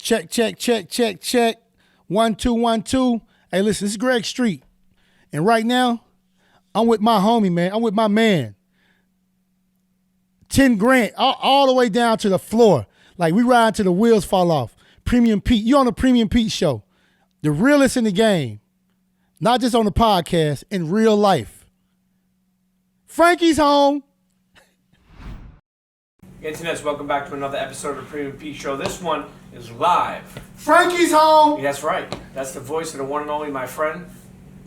Check, check, check, check, check. 1 2 1 2. Hey, listen, this is Greg Street. And right now, I'm with my homie, man. I'm with my man. 10 grand, all the way down to the floor. Like we ride till the wheels fall off. Premium Pete. You on the Premium Pete show. The realest in the game. Not just on the podcast, in real life. Frankie's home. Internets, welcome back to another episode of the Premium Pete Show. This one is live. Frankie's home. That's right. That's the voice of the one and only, my friend,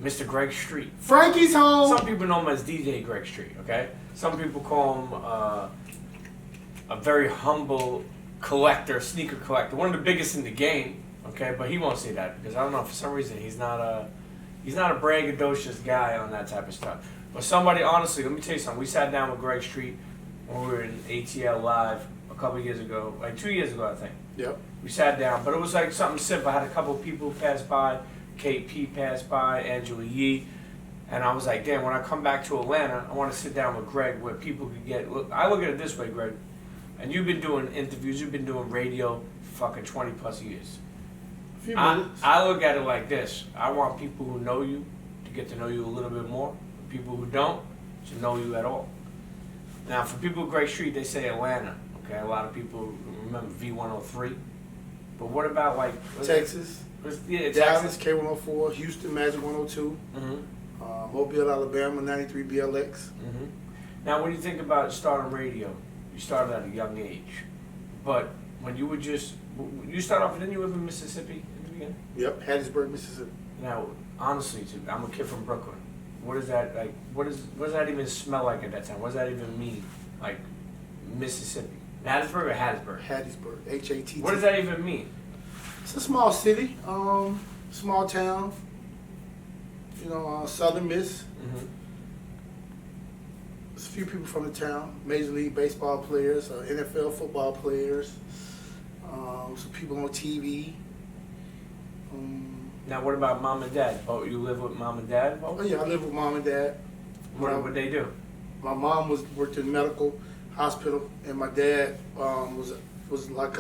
Mr. Greg Street. Frankie's home. Some people know him as DJ Greg Street, okay? Some people call him a very humble collector, sneaker collector. One of the biggest in the game, okay? But he won't say that because I don't know, for some reason he's not a braggadocious guy on that type of stuff. But somebody, honestly, let me tell you something. We sat down with Greg Street when we were in ATL live a couple of years ago, like 2 years ago, I think. Yep. We sat down, but it was like something simple. I had a couple of people pass by, KP passed by, Angela Yee, and I was like, damn, when I come back to Atlanta, I want to sit down with Greg where people could get, look, I look at it this way, Greg, and you've been doing interviews, you've been doing radio for fucking 20 plus years. I look at it like this. I want people who know you to get to know you a little bit more. People who don't to know you at all. Now, for people with Greg Street, they say Atlanta. Okay, a lot of people remember V103. But what about like Texas? Yeah, Dallas, K104, Houston, Magic 102, Mobile, Alabama, 93 BLX. Mm-hmm. Now, what do you think about starting radio? You started at a young age, but when you would you start off, didn't you live in Mississippi in the beginning? Yep, Hattiesburg, Mississippi. Now, honestly, I'm a kid from Brooklyn. What is that like? What does that even smell like at that time? What does that even mean? Like Mississippi, Hattiesburg or Hattiesburg? Hattiesburg, H-A-T-T. What does that even mean? It's a small city, small town. Southern Miss. Mm-hmm. There's a few people from the town. Major League Baseball players, NFL football players. Some people on TV. Now, what about mom and dad? Oh, you live with mom and dad? Oh yeah, I live with mom and dad. What would they do? My mom worked in medical hospital, and my dad was like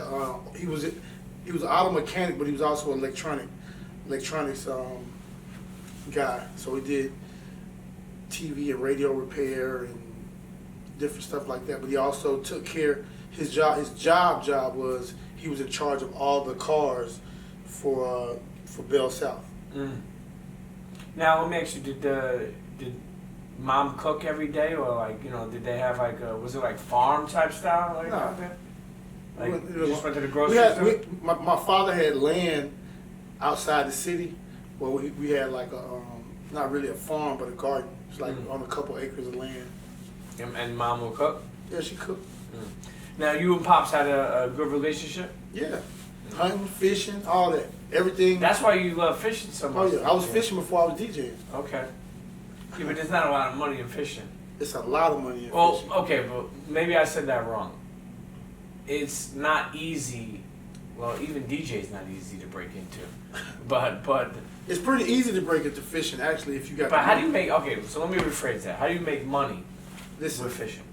he was an auto mechanic, but he was also an electronics guy. So he did TV and radio repair and different stuff like that. But he also took care. His job was he was in charge of all the cars for Bell South. Mm. Now let me ask you: Did mom cook every day, or did they have was it like farm type style out there? Like you just went to the grocery store? My father had land outside the city. Well, we had like not really a farm, but a garden. It's like on a couple acres of land. And mom will cook? Yeah, she cooked. Mm. Now you and pops had a good relationship? Yeah, hunting, fishing, all that, everything. That's why you love fishing so much. Oh yeah, I was fishing before I was DJing. Okay. Yeah, but there's not a lot of money in fishing. It's a lot of money in fishing. Well, okay, but maybe I said that wrong. It's not easy. Well, even DJ's not easy to break into, but it's pretty easy to break into fishing actually if you got. But how do you make? Okay, so let me rephrase that. How do you make money with fishing?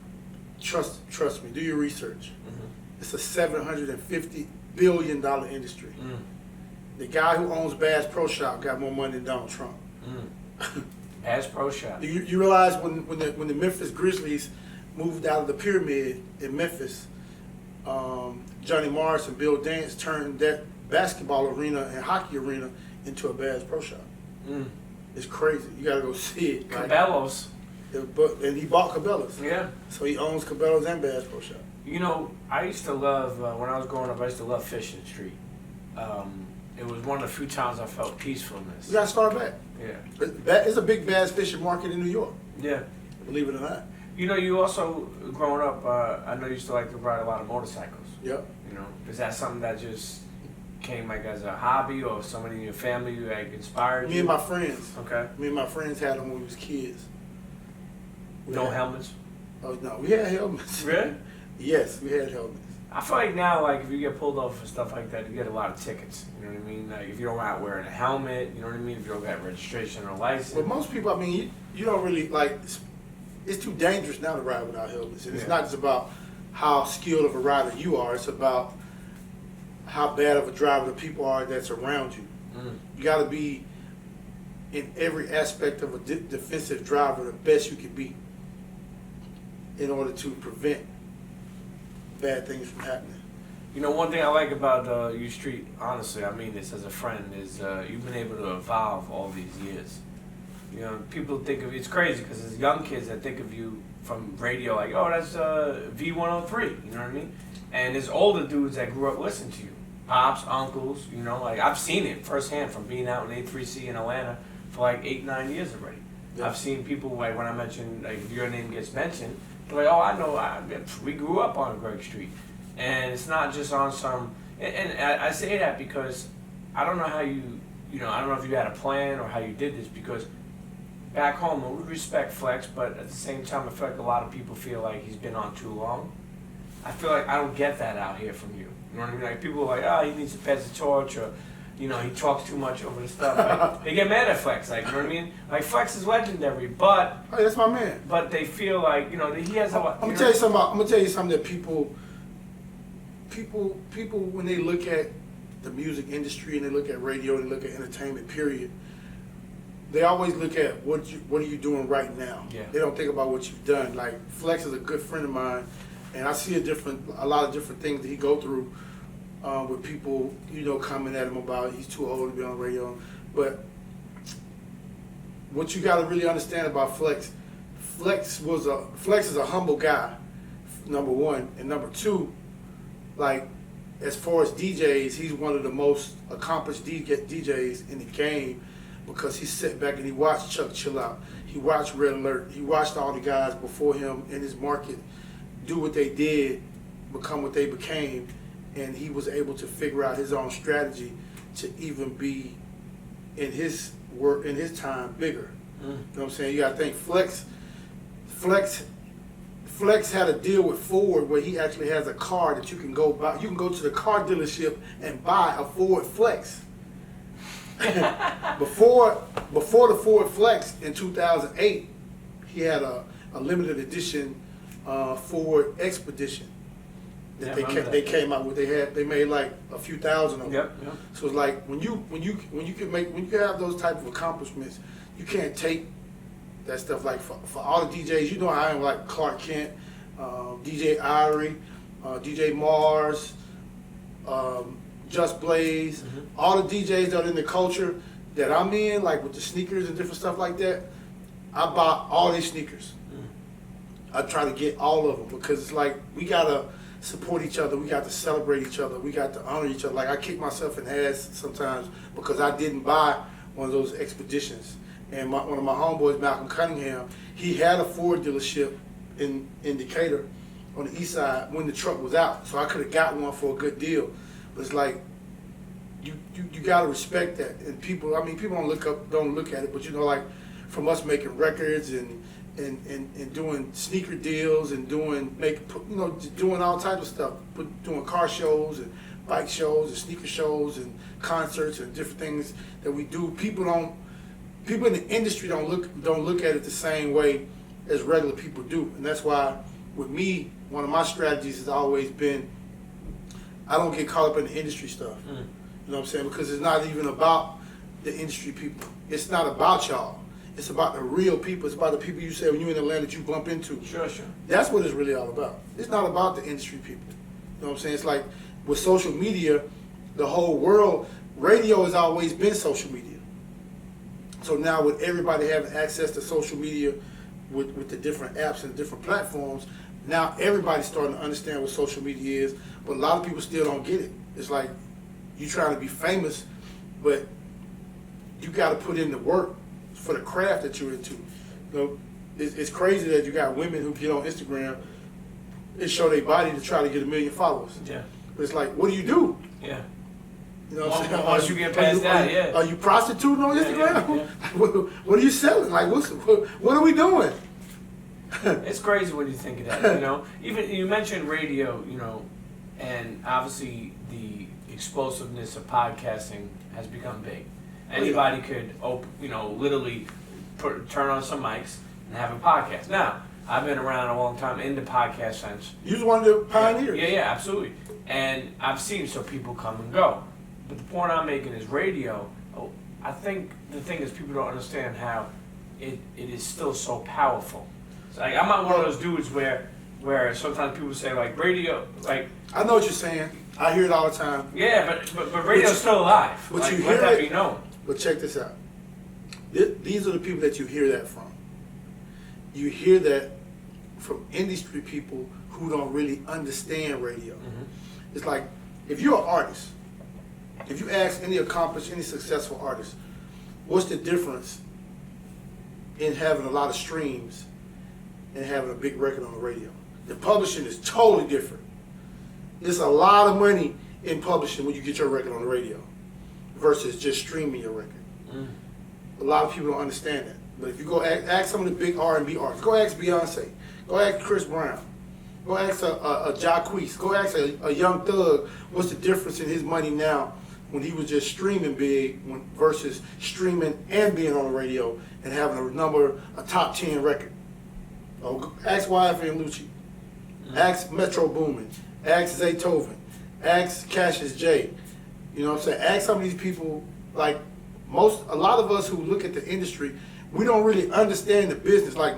Trust me. Do your research. Mm-hmm. It's a $750 billion industry. Mm. The guy who owns Bass Pro Shop got more money than Donald Trump. Mm. Bass Pro Shop. You realize when the Memphis Grizzlies moved out of the pyramid in Memphis, Johnny Morris and Bill Dance turned that basketball arena and hockey arena into a Bass Pro Shop. Mm. It's crazy. You gotta go see it. Cabela's. And he bought Cabela's. Yeah. So he owns Cabela's and Bass Pro Shop. I used to love, when I was growing up, I used to love fishing street. It was one of the few times I felt peacefulness. You gotta start back. Yeah. It's a big bass fishing market in New York. Yeah. Believe it or not. You also, growing up, I know you used to like to ride a lot of motorcycles. Yep. Is that something that just came as a hobby, or somebody in your family who inspired you? Me and my friends. Okay. Me and my friends had them when we was kids. No helmets? Oh no, we had helmets. Really? Yes, we had helmets. I feel like now, if you get pulled over for stuff like that, you get a lot of tickets. You know what I mean? Like if you don't out wearing a helmet, you know what I mean? If you don't got registration or license. Well, most people, you don't really it's too dangerous now to ride without helmets. And it's not just about how skilled of a rider you are. It's about how bad of a driver the people are that's around you. You got to be in every aspect of a defensive driver the best you can be in order to prevent bad things from happening. You know, one thing I like about U Street, honestly, I mean this as a friend, is you've been able to evolve all these years. You know, people think of it's crazy because there's young kids that think of you from radio like, oh, that's V103. You know what I mean? And there's older dudes that grew up listening to you, pops, uncles. You know, like I've seen it firsthand from being out in A3C in Atlanta for like 8-9 years already. Yeah. I've seen people like when I mention like if your name gets mentioned, they're like, oh, I know, we grew up on Greg Street. And it's not just on some, and I say that because I don't know how you know, I don't know if you had a plan or how you did this, because back home, we respect Flex, but at the same time, I feel like a lot of people feel like he's been on too long. I feel like I don't get that out here from you. You know what I mean? Like people are like, oh, he needs to pass the torch, or, you know, he talks too much over the stuff. Like, they get mad at Flex, like, you know what I mean? Like, Flex is legendary, but... Hey, that's my man. But they feel like, you know, that he has a... I'm gonna tell you something that people when they look at the music industry and they look at radio and they look at entertainment, period, they always look at what are you doing right now. Yeah. They don't think about what you've done. Like Flex is a good friend of mine, and I see a lot of different things that he go through with people, you know, coming at him about he's too old to be on the radio. But what you got to really understand about Flex is a humble guy, number one, and number two, like, as far as DJs, he's one of the most accomplished DJs in the game, because he sat back and he watched Chuck Chill Out. He watched Red Alert. He watched all the guys before him in his market do what they did, become what they became, and he was able to figure out his own strategy to even be in his work, in his time, bigger. You know what I'm saying? You got to think Flex had a deal with Ford where he actually has a car that you can go buy. You can go to the car dealership and buy a Ford Flex. before the Ford Flex in 2008, he had a limited edition Ford Expedition that they came out with. They made like a few thousand of them. Yep. So it's like when you can have those type of accomplishments, you can't take that stuff. Like for all the DJs, you know, I am like Clark Kent, DJ Irie, DJ Mars, Just Blaze, all the DJs that are in the culture that I'm in, like with the sneakers and different stuff like that. I buy all these sneakers. I try to get all of them, because it's like we gotta support each other, we got to celebrate each other, we got to honor each other. Like I kick myself in the ass sometimes because I didn't buy one of those Expeditions. And one of my homeboys, Malcolm Cunningham, he had a Ford dealership in Decatur on the east side when the truck was out. So I could have got one for a good deal. But it's like, you got to respect that. And people don't look at it, but you know, like from us making records and doing sneaker deals and doing all types of stuff, doing car shows and bike shows and sneaker shows and concerts and different things that we do. People in the industry don't look at it the same way as regular people do. And that's why with me, one of my strategies has always been, I don't get caught up in the industry stuff. You know what I'm saying? Because it's not even about the industry people. It's not about y'all. It's about the real people. It's about the people you say when you're in Atlanta that you bump into. Sure. That's what it's really all about. It's not about the industry people. You know what I'm saying? It's like with social media, the whole world, radio has always been social media. So now with everybody having access to social media with the different apps and different platforms, now everybody's starting to understand what social media is, but a lot of people still don't get it. It's like you trying to be famous, but you got to put in the work for the craft that you're into. You know, it's crazy that you got women who get on Instagram and show their body to try to get 1 million followers. Yeah. But it's like, what do you do? Yeah. You know what I'm saying? Once you get past that, yeah. Are you prostituting on Instagram? Yeah. What are you selling? Like, what are we doing? It's crazy when you think of that, you know. Even you mentioned radio, you know, and obviously the explosiveness of podcasting has become big. Anybody could literally turn on some mics and have a podcast. Now, I've been around a long time in the podcast sense. You was one of the pioneers. Yeah, absolutely. And I've seen some people come and go. But the point I'm making is radio. I think the thing is people don't understand how it is still so powerful. So like, I'm not one of those dudes where sometimes people say like radio, like. I know what you're saying. I hear it all the time. Yeah, but radio's still alive. But like, you let hear that it, be known. But check this out. These are the people that you hear that from. You hear that from industry people who don't really understand radio. Mm-hmm. It's like, if you're an artist, if you ask any accomplished, any successful artist, what's the difference in having a lot of streams and having a big record on the radio? The publishing is totally different. There's a lot of money in publishing when you get your record on the radio versus just streaming your record. Mm. A lot of people don't understand that. But if you go ask some of the big R&B artists, go ask Beyonce, go ask Chris Brown, go ask a Jacquees, go ask a Young Thug, what's the difference in his money now when he was just streaming big versus streaming and being on the radio and having a top 10 record. Oh, ask YFN Lucci, ask Metro Boomin, ask Zaytoven, ask Cassius J. You know what I'm saying? Ask some of these people, like a lot of us who look at the industry, we don't really understand the business. Like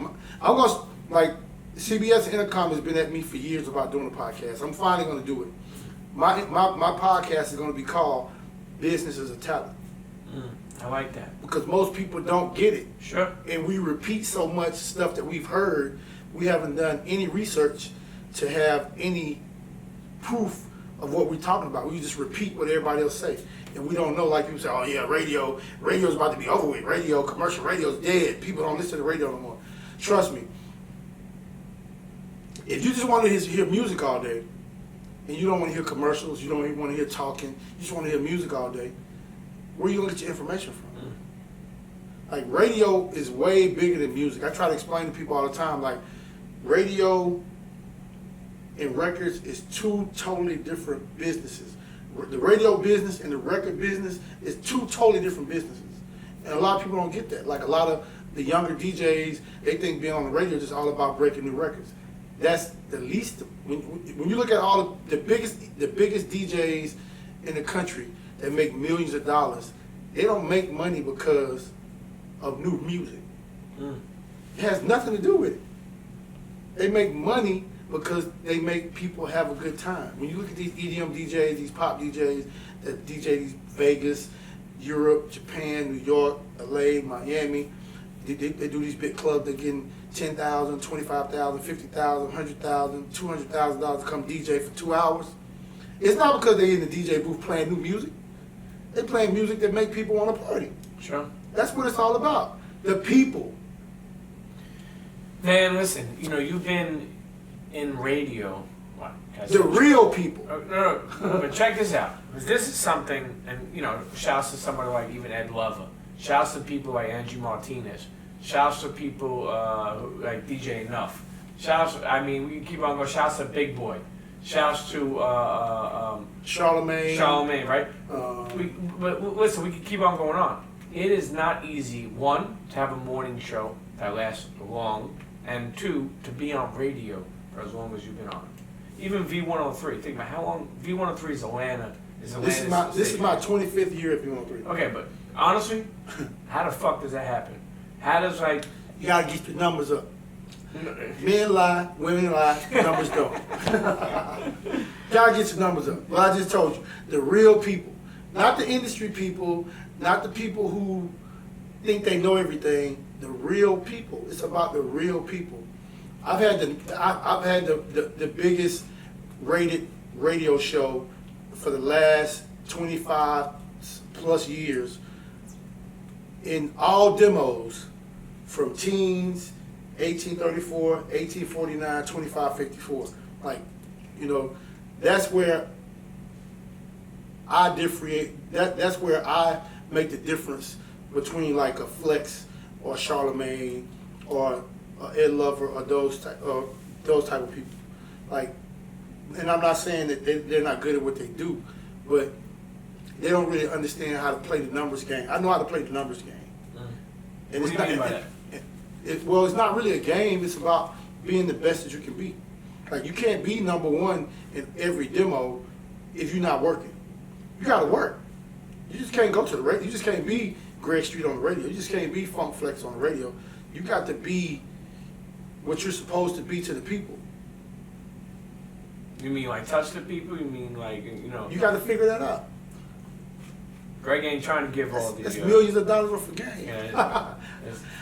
CBS and Intercom has been at me for years about doing a podcast. I'm finally going to do it. My podcast is going to be called Business is a Talent. I like that. Because most people don't get it. Sure. And we repeat so much stuff that we've heard, we haven't done any research to have any proof of what we're talking about. We just repeat what everybody else say. And we don't know, like people say, oh yeah, radio's about to be over with. Commercial radio's dead. People don't listen to the radio no more. Trust me. If you just want to hear music all day, and you don't want to hear commercials, you don't even want to hear talking, you just want to hear music all day, where are you going to get your information from? Like, radio is way bigger than music. I try to explain to people all the time, like, radio and records is two totally different businesses. The radio business and the record business is two totally different businesses. And a lot of people don't get that. Like, a lot of the younger DJs, they think being on the radio is just all about breaking new records. That's the least. When you look at all the biggest DJs in the country that make millions of dollars, they don't make money because of new music. It has nothing to do with it. They make money because they make people have a good time. When you look at these EDM DJs, these pop DJs that DJ these Vegas, Europe, Japan, New York, LA, Miami, they do these big clubs. They're getting $10,000, $25,000, $50,000, $100,000, $200,000 to come DJ for 2 hours. It's not because they're in the DJ booth playing new music. They're playing music that make people want to party. Sure. That's what it's all about. The people. Man, listen, you've been in radio. What? The real people. No, but check this out. This is something, and shouts to somebody like even Ed Lover. Shouts to people like Angie Martinez. Shouts to people like DJ Enough. Shouts, we can keep on going. Shouts to Big Boy. Shouts to Charlemagne, right? But listen, we can keep on going on. It is not easy, one, to have a morning show that lasts long, and two, to be on radio for as long as you've been on. Even V103, think about how long V103 is Atlanta. This is my 25th year at V103. Okay, but honestly, how the fuck does that happen? How does you gotta get the numbers up. Men lie, women lie, numbers don't. Gotta get your numbers up. Well, I just told you, the real people, not the industry people, not the people who think they know everything. The real people. It's about the real people. I've had the biggest rated radio show for the last 25 plus years in all demos from teens, 1834, 1849, 2554. Like, that's where I differentiate. That's where I make the difference between like a Flex or Charlemagne or Ed Lover or those type of people. Like, and I'm not saying that they're not good at what they do, but they don't really understand how to play the numbers game. I know how to play the numbers game. And what do you mean by that? Well, it's not really a game. It's about being the best that you can be. Like, you can't be number one in every demo if you're not working. You gotta work. You just can't go to the radio. You just can't be Greg Street on the radio. You just can't be Funk Flex on the radio. You got to be what you're supposed to be to the people. You mean like touch the people? You mean like, you know? You got to figure that out. Greg ain't trying to give all the... That's millions of dollars worth of game. Yeah,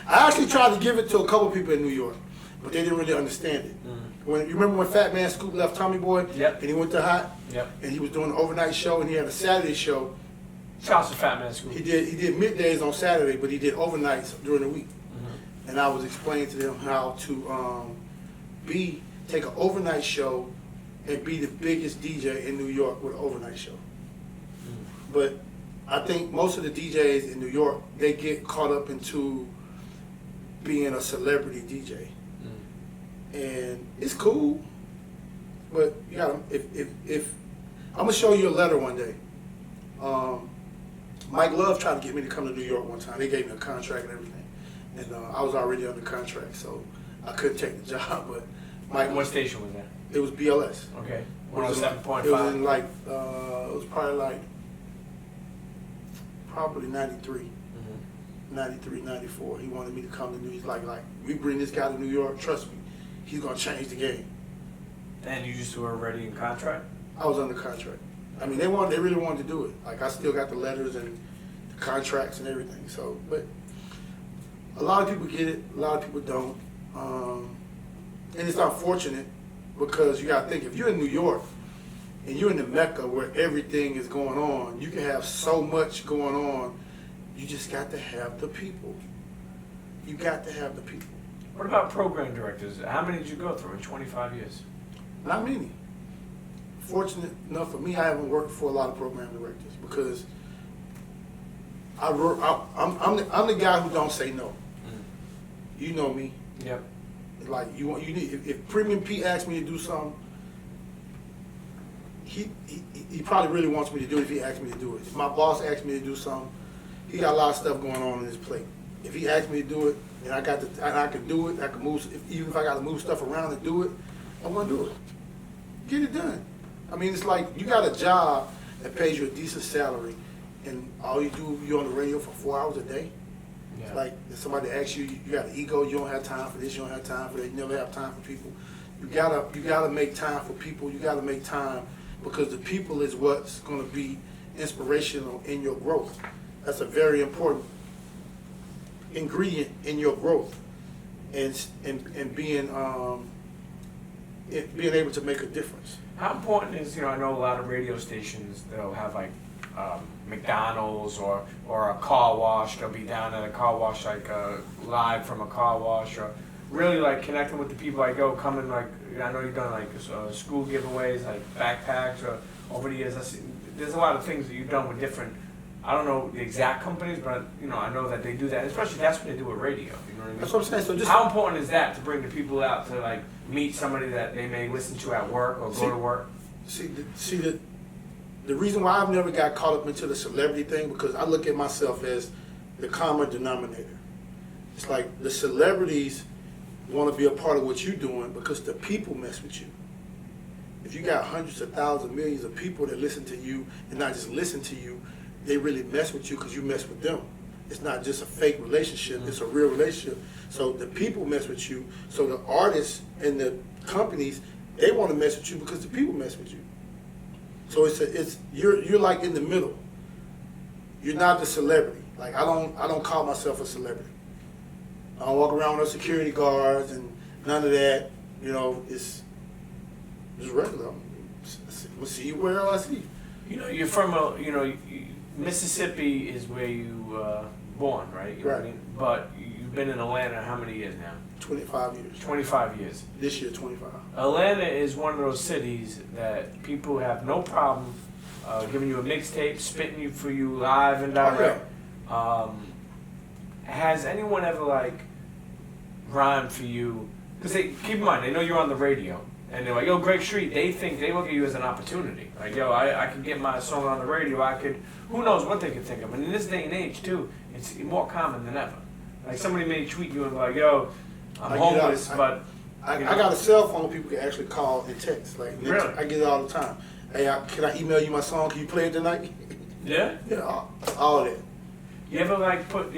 I actually tried to give it to a couple people in New York, but they didn't really understand it. When you remember when Fat Man Scoop left Tommy Boy, Yep. and he went to Hot, Yep. and he was doing an overnight show, and he had a Saturday show. Shouts to Fat Man School. He did middays on Saturday, but he did overnights during the week. And I was explaining to them how to take an overnight show and be the biggest DJ in New York with an overnight show. But I think most of the DJs in New York, they get caught up into being a celebrity DJ. And it's cool, but you gotta, if I'm gonna show you a letter one day. Mike Love tried to get me to come to New York one time. They gave me a contract and everything. And I was already under contract, so I couldn't take the job. But Mike, what station was that? It was BLS. Okay. It was 107.5. It was in like, it was probably 93. 93, 94. He wanted me to come to New York. He's like, we bring this guy to New York, trust me, he's gonna change the game. And you just were already in contract? I was under contract. I mean, they really wanted to do it. Like, I still got the letters and the contracts and everything. So, but a lot of people get it, a lot of people don't. And it's unfortunate because you gotta think, if you're in New York and you're in the Mecca where everything is going on, you can have so much going on. You just got to have the people. You got to have the people. What about program directors? How many did you go through in 25 years? Not many. Fortunate enough for me, I haven't worked for a lot of program directors because I'm the guy who don't say no. You know me. Yep. Like you need, if Premium P asks me to do something, he probably really wants me to do it if he asks me to do it. If my boss asks me to do something, he got a lot of stuff going on his plate. If he asks me to do it, and I can do it, I can move. Even if I got to move stuff around to do it, I'm gonna do it. Get it done. I mean, it's like you got a job that pays you a decent salary, and all you do, you're on the radio for 4 hours a day. Yeah. It's like if somebody asks you, you got an ego, you don't have time for this, you don't have time for that, you never have time for people. You gotta make time for people. You gotta make time because the people is what's gonna be inspirational in your growth. That's a very important ingredient in your growth, and being able to make a difference. How important is, I know a lot of radio stations, they'll have like McDonald's or a car wash. They'll be down at a car wash, like live from a car wash, or really like connecting with the people. I go coming, like, I know you've done like school giveaways, like backpacks, or over the years, there's a lot of things that you've done with different, I don't know the exact companies, but I know that they do that. Especially that's what they do with radio. You know what I mean? That's what I'm saying. So just how important is that to bring the people out to like meet somebody that they may listen to at work or go to work? The reason why I've never got caught up into the celebrity thing, because I look at myself as the common denominator. It's like the celebrities want to be a part of what you're doing because the people mess with you. If you got hundreds of thousands, millions of people that listen to you and not just listen to you, they really mess with you because you mess with them. It's not just a fake relationship, it's a real relationship. So the people mess with you. So the artists and the companies, they want to mess with you because the people mess with you. So you're like in the middle. You're not the celebrity. Like I don't call myself a celebrity. I don't walk around with no security guards and none of that. It's just regular. We'll see you where I see you. You're from Mississippi is where you born, right? You know what I mean? But you've been in Atlanta how many years now? 25 years. 25 years. This year, 25. Atlanta is one of those cities that people have no problem giving you a mixtape, spitting you for you live and direct. Oh, yeah. Has anyone ever like rhymed for you? Because keep in mind, they know you're on the radio. And they're like, yo, Greg Street, they look at you as an opportunity. Like, yo, I could get my song on the radio, who knows what they could think of. And in this day and age, too, it's more common than ever. Like, somebody may tweet you and be like, yo, I'm homeless, but... I got a cell phone people can actually call and text. Like, really? I get it all the time. Hey, can I email you my song? Can you play it tonight? Yeah? Yeah, all that. You ever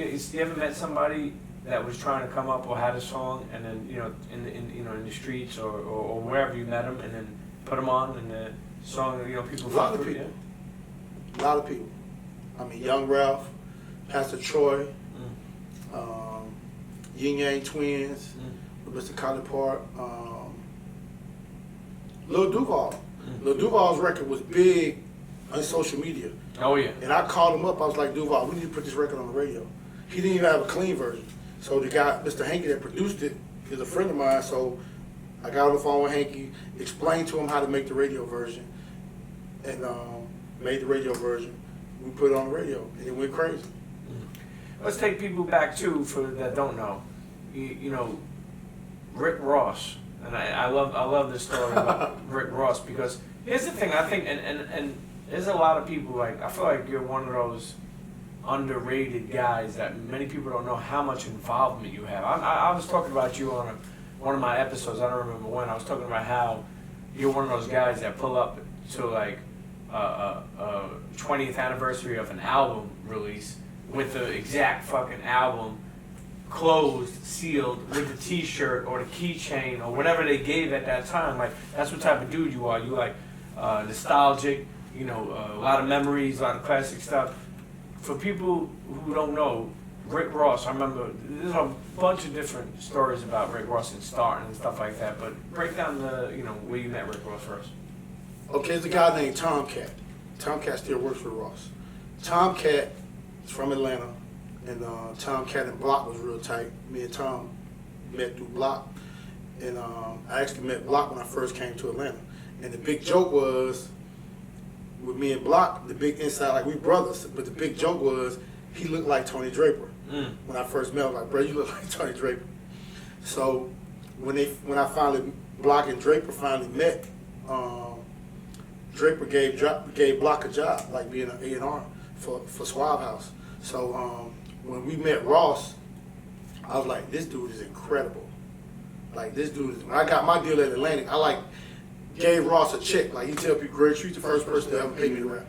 you ever met somebody that was trying to come up or had a song and then, in the streets or wherever you met them and then put them on and the song, people A lot of fuck with people. you? A lot of people. I mean, Young Ralph, Pastor Troy, Yin Yang Twins, Mr. Collin Park, Lil Duval. Lil Duval's record was big on social media. Oh yeah. And I called him up, I was like, Duval, we need to put this record on the radio. He didn't even have a clean version. So the guy, Mr. Hanky that produced it, is a friend of mine, so I got on the phone with Hanky, explained to him how to make the radio version, and made the radio version. We put it on the radio, and it went crazy. Let's take people back too, for that don't know. Rick Ross, and I love this story about Rick Ross, because here's the thing, I think, and there's a lot of people, like, I feel like you're one of those underrated guys that many people don't know how much involvement you have. I was talking about you on one of my episodes, I don't remember when, I was talking about how you're one of those guys that pull up to like a 20th anniversary of an album release with the exact fucking album closed, sealed, with the t-shirt or the keychain or whatever they gave at that time. Like, that's what type of dude you are. You like nostalgic, a lot of memories, a lot of classic stuff. For people who don't know, Rick Ross, I remember there's a bunch of different stories about Rick Ross and starting and stuff like that, but break down where you met Rick Ross first. Okay, there's a guy named Tomcat. Tomcat still works for Ross. Tomcat is from Atlanta, and Tomcat and Block was real tight. Me and Tom met through Block, and I actually met Block when I first came to Atlanta. And the big joke was, with me and Block, the big inside, like we brothers, but the big joke was, he looked like Tony Draper. When I first met him, like, bro, you look like Tony Draper. So when I finally, Block and Draper finally met, Draper gave Block a job, like being an A&R for Suave House. So when we met Ross, I was like, this dude is incredible. Like, this dude is, when I got my deal at Atlantic, I gave Ross a check. Like, he tell people, Greg, you're the first person to ever pay me to rap.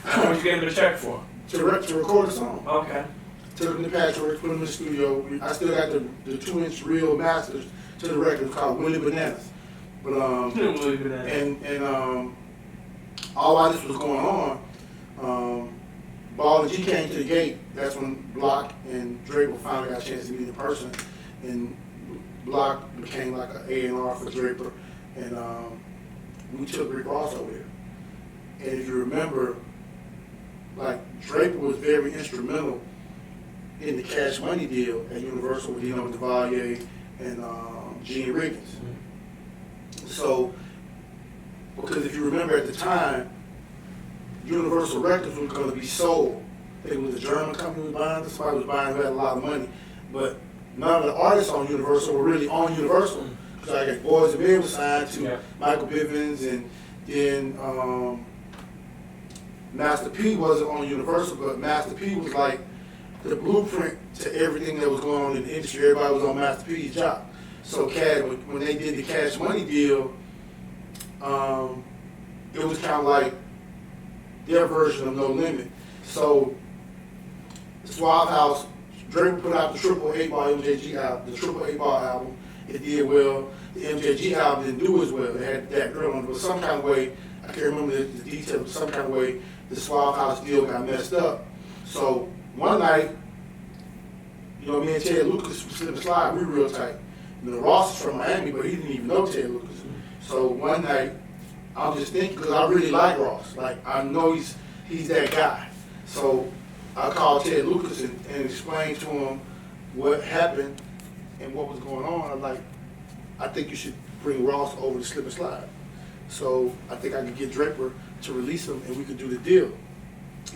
What you gave him a check for? To record a song. Okay. Took him to Patrick, put him in the studio. I still got the 2-inch reel masters to the record. It's called Willie Bananas. But Willie Bananas. And all while this was going on, Ball and G came to the gate. That's when Block and Draper finally got a chance to meet in person. And Block became like an A&R for Draper. And we took Rick Ross over there. And if you remember, like, Draper was very instrumental in the Cash Money deal at Universal with Dino Devalier and Gene Riggins. So, because if you remember at the time, Universal Records was going to be sold. I think it was a German company was buying it, somebody was buying it who had a lot of money. But none of the artists on Universal were really on Universal. Because I got Boys and Men was signed to Michael Bivins, and then Master P wasn't on Universal, but Master P was like the blueprint to everything that was going on in the industry. Everybody was on Master P's job. So when they did the Cash Money deal, it was kind of like their version of No Limit. So Suave House, Drake put out the Triple 8 Ball MJG album, the Triple 8 Ball album. It did well. The MJG album didn't do as well. It had that girl on it, but some kind of way, I can't remember the details, but some kind of way the Suave House deal got messed up. So one night, me and Ted Lucas from Slip and Slide, we were real tight. Ross is from Miami, but he didn't even know Ted Lucas. So one night, I'm just thinking, because I really like Ross. Like, I know he's that guy. So I called Ted Lucas and explained to him what happened and what was going on. I'm like, I think you should bring Ross over to Slip and Slide. So I think I could get Draper to release him and we could do the deal.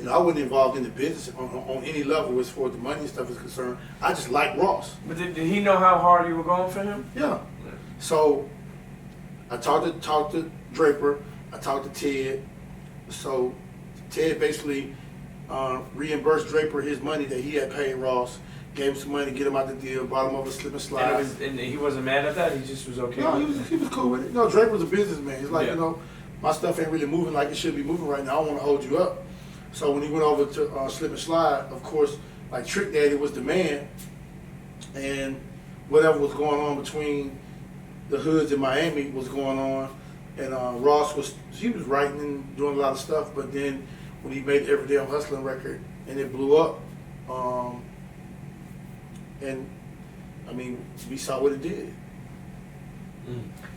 I wasn't involved in the business on any level as far as the money and stuff is concerned. I just like Ross. But did he know how hard you were going for him? Yeah. So I talked to Draper. I talked to Ted. So Ted basically reimbursed Draper his money that he had paid Ross, gave him some money to get him out the deal, brought him over to Slip and Slide. And he wasn't mad at that? He just was okay No, with it? he was cool with it. Draper was a businessman. He's like, my stuff ain't really moving like it should be moving right now. I don't want to hold you up. So when he went over to Slip and Slide, of course, like Trick Daddy was the man, and whatever was going on between the hoods in Miami was going on, and Ross was writing and doing a lot of stuff, but then when he made the Everyday I'm Hustling record and it blew up, and I mean, we saw what it did.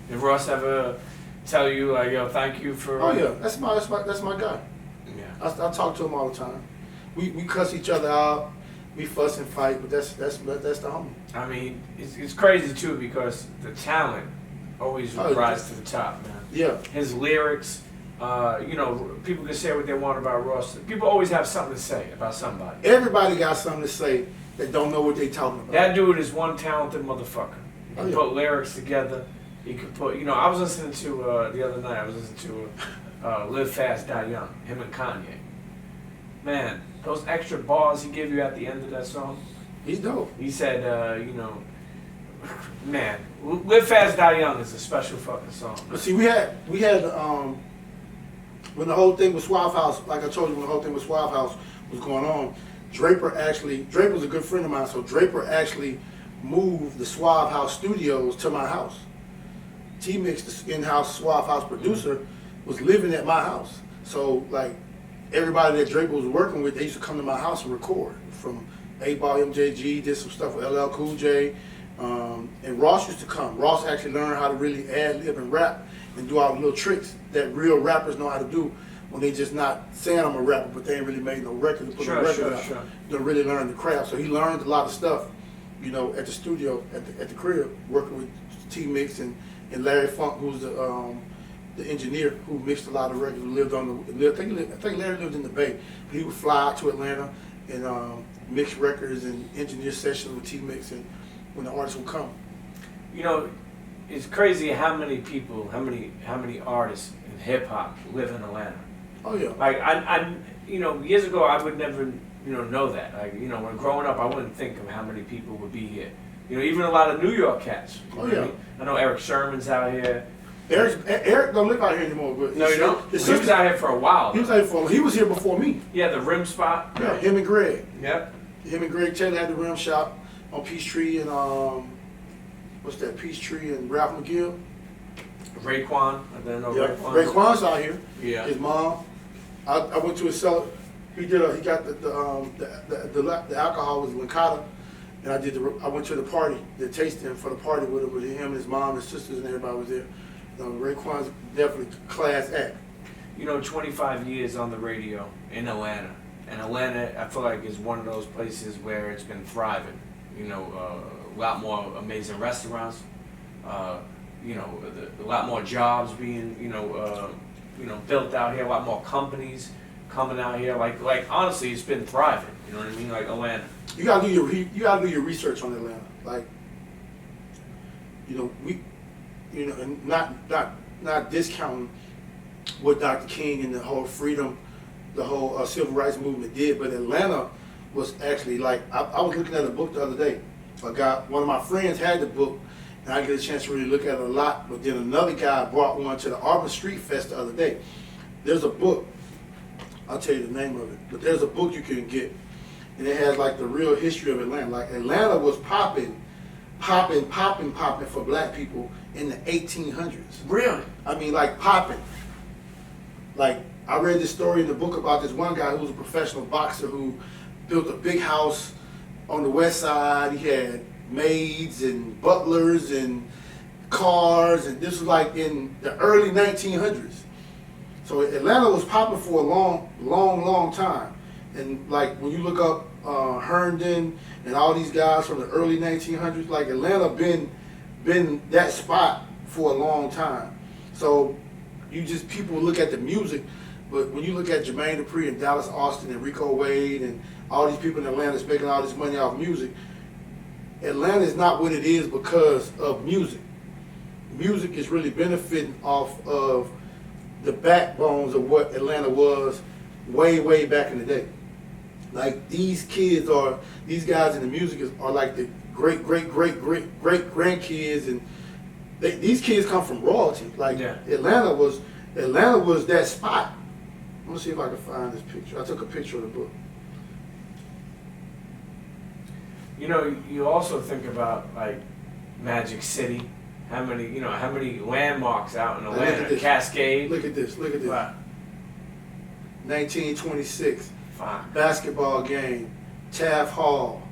Did Ross ever tell you, yo, thank you for? Oh yeah, that's my guy. Yeah. I talk to him all the time. We cuss each other out, we fuss and fight, but that's the homie. I mean, it's crazy too because the talent always rises to the top, man. Yeah. His lyrics, you know, people can say what they want about Ross. People always have something to say about somebody. Everybody got something to say that don't know what they talking about. That dude is one talented motherfucker. He can Oh, yeah. put lyrics together. He could put, you know, I was listening to, the other night, I was listening to Live Fast, Die Young, him and Kanye. Man, those extra bars he gave you at the end of that song. He's dope. He said, you know, man, Live Fast, Die Young is a special fucking song. But see, we had when the whole thing with Suave House, like I told you, when the whole thing with Suave House was going on, Draper was a good friend of mine, so Draper actually moved the Suave House studios to my house. T-Mix, the in-house Suave House producer, was living at my house. So like everybody that Draper was working with, they used to come to my house and record. From 8-Ball, MJG, did some stuff with LL Cool J, and Ross used to come. Ross actually learned how to really ad-lib and rap and do all the little tricks that real rappers know how to do when they just not saying I'm a rapper, but they ain't really made no record to put no record out. Sure. They really learn the craft. So he learned a lot of stuff, you know, at the studio, at the crib, working with T-Mix and Larry Funk, who's the engineer who mixed a lot of records, who lived on the, I think Larry lived in the Bay, but he would fly out to Atlanta and mix records and engineer sessions with T-Mix and when the artists would come. You know, it's crazy how many people, how many artists in hip hop live in Atlanta. Oh yeah. Like I you know, years ago I would never, you know that. Like, you know, when growing up I wouldn't think of how many people would be here. You know, even a lot of New York cats. Oh yeah. I know Eric Sherman's out here. Eric don't live out here anymore, but no, you don't. He was out here for a while. He was here before me. Yeah, the Rim Spot. Yeah, him and Greg. Yep. Him and Greg Taylor had the Rim Shop on Peachtree and what's that? Peachtree and Ralph McGill. Raekwon. I didn't know Yeah, Raekwon. Raekwon's out here. Yeah. His mom. I went to his cellar. He got the alcohol was Lincata, and I went to the party, the tasting for the party with him, his mom, his sisters, and everybody was there. Raekwon's definitely class act. You know, 25 years on the radio in Atlanta. And Atlanta, I feel like, is one of those places where it's been thriving. You know, a lot more amazing restaurants. You know, a lot more jobs being, built out here. A lot more companies coming out here. Like honestly, it's been thriving. You know what I mean? Like Atlanta. You gotta do your research on Atlanta. Like, and not discounting what Dr. King and the whole freedom, the whole civil rights movement did, but Atlanta was actually like, I was looking at a book the other day. One of my friends had the book, and I get a chance to really look at it a lot, but then another guy brought one to the Auburn Street Fest the other day. There's a book, I'll tell you the name of it, but there's a book you can get, and it has like the real history of Atlanta. Like Atlanta was popping for black people in the 1800s. Really? I mean, like popping. Like, I read this story in the book about this one guy who was a professional boxer who built a big house on the west side. He had maids and butlers and cars, and this was like in the early 1900s. So Atlanta was popping for a long time. And like when you look up Herndon and all these guys from the early 1900s, like Atlanta been that spot for a long time. So people look at the music, but when you look at Jermaine Dupri and Dallas Austin and Rico Wade and all these people in Atlanta that's making all this money off music, Atlanta is not what it is because of music. Music is really benefiting off of the backbones of what Atlanta was way back in the day. Like these guys in the music are like the great grandkids, and these kids come from royalty. Like Atlanta was Atlanta was that spot. Let me see if I can find this picture. I took a picture of the book. You know, you also think about like Magic City. How many landmarks out in Atlanta? Cascade. Look at this. Look at this. Wow. 1926. Fuck. Basketball game. Taft Hall.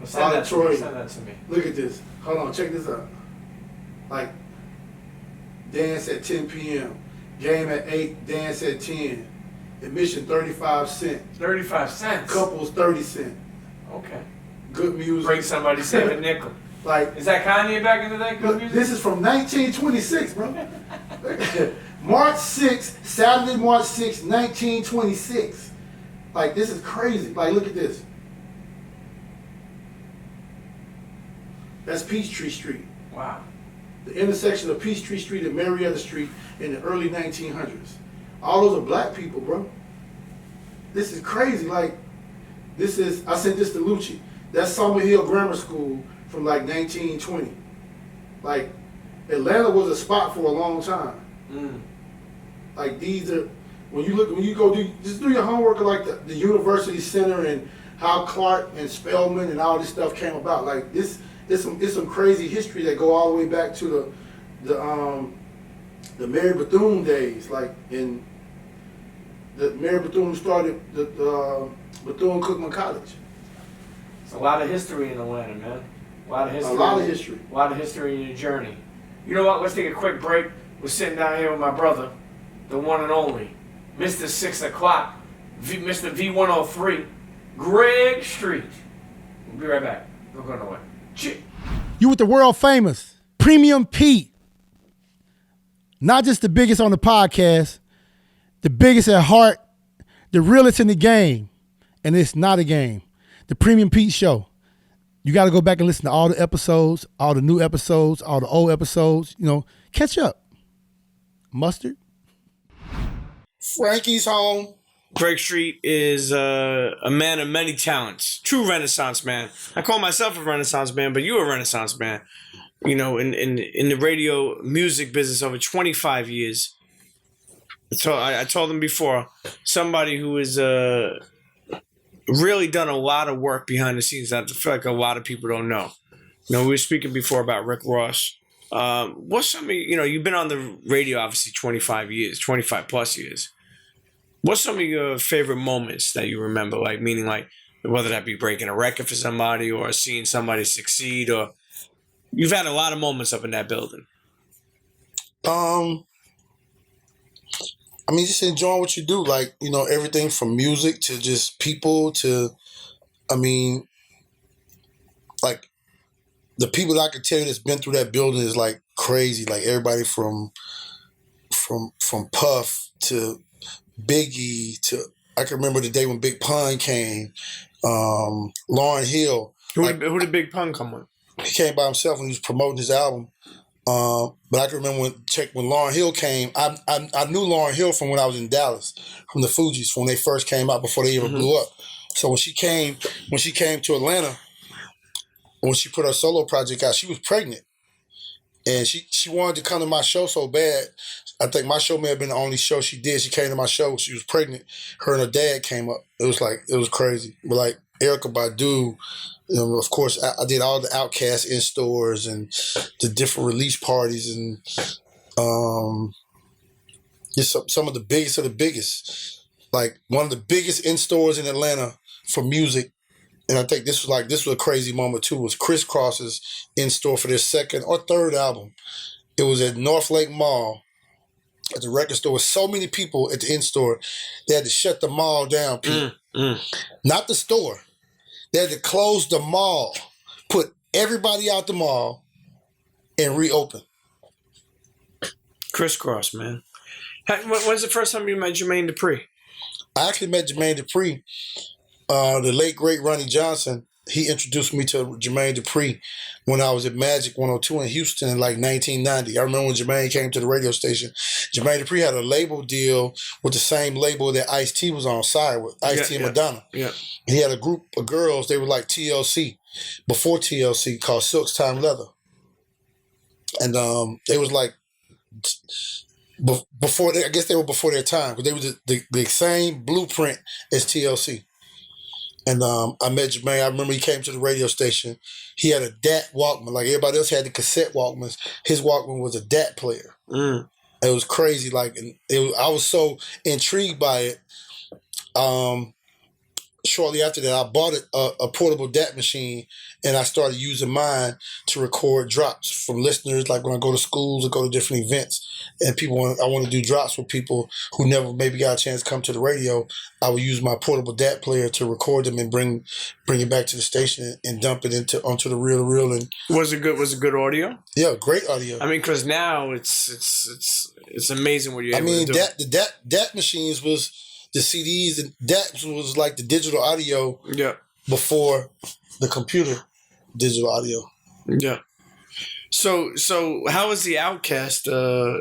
Send that to me. Look at this. Hold on. Check this out. Like, dance at 10 p.m. Game at 8. Dance at 10. Admission 35 cents. 35 cents. Couples 30 cents. Okay. Good music. Break somebody, save a nickel. Like, is that Kanye back in the day? Good music? This is from 1926, bro. March 6th, Saturday, March 6th, 1926. Like, this is crazy. Like, look at this. That's Peachtree Street. Wow. The intersection of Peachtree Street and Marietta Street in the early 1900s. All those are black people, bro. This is crazy. Like, I sent this to Lucci. That's Summer Hill Grammar School from like 1920. Like, Atlanta was a spot for a long time. Like, these are, when you go just do your homework of like the University Center and how Clark and Spelman and all this stuff came about. Like, it's some crazy history that go all the way back to the Mary Bethune days. Like, in the Mary Bethune started the Bethune-Cookman College. It's a lot of history in Atlanta, man. A lot of history. A lot of history. A lot of history in your journey. You know what? Let's take a quick break. We're sitting down here with my brother, the one and only, Mr. 6 o'clock, Mr. V103, Greg Street. We'll be right back. Don't go nowhere. You with the world famous Premium Pete. Not just the biggest on the podcast, the biggest at heart, the realest in the game. And it's not a game. The Premium Pete Show. You got to go back and listen to all the episodes, all the new episodes, all the old episodes. You know, catch up. Mustard. Frankie's home. Greg Street is a man of many talents. True Renaissance man. I call myself a Renaissance man, but you're a Renaissance man. You know, in the radio music business over 25 years. So I told them before, somebody who is really done a lot of work behind the scenes that I feel like a lot of people don't know. You know, we were speaking before about Rick Ross. What's some of, you've been on the radio obviously 25 years, 25 plus years. What's some of your favorite moments that you remember? Like, meaning like, whether that be breaking a record for somebody or seeing somebody succeed, or you've had a lot of moments up in that building. I mean, just enjoying what you do. Like, everything from music to just people to, like, the people that I could tell you that's been through that building is like crazy. Like, everybody from Puff to Biggie to, I can remember the day when Big Pun came, Lauryn Hill. Who did Big Pun come with? He came by himself when he was promoting his album. But I can remember when Lauryn Hill came. I knew Lauryn Hill from when I was in Dallas, from the Fugees, when they first came out before they even blew up. So when she came to Atlanta, when she put her solo project out, she was pregnant, and she wanted to come to my show so bad. I think my show may have been the only show she did. She came to my show. She was pregnant. Her and her dad came up. It was crazy. But like Erykah Badu. Of course, I did all the Outkast in stores and the different release parties, and just some of the biggest. Like, one of the biggest in stores in Atlanta for music, and I think this was a crazy moment too. Was Criss Cross's in store for their second or third album? It was at North Lake Mall at the record store. With so many people at the in store, they had to shut the mall down. Pete. Not the store. They had to close the mall, put everybody out the mall, and reopen. Criss Cross, man. When's the first time you met Jermaine Dupri? I actually met Jermaine Dupri. The late, great Ronnie Johnson, he introduced me to Jermaine Dupri when I was at Magic 102 in Houston in like 1990. I remember when Jermaine came to the radio station. Jermaine Dupri had a label deal with the same label that Ice-T was on side with, Ice-T and Madonna. Yeah. He had a group of girls, they were like TLC, before TLC, called Silk's Time Leather. And they was like before I guess they were before their time, because they were the same blueprint as TLC. And I met Jermaine. I remember he came to the radio station. He had a DAT Walkman. Like everybody else had the cassette Walkmans. His Walkman was a DAT player. It was crazy. Like, I was so intrigued by it. Shortly after that, I bought a portable DAT machine, and I started using mine to record drops from listeners. Like when I go to schools or go to different events, and I want to do drops with people who never maybe got a chance to come to the radio. I would use my portable DAT player to record them and bring it back to the station and dump it onto the reel. And was it good? Was it good audio? Yeah, great audio. I mean, because now it's amazing what you're able to do. The DAT machines was the CDs, and that was like the digital audio before the computer digital audio. Yeah. So how was the Outkast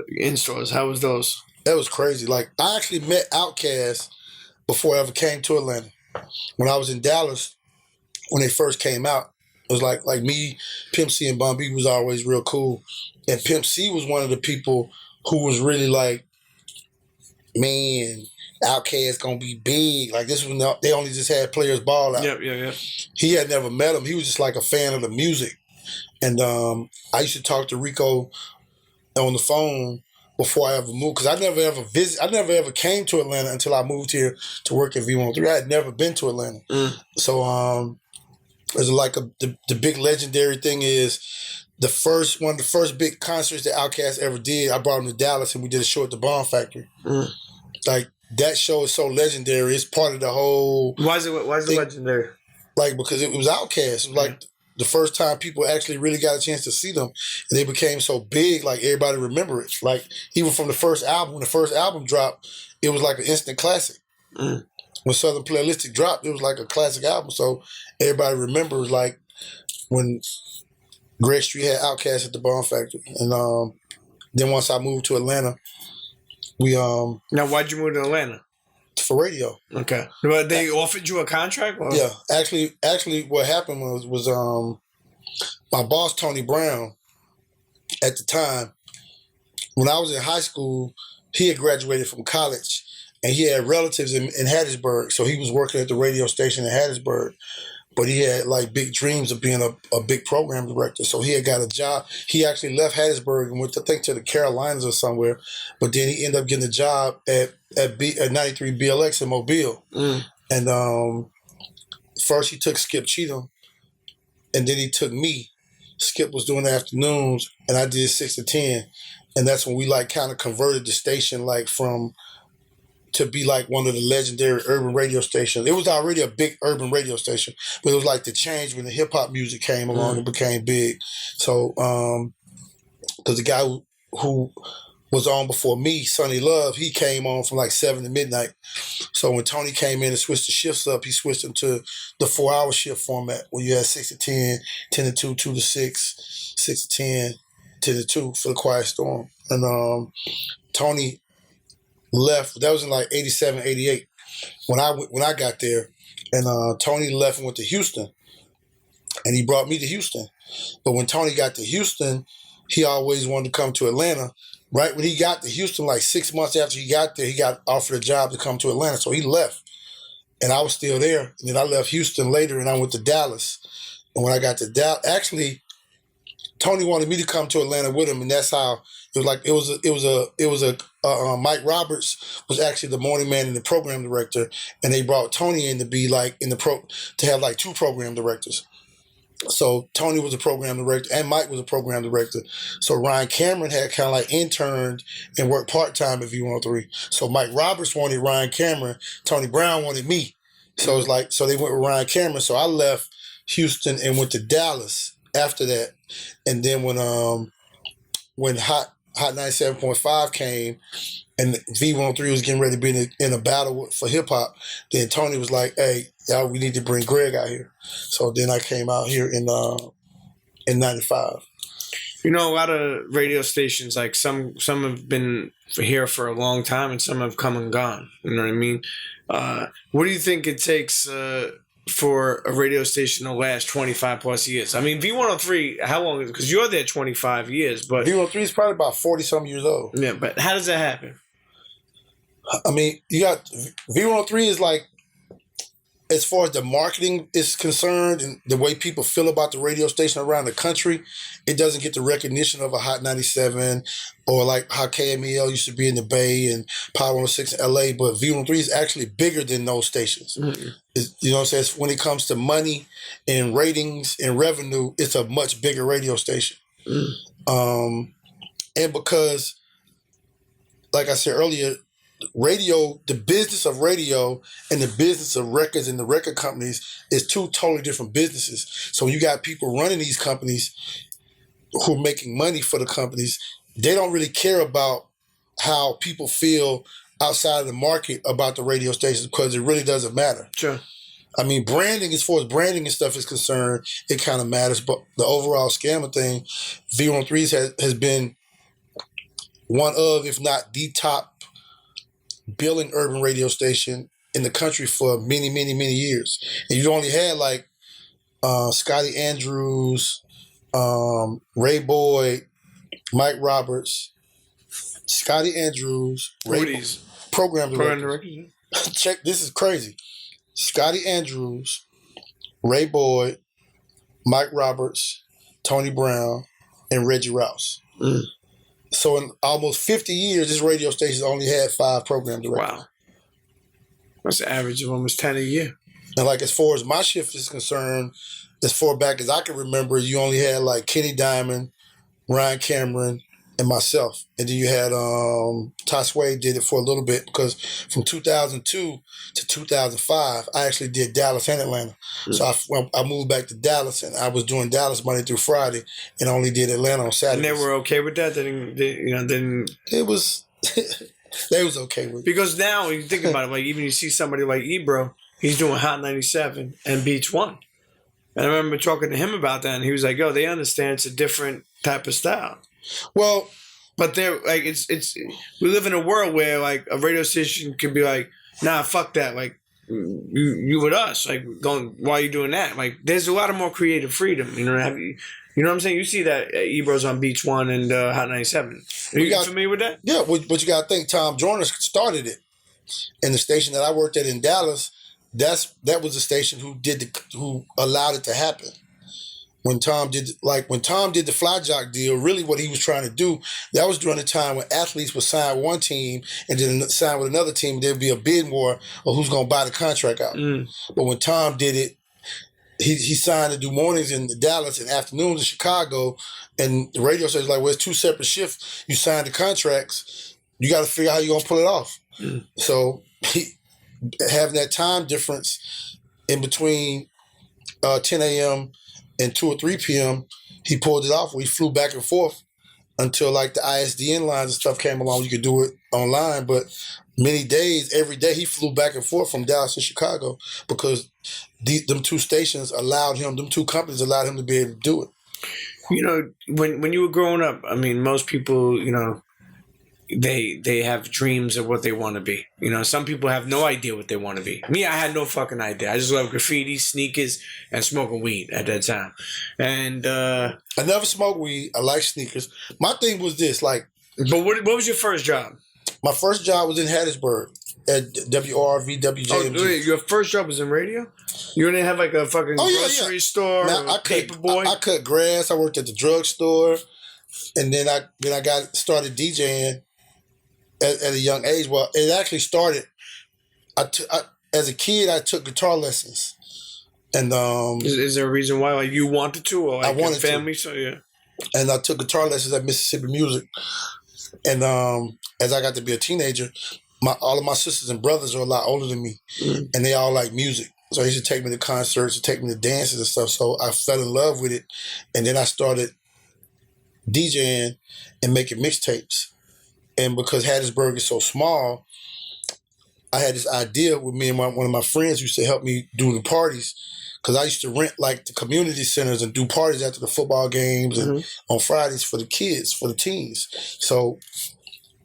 installs? How was those? That was crazy. Like, I actually met Outkast before I ever came to Atlanta. When I was in Dallas, when they first came out, it was like me, Pimp C, and Bun B was always real cool. And Pimp C was one of the people who was really like, man, Outkast gonna be big. Like, this was they only just had Players Ball out. Yeah. He had never met him. He was just like a fan of the music. And I used to talk to Rico on the phone before I ever moved, because I never ever came to Atlanta until I moved here to work at V103. I had never been to Atlanta. So it's like the big legendary thing is one of the first big concerts that Outkast ever did. I brought him to Dallas, and we did a show at the Bomb Factory. Like, that show is so legendary. It's part of the whole. Why is it legendary? Like, because it was Outkast. It was like the first time people actually really got a chance to see them, and they became so big. Like, everybody remember it. Like, even from the first album, when the first album dropped, it was like an instant classic. When Southern Playalistic dropped, it was like a classic album. So everybody remembers, like, when Greg Street had Outkast at the Bomb Factory, and then once I moved to Atlanta. Now, why'd you move to Atlanta? For radio. Okay. But they offered you a contract? Or? Yeah. Actually, what happened was my boss, Tony Brown, at the time, when I was in high school, he had graduated from college, and he had relatives in Hattiesburg, so he was working at the radio station in Hattiesburg. But he had like big dreams of being a big program director. So he had got a job. He actually left Hattiesburg and went, I think, to the Carolinas or somewhere. But then he ended up getting a job at 93 BLX in Mobile. And first he took Skip Cheatham, and then he took me. Skip was doing the afternoons, and I did 6 to 10. And that's when we like kind of converted the station like to be like one of the legendary urban radio stations. It was already a big urban radio station, but it was like the change when the hip hop music came along and became big. So, because the guy who was on before me, Sonny Love, he came on from like 7 to midnight. So when Tony came in and switched the shifts up, he switched them to the 4-hour shift format where you had 6 to 10, 10 to 2, 2 to 6, 6 to 10, 10 to 2 for the Quiet Storm. And Tony left. That was in like 87, 88 when I got there. And Tony left and went to Houston, and he brought me to Houston. But when Tony got to Houston, he always wanted to come to Atlanta. Right when he got to Houston, like 6 months after he got there, he got offered a job to come to Atlanta. So he left, and I was still there. And then I left Houston later, and I went to Dallas. And when I got to Dallas, actually, Tony wanted me to come to Atlanta with him, and that's how it was. Like it was a Mike Roberts was actually the morning man and the program director, and they brought Tony in to be like to have like 2 program directors. So Tony was a program director and Mike was a program director. So Ryan Cameron had kind of like interned and worked part-time at V103. So Mike Roberts wanted Ryan Cameron, Tony Brown wanted me. So it's like, so they went with Ryan Cameron. So I left Houston and went to Dallas after that. And then when Hot 97.5 came and V103 was getting ready to be in a battle for hip hop, then Tony was like, hey, y'all, we need to bring Greg out here. So then I came out here in 95. You know, a lot of radio stations, like some have been here for a long time and some have come and gone. You know what I mean? What do you think it takes for a radio station to last 25 plus years? I mean, V103, how long is it? Because you're there 25 years, but V103 is probably about 40-something years old. yeah, but how does that happen? I mean, you got V103 is like, as far as the marketing is concerned and the way people feel about the radio station around the country, it doesn't get the recognition of a Hot 97 or like how KMEL used to be in the Bay and Power 106 in LA, but V103 is actually bigger than those stations. Mm-hmm. You know what I'm saying? When it comes to money and ratings and revenue, it's a much bigger radio station. Mm. And because, like I said earlier, radio, the business of radio and the business of records and the record companies is two totally different businesses. So you got people running these companies who are making money for the companies. They don't really care about how people feel outside of the market about the radio stations because it really doesn't matter. Sure. I mean, branding, as far as branding and stuff is concerned, it kind of matters. But the overall scam of thing, V103 has been one of, if not the top billing urban radio station in the country for many, many, many years. And you only had like Scotty Andrews, Ray Boyd, Mike Roberts, Scotty Andrews, program director. Check, this is crazy. Scotty Andrews, Ray Boyd, Mike Roberts, Tony Brown, and Reggie Rouse. Mm. So in almost 50 years, this radio station only had 5 program directors. Wow. That's an average of almost 10 a year. And like as far as my shift is concerned, as far back as I can remember, you only had like Kenny Diamond, Ryan Cameron, and myself. And then you had Ty Sway did it for a little bit because from 2002 to 2005, I actually did Dallas and Atlanta. Mm. So I moved back to Dallas and I was doing Dallas Monday through Friday and only did Atlanta on Saturday. And they were okay with that? It was, they was okay with it. Because now when you think about it, like even you see somebody like Ebro, he's doing Hot 97 and Beach 1. And I remember talking to him about that and he was like, yo, they understand it's a different type of style. Well, but they're like it's we live in a world where like a radio station could be like, nah, fuck that, like you with us, like going, why are you doing that? Like there's a lot of more creative freedom, you know. You know what I'm saying? You see that Ebro's on Beach 1 and Hot 97. Are you familiar with that? Yeah, but you got to think Tom Joyner started it, and the station that I worked at in Dallas, that was the station who allowed it to happen. When Tom did the Fly Jock deal, really what he was trying to do, that was during the time when athletes would sign one team and then sign with another team, there'd be a bid war of who's going to buy the contract out. Mm. But when Tom did it, he signed to do mornings in Dallas and afternoons in Chicago, and the radio station was like, well, it's 2 separate shifts. You signed the contracts. You got to figure out how you're going to pull it off. Mm. So having that time difference in between 10 a.m., and 2 or 3 p.m., he pulled it off. We flew back and forth until like the ISDN lines and stuff came along. You could do it online, but many days, every day, he flew back and forth from Dallas to Chicago because them 2 stations allowed him, them 2 companies allowed him to be able to do it. You know, when you were growing up, I mean, most people, you know, they have dreams of what they want to be. You know, some people have no idea what they want to be. Me, I had no fucking idea. I just love graffiti, sneakers, and smoking weed at that time. And I never smoked weed. I like sneakers. My thing was this, like... But what was your first job? My first job was in Hattiesburg at WRV, WJMG. Oh, wait, your first job was in radio? You didn't have like a fucking grocery store or paper boy? I cut grass. I worked at the drugstore. And then I started DJing at a young age. Well, it actually started. As a kid, I took guitar lessons, and is there a reason why, like you wanted to, or like I wanted family? So yeah, and I took guitar lessons at Mississippi Music, and as I got to be a teenager, all of my sisters and brothers are a lot older than me, and they all like music. So they used to take me to concerts, to take me to dances and stuff. So I fell in love with it, and then I started DJing and making mixtapes. And because Hattiesburg is so small, I had this idea with me and one of my friends who used to help me do the parties, because I used to rent like the community centers and do parties after the football games and on Fridays for the kids, for the teens. So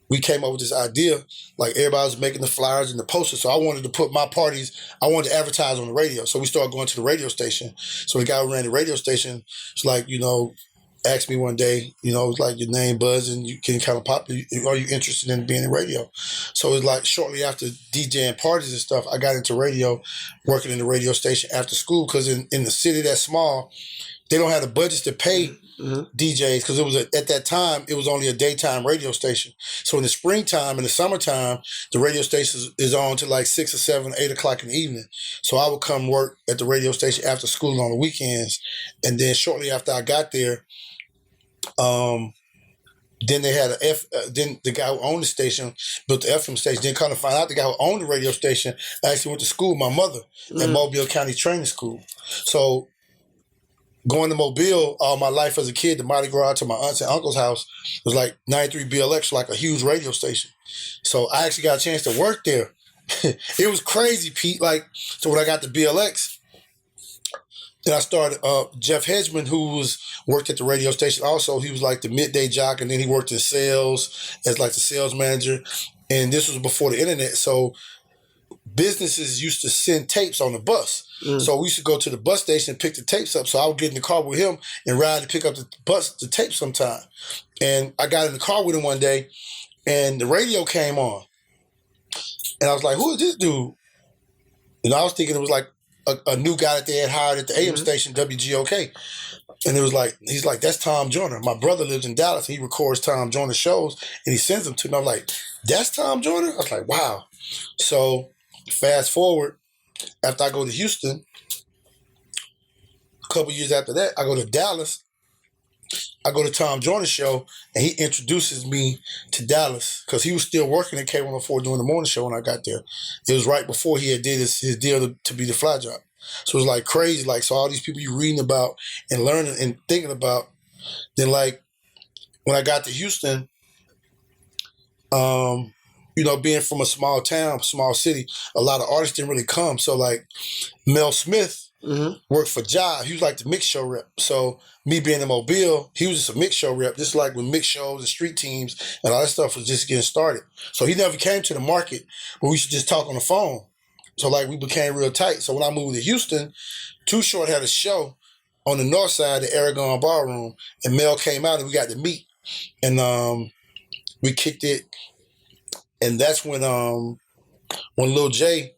we came up with this idea. Like everybody was making the flyers and the posters, so I wanted to put my parties. I wanted to advertise on the radio, so we started going to the radio station. So the guy who ran the radio station was like, asked me one day, it was like, your name Buzz, and you can kind of pop. Are you interested in being in radio? So it was like shortly after DJing parties and stuff, I got into radio, working in the radio station after school, because in the city that's small, they don't have the budgets to pay DJs, because it was at that time it was only a daytime radio station. So in the springtime, in the summertime, the radio station is on to like 6 or 7, 8 o'clock in the evening. So I would come work at the radio station after school on the weekends, and then shortly after I got there, then they had then the guy who owned the station built the FM station. Then kind of find out the guy who owned the radio station actually went to school with my mother at Mobile County Training School. So going to Mobile all my life as a kid, the Mardi Gras to my aunts and uncle's house was like 93 BLX, like a huge radio station. So I actually got a chance to work there. It was crazy, Pete. So when I got the BLX, then I started, Jeff Hedgeman, who worked at the radio station also, he was like the midday jock, and then he worked in sales as like the sales manager. And this was before the internet, so businesses used to send tapes on the bus. So we used to go to the bus station and pick the tapes up. So I would get in the car with him and ride to pick up the tape sometime. And I got in the car with him one day, and the radio came on. And I was like, who is this dude? And I was thinking it was like a new guy that they had hired at the AM station, WGOK. And it was like, he's like, that's Tom Joyner. My brother lives in Dallas. He records Tom Joyner shows, and he sends them to me. I'm like, that's Tom Joyner? I was like, wow. So fast forward, after I go to Houston, a couple years after that, I go to Dallas. I go to Tom Joyner's show, and he introduces me to Dallas, because he was still working at K104 doing the morning show when I got there. It was right before he had did his deal to be the fly job. So it was like crazy. Like, so all these people you're reading about and learning and thinking about. Then like when I got to Houston, being from a small town, small city, a lot of artists didn't really come. So like Mel Smith worked for Jive. He was like the mix show rep. So me being in Mobile, he was just a mix show rep, just like when mix shows and street teams and all that stuff was just getting started. So he never came to the market, but we used to just talk on the phone. So like we became real tight. So when I moved to Houston, Too Short had a show on the north side of Aragon Ballroom, and Mel came out and we got to meet. And we kicked it. And that's when Lil J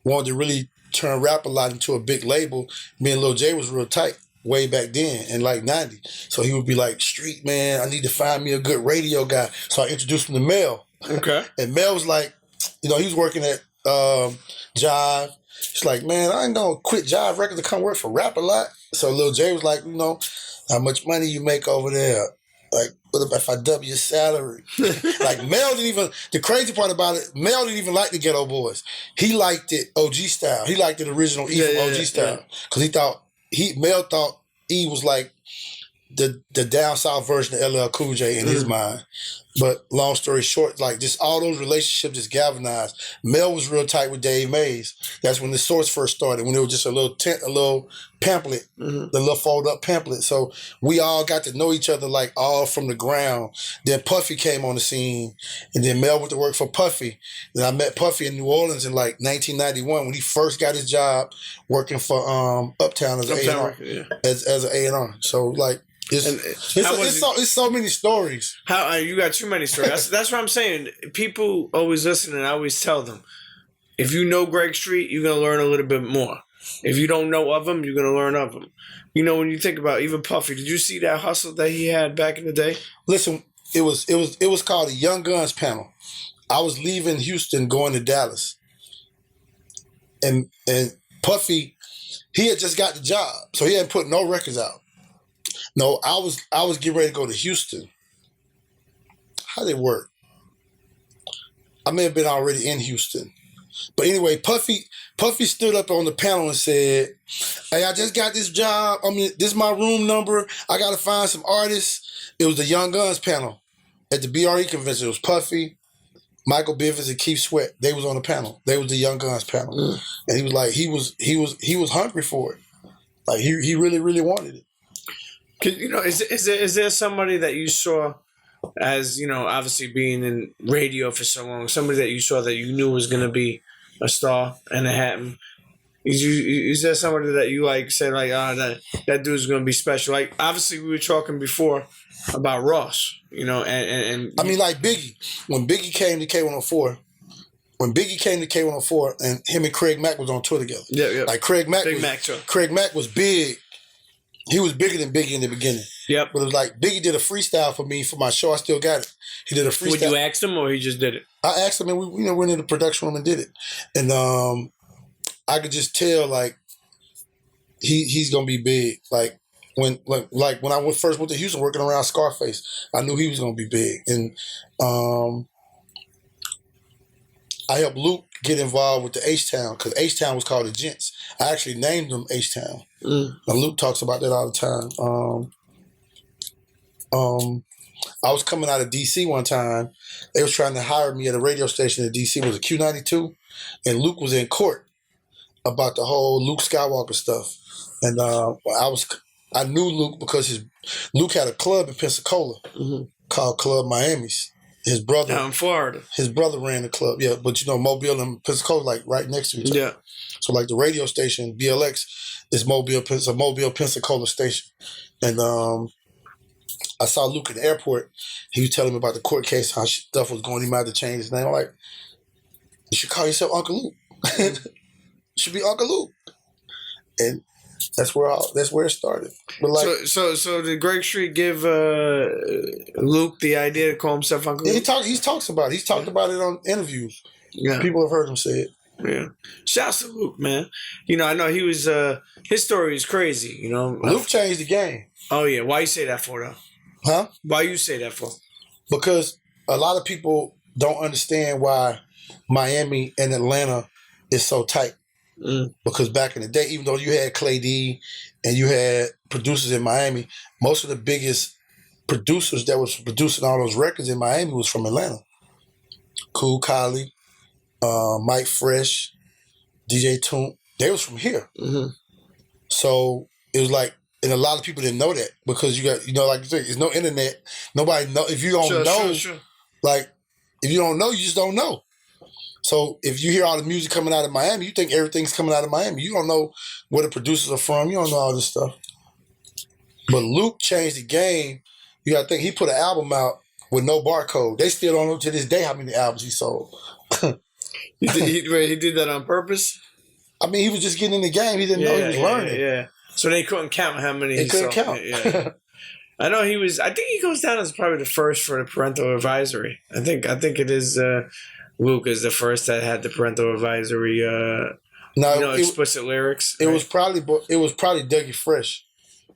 wanted to really turn Rap A Lot into a big label. Me and Lil J was real tight way back then in like 90. So he would be like, Street, man, I need to find me a good radio guy. So I introduced him to Mel. Okay. And Mel was like, he was working at Jive. He's like, man, I ain't gonna quit Jive Records to come work for Rap A Lot. So Lil J was like, how much money you make over there? Like, what if I double your salary? Like Mel didn't even, the crazy part about it, Mel didn't even like the Ghetto Boys. He liked it OG style. He liked the original E from OG style. Because Mel thought E was like the down south version of LL Cool J in his mind. But long story short, like just all those relationships just galvanized. Mel was real tight with Dave Mays. That's when the Source first started, when it was just a little pamphlet, the little fold up pamphlet. So we all got to know each other like all from the ground. Then Puffy came on the scene, and then Mel went to work for Puffy. Then I met Puffy in New Orleans in like 1991 when he first got his job working for Uptown as an A&R. As an A&R. So like, it's so many stories. You got too many stories. That's what I'm saying. People always listen, and I always tell them, if you know Greg Street, you're gonna learn a little bit more. If you don't know of him, you're gonna learn of him. When you think about even Puffy, did you see that hustle that he had back in the day? Listen, it was called a Young Guns panel. I was leaving Houston going to Dallas, and Puffy, he had just got the job, so he hadn't put no records out. No, I was getting ready to go to Houston. How did it work? I may have been already in Houston. But anyway, Puffy stood up on the panel and said, hey, I just got this job. This is my room number. I got to find some artists. It was the Young Guns panel at the BRE convention. It was Puffy, Michael Bivins, and Keith Sweat. They was on the panel. They was the Young Guns panel. And he was like, he was hungry for it. Like he really, really wanted it. Is there somebody that you saw as you know, obviously being in radio for so long, somebody that you saw that you knew was gonna be a star, and it happened. Is there somebody that you like said like, that dude's gonna be special? Like obviously we were talking before about Ross, you know, and I mean, like Biggie. When Biggie came to K104, and him and Craig Mack was on tour together. Yeah. Like Craig Mack was big. He was bigger than Biggie in the beginning. Yep. But it was like Biggie did a freestyle for me for my show. I still got it. He did a freestyle. Would you ask him or he just did it? I asked him, and we went in the production room and did it. And I could just tell like he's gonna be big. Like when I first went to Houston working around Scarface, I knew he was gonna be big. And I helped Luke get involved with the H-Town because H-Town was called the Gents. I actually named them H-Town. And Luke talks about that all the time. I was coming out of DC one time. They was trying to hire me at a radio station in DC. It was a Q92, and Luke was in court about the whole Luke Skywalker stuff. And I knew Luke because Luke had a club in Pensacola called Club Miami's. His brother down in Florida. His brother ran the club, yeah. But you know, Mobile and Pensacola like right next to each other. Yeah. So like the radio station BLX is Mobile, Pensacola station, and I saw Luke at the airport. He was telling me about the court case, how stuff was going. He might have to change his name. I'm like, you should call yourself Uncle Luke. You should be Uncle Luke, and that's where it started. But like, so did Greg Street give Luke the idea to call himself Uncle Luke? He talks about it. He's talked about it on interviews. Yeah, people have heard him say it. Yeah, shouts to Luke, man. You know, I know he was. His story is crazy. You know, Luke changed the game. Oh yeah, why you say that for though? Huh? Why you say that for? Because a lot of people don't understand why Miami and Atlanta is so tight. Because back in the day, even though you had Clay D and you had producers in Miami, most of the biggest producers that was producing all those records in Miami was from Atlanta. Cool Collie, Mike Fresh, DJ Toon, they was from here. So it was like, and a lot of people didn't know that because you got, like you said, there's no internet. Nobody know. If you don't know, like, if you don't know, you just don't know. So if you hear all the music coming out of Miami, you think everything's coming out of Miami. You don't know where the producers are from. You don't know all this stuff. But Luke changed the game. You got to think, he put an album out with no barcode. They still don't know to this day how many albums he sold. He did that on purpose? I mean, he was just getting in the game. He didn't know he was learning. Yeah. So they couldn't count how many he couldn't count. Yeah. I know he was. I think he goes down as probably the first for the parental advisory. I think it is. Luke is the first that had the parental advisory. Explicit lyrics. It was probably Dougie Fresh.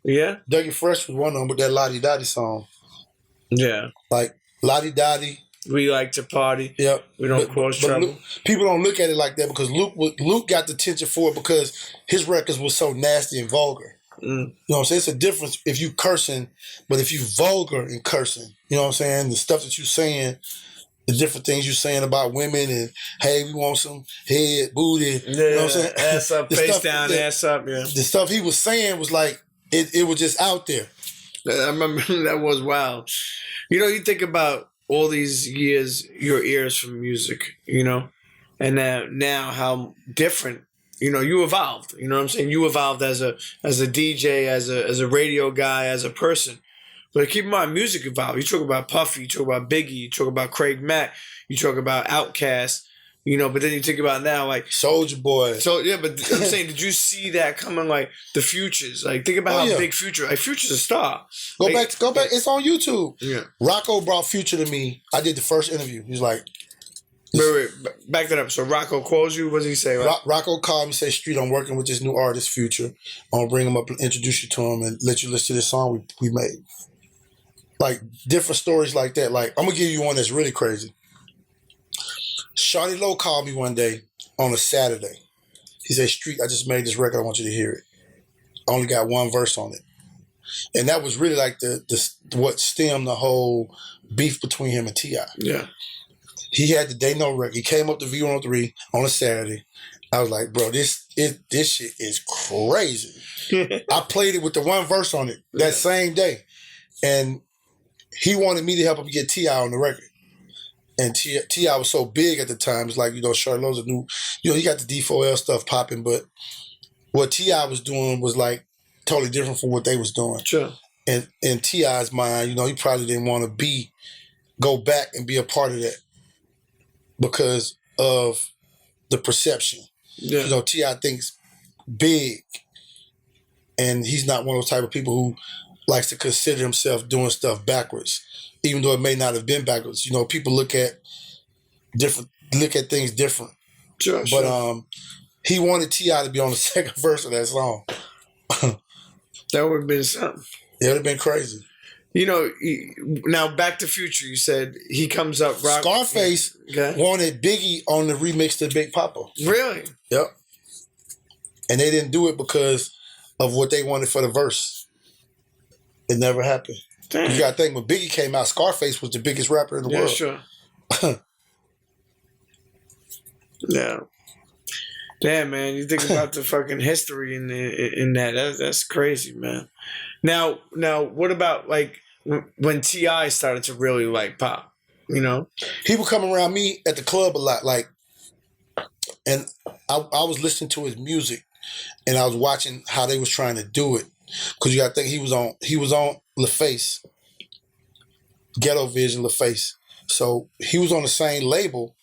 Yeah, Dougie Fresh was one of them with that Lottie Dottie song. Yeah, like Lottie Dottie. We like to party. Yep. We don't cause trouble. Luke, people don't look at it like that because Luke got the attention for it because his records were so nasty and vulgar. You know what I'm saying? It's a difference if you cursing, but if you vulgar and cursing, you know what I'm saying? The stuff that you saying, the different things you saying about women and, hey, we want some head, booty. Yeah, you know what I'm saying? Ass up, face down, ass up, yeah. The stuff he was saying was like, it was just out there. I remember that was wild. You think about all these years, your ears from music, and now how different, you evolved. You know what I'm saying? You evolved as a DJ, as a radio guy, as a person. But keep in mind, music evolved. You talk about Puffy, you talk about Biggie, you talk about Craig Mack, you talk about Outkast, but then you think about now, like Soulja Boy. So yeah, but I'm saying, did you see that coming? Like the Futures, like think about how big Future. Like Future's a star. Go back. It's on YouTube. Yeah. Rocco brought Future to me. I did the first interview. He was like, wait, back that up. So Rocco calls you. What does he say? Right? Rocco called me, said, "Street, I'm working with this new artist, Future. I'm gonna bring him up and introduce you to him and let you listen to this song we made." Like different stories like that. Like I'm gonna give you one that's really crazy. Shawty Lowe called me one day on a Saturday. He said, "Street, I just made this record. I want you to hear it. I only got one verse on it." And that was really like the what stemmed the whole beef between him and T.I. Yeah. He had the Day No record. He came up to V103 on a Saturday. I was like, bro, this shit is crazy. I played it with the one verse on it that same day. And he wanted me to help him get T.I. on the record. And T.I. was so big at the time. It's like, Charlotte's a new, he got the D4L stuff popping, but what T.I. was doing was like totally different from what they was doing. Sure. And in T.I.'s mind, he probably didn't want to go back and be a part of that because of the perception. Yeah. T.I. thinks big, and he's not one of those type of people who likes to consider himself doing stuff backwards, even though it may not have been backwards. People look at things different. Sure. But he wanted T.I. to be on the second verse of that song. That would have been something. It would have been crazy. Now Back to Future, you said he comes up rock. Scarface wanted Biggie on the remix to Big Papa. Really? Yep. And they didn't do it because of what they wanted for the verse. It never happened. Damn. You got to think, when Biggie came out, Scarface was the biggest rapper in the world. Sure. Yeah. Damn, man, you think about the fucking history in that. That's crazy, man. Now, what about like when T.I. started to really like pop? He would come around me at the club a lot, and I was listening to his music, and I was watching how they was trying to do it, because you got to think he was on LaFace, Ghetto Vision LaFace, so he was on the same label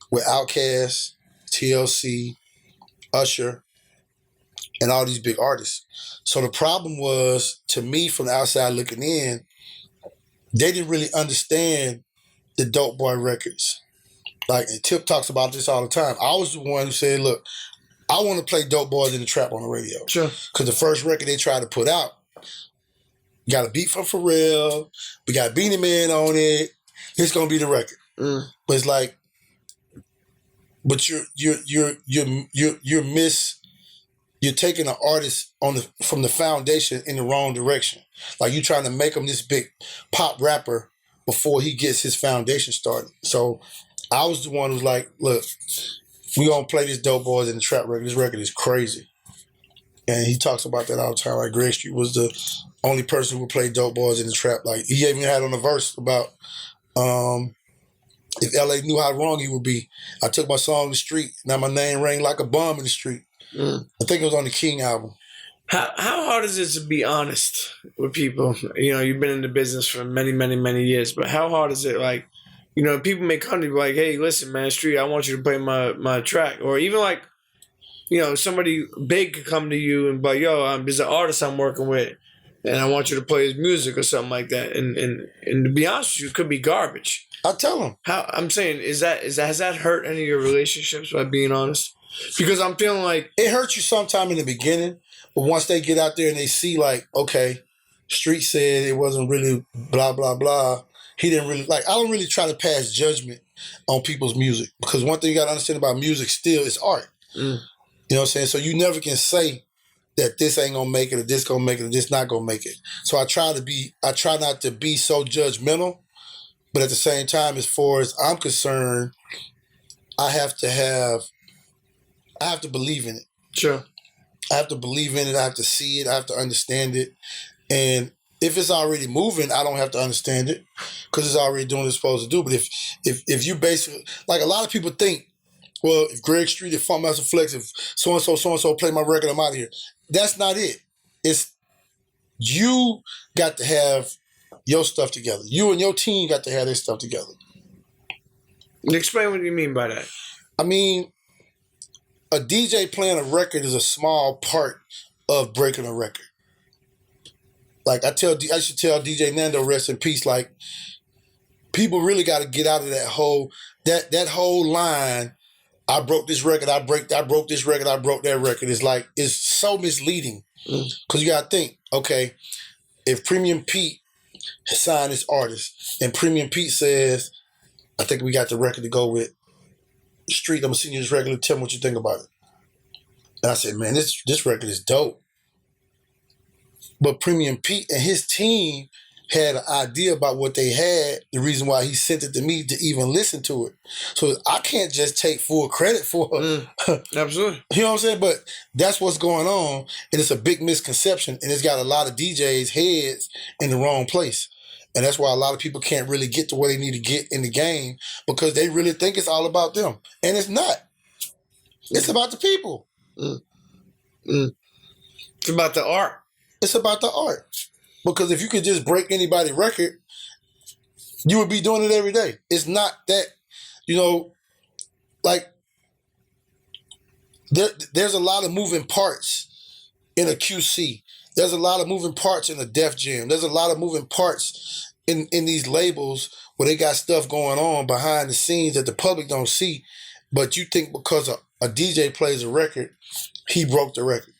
with Outkast, TLC, Usher, and all these big artists. So the problem was, to me, from the outside looking in, they didn't really understand the Dope Boy records. Like, and Tip talks about this all the time. I was the one who said, look, I want to play Dope Boys in the Trap on the radio. Sure. Because the first record they tried to put out, got a beat from Pharrell, we got Beanie Man on it, it's going to be the record. But it's like, but you're taking an artist from the foundation in the wrong direction. Like, you're trying to make him this big pop rapper before he gets his foundation started. So I was the one who's like, look, we gonna play this Dope Boys in the Trap record. This record is crazy. And he talks about that all the time. Like, Greg Street was the only person who played Dope Boys in the Trap. Like, he even had on a verse about if LA knew how wrong he would be. I took my song to the street. Now my name rang like a bomb in the street. I think it was on the King album. How hard is it to be honest with people? You've been in the business for many, many, many years, but how hard is it? Like, people may come to you like, hey, listen, man, Street, I want you to play my track. Or even like, somebody big could come to you and be like, yo, there's an artist I'm working with, and I want you to play his music or something like that. And to be honest with you, it could be garbage. I tell him. How I'm saying, has that hurt any of your relationships by being honest? Because I'm feeling like it hurts you sometime in the beginning, but once they get out there and they see, like, okay, Street said it wasn't really blah blah blah. He didn't really I don't really try to pass judgment on people's music, because one thing you gotta understand about music still is art. You know what I'm saying? So you never can say that this ain't gonna make it, or this gonna make it, or this not gonna make it. So I try not to be so judgmental, but at the same time, as far as I'm concerned, I have to believe in it. Sure. I have to believe in it. I have to see it. I have to understand it. And if it's already moving, I don't have to understand it, because it's already doing what it's supposed to do. But if you basically, like, a lot of people think, well, if Greg Street, if Funk Master Flex, if so-and-so play my record, I'm out of here. That's not it. It's, you got to have your stuff together. You and your team got to have their stuff together. Explain what you mean by that. I mean, a DJ playing a record is a small part of breaking a record. Like, I should tell DJ Nando, rest in peace, like, people really got to get out of that whole line, I broke this record, I broke this record, I broke that record. It's so misleading. Because you got to think, okay, if Premium Pete signed this artist, and Premium Pete says, I think we got the record to go with Street, I'm going to send you this record, tell me what you think about it. And I said, man, this record is dope. But Premium Pete and his team had an idea about what they had, the reason why he sent it to me to even listen to it. So I can't just take full credit for it. Absolutely. You know what I'm saying? But that's what's going on, and it's a big misconception, and it's got a lot of DJs' heads in the wrong place. And that's why a lot of people can't really get to where they need to get in the game because they really think it's all about them. And it's not. It's about the people. It's about the art. It's about the art. Because if you could just break anybody's record, you would be doing it every day. It's not that, like, there's a lot of moving parts in a QC. There's a lot of moving parts in a Def Jam. There's a lot of moving parts in these labels where they got stuff going on behind the scenes that the public don't see. But you think because a DJ plays a record, he broke the record.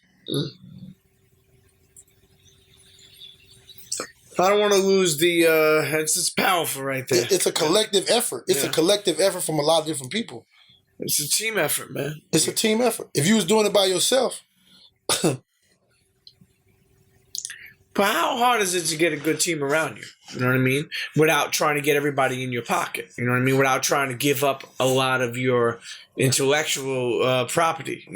I don't want to lose the. It's powerful right there. It's a collective effort. It's a collective effort from a lot of different people. It's a team effort, man. It's a team effort. If you was doing it by yourself. But how hard is it to get a good team around you? You know what I mean? Without trying to get everybody in your pocket. You know what I mean? Without trying to give up a lot of your intellectual property.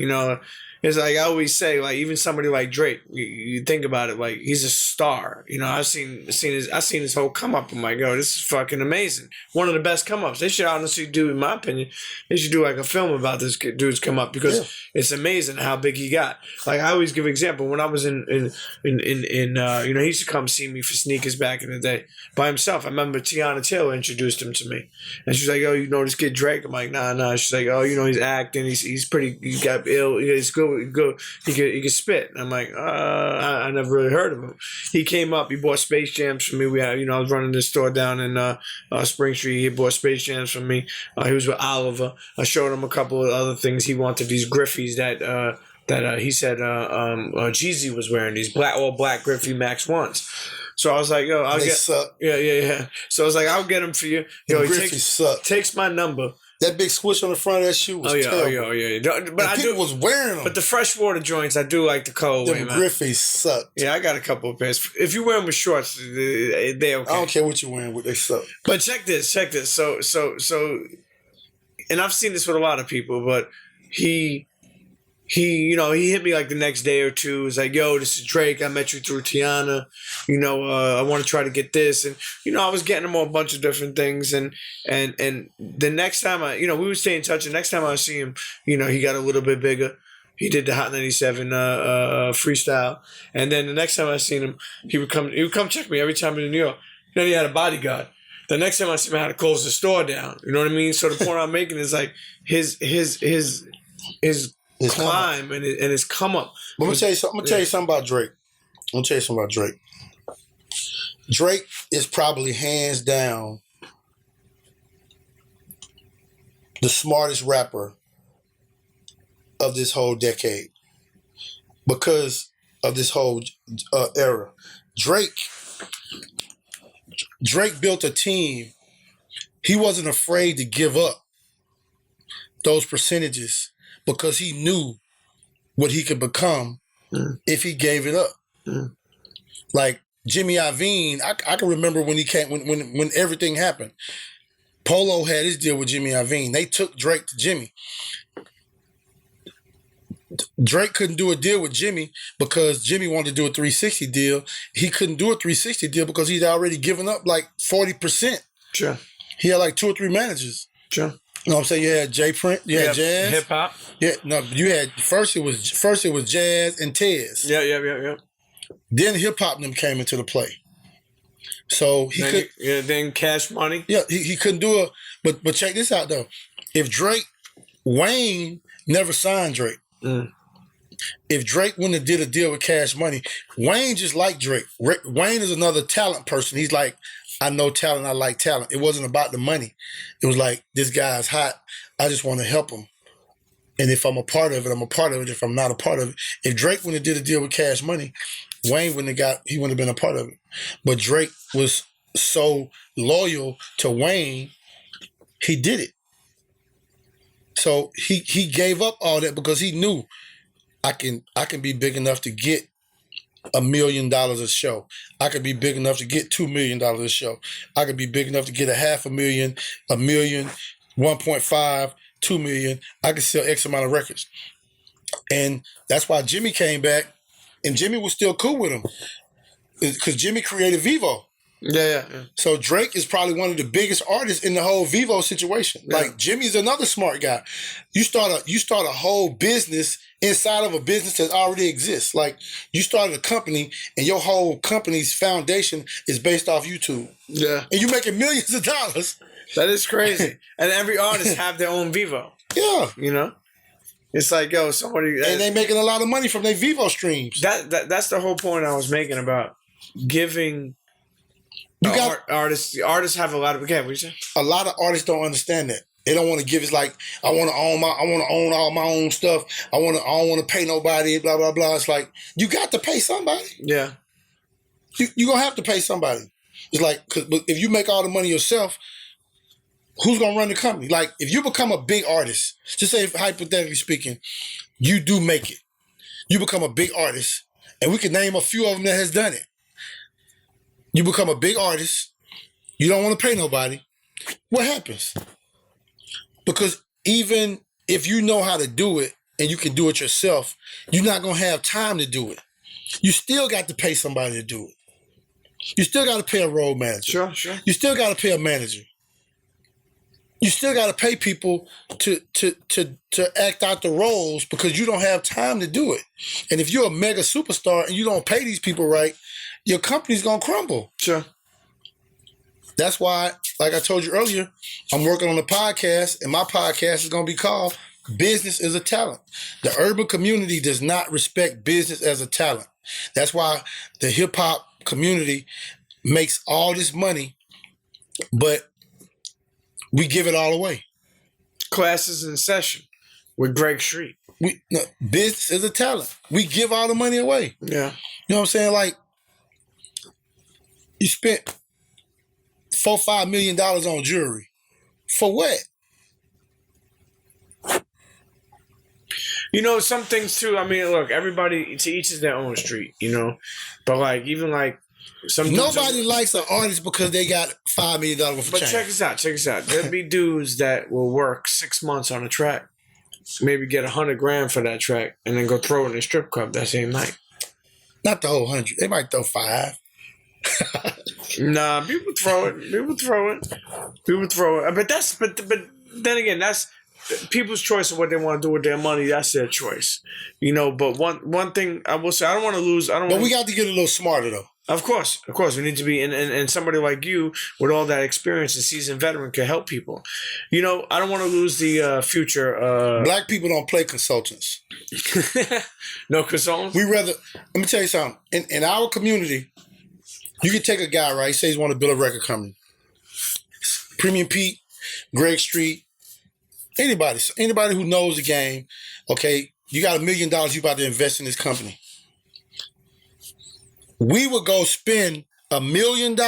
It's like I always say, like even somebody like Drake, you think about it, like he's a star. I've seen his whole come up. I'm like, oh, this is fucking amazing. One of the best come ups. They should honestly do, in my opinion, they should do like a film about this dude's come up because it's amazing how big he got. Like I always give an example when I was in he used to come see me for sneakers back in the day by himself. I remember Tiana Taylor introduced him to me, and she's like, oh, this kid Drake? I'm like, nah. She's like, oh, he's acting. He's pretty. He got ill. He's good. He could spit. I'm like, I never really heard of him. He came up. He bought Space Jams for me. We had, I was running this store down in Spring Street. He bought Space Jams for me. He was with Oliver. I showed him a couple of other things. He wanted these Griffies that he said Jeezy was wearing, these all black Griffey Max 1s. So I was like, yo, I'll suck. Yeah. So I was like, I'll get him for you. Yo, he takes my number. That big switch on the front of that shoe was terrible. Oh yeah. But people was wearing them. But the freshwater joints, I do like the colorway, man. Them Griffies suck. Yeah, I got a couple of pairs. If you wear them with shorts, they okay. I don't care what you're wearing, they suck. But check this. So, and I've seen this with a lot of people, but he hit me like the next day or two. He was like, yo, this is Drake. I met you through Tiana. I want to try to get this. And, I was getting him a bunch of different things. And the next time we would stay in touch. The next time I see him, he got a little bit bigger. He did the Hot 97 freestyle. And then the next time I seen him, he would come check me every time in New York. Then he had a bodyguard. The next time I see him, I had to close the store down. You know what I mean? So the point I'm making is like his climb and his come up. But I'm gonna tell you something about Drake. Drake is probably hands down the smartest rapper of this whole decade because of this whole era. Drake built a team. He wasn't afraid to give up those percentages because he knew what he could become if he gave it up. Like Jimmy Iovine, I can remember when he came, when everything happened. Polo had his deal with Jimmy Iovine. They took Drake to Jimmy. Drake couldn't do a deal with Jimmy because Jimmy wanted to do a 360 deal. He couldn't do a 360 deal because he'd already given up like 40%. Sure. He had like 2 or 3 managers. Sure. You know what I'm saying? You had J Print, you had Jazz. Hip hop. Yeah, no, you had first it was Jazz and Tez. Yeah. Then hip hop them came into the play. So then Cash Money. Yeah, he couldn't do it. But check this out though. If Wayne never signed Drake. If Drake wouldn't have did a deal with Cash Money, Wayne just like Drake. Wayne is another talent person. He's like, I know talent, I like talent. It wasn't about the money. It was like, this guy's hot. I just want to help him. And if I'm a part of it, I'm a part of it. If I'm not a part of it. If Drake wouldn't have did a deal with Cash Money, Wayne wouldn't have been a part of it. But Drake was so loyal to Wayne, he did it. So he gave up all that because he knew I can be big enough to get $1 million a show. I could be big enough to get $2 million a show. I could be big enough to get $500,000, $1 million, 1.5, 2 million. I could sell X amount of records. And that's why Jimmy came back and Jimmy was still cool with him. Because Jimmy created Vivo. Yeah. So Drake is probably one of the biggest artists in the whole Vivo situation. Yeah. Like Jimmy's another smart guy. You start a whole business inside of a business that already exists. Like you started a company and your whole company's foundation is based off YouTube. Yeah. And you're making millions of dollars. That is crazy. And every artist have their own Vivo. Yeah. You know? It's like, yo, somebody... And they making a lot of money from their Vivo streams. That's the whole point I was making about giving... Artists have a lot of... Okay, what you say? A lot of artists don't understand that. They don't want to give. It's like I want to own all my own stuff. I don't want to pay nobody. Blah blah blah. It's like you got to pay somebody. Yeah, you gonna have to pay somebody. It's like but if you make all the money yourself, who's gonna run the company? Like if you become a big artist, just say hypothetically speaking, you do make it. You become a big artist, and we can name a few of them that has done it. You become a big artist. You don't want to pay nobody. What happens? Because even if you know how to do it and you can do it yourself, you're not going to have time to do it. You still got to pay somebody to do it. You still got to pay a road manager. Sure. You still got to pay a manager. You still got to pay people to act out the roles because you don't have time to do it. And if you're a mega superstar and you don't pay these people right, your company's going to crumble. Sure. That's why, like I told you earlier, I'm working on a podcast, and my podcast is going to be called Business is a Talent. The urban community does not respect business as a talent. That's why the hip-hop community makes all this money, but we give it all away. Classes in session with Greg Street. Business is a talent. We give all the money away. Yeah. You know what I'm saying? Like, you spent $4-5 million on jewelry. For what? You know, some things too, I mean, look, everybody, to each is their own street, you know? But like, even like, some nobody likes an artist because they got $5 million worth of But change. check this out. There'd be dudes that will work 6 months on a track, maybe get $100,000 for that track, and then go throw it in a strip club that same night. Not the whole 100. They might throw 5. Nah, people throw it. But then again, that's people's choice of what they want to do with their money. That's their choice, you know. But one thing I will say, I don't want to lose. But we got to get a little smarter though. Of course, we need to be, and somebody like you with all that experience and seasoned veteran can help people. You know, I don't want to lose the future. Black people don't play consultants. No consultants. Let me tell you something. In our community, you can take a guy, right? He says he want to build a record company. Premium Pete, Greg Street, anybody who knows the game. Okay, you got $1 million you about to invest in this company. We would go spend $1 million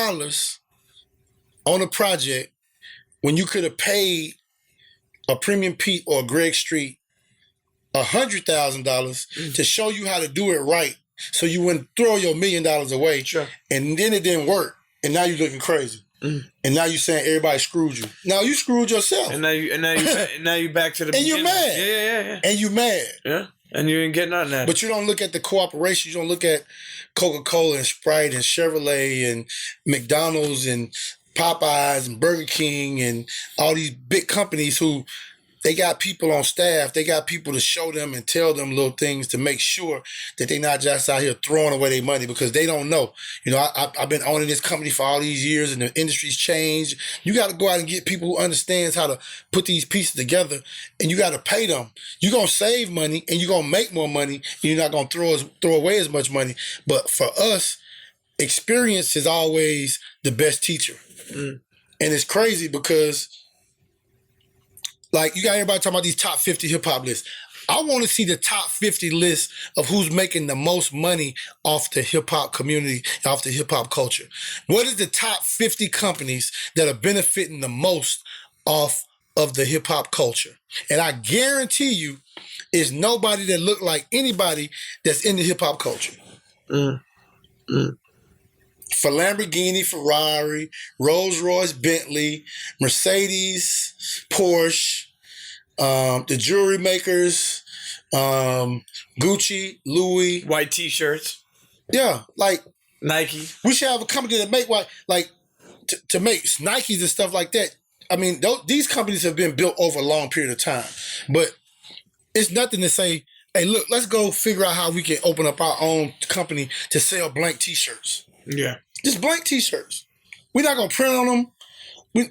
on a project when you could have paid a Premium Pete or a Greg Street $100,000 to show you how to do it right, so you wouldn't throw your $1 million away. Sure. And then it didn't work, and now you're looking crazy. And now you're saying everybody screwed you. Now you screwed yourself. And now you back to the and beginning. you're mad. Yeah. And you mad. Yeah. And you didn't get nothing out of it. But you don't look at the cooperation. You don't look at Coca-Cola and Sprite and Chevrolet and McDonald's and Popeyes and Burger King and all these big companies who they got people on staff. They got people to show them and tell them little things to make sure that they're not just out here throwing away their money because they don't know. You know, I've been owning this company for all these years and the industry's changed. You got to go out and get people who understands how to put these pieces together, and you got to pay them. You're going to save money and you're going to make more money, and you're not going to throw away as much money. But for us, experience is always the best teacher. And it's crazy because like, you got everybody talking about these top 50 hip-hop lists. I want to see the top 50 list of who's making the most money off the hip-hop community, off the hip-hop culture. What is the top 50 companies that are benefiting the most off of the hip-hop culture? And I guarantee you, it's nobody that look like anybody that's in the hip-hop culture. For Lamborghini, Ferrari, Rolls Royce, Bentley, Mercedes, Porsche, the jewelry makers, Gucci, Louis. White t-shirts. Yeah, like Nike. We should have a company that make to make Nikes and stuff like that. I mean, these companies have been built over a long period of time, but it's nothing to say, hey, look, let's go figure out how we can open up our own company to sell blank T-shirts. Yeah. Just blank T-shirts. We're not going to print on them.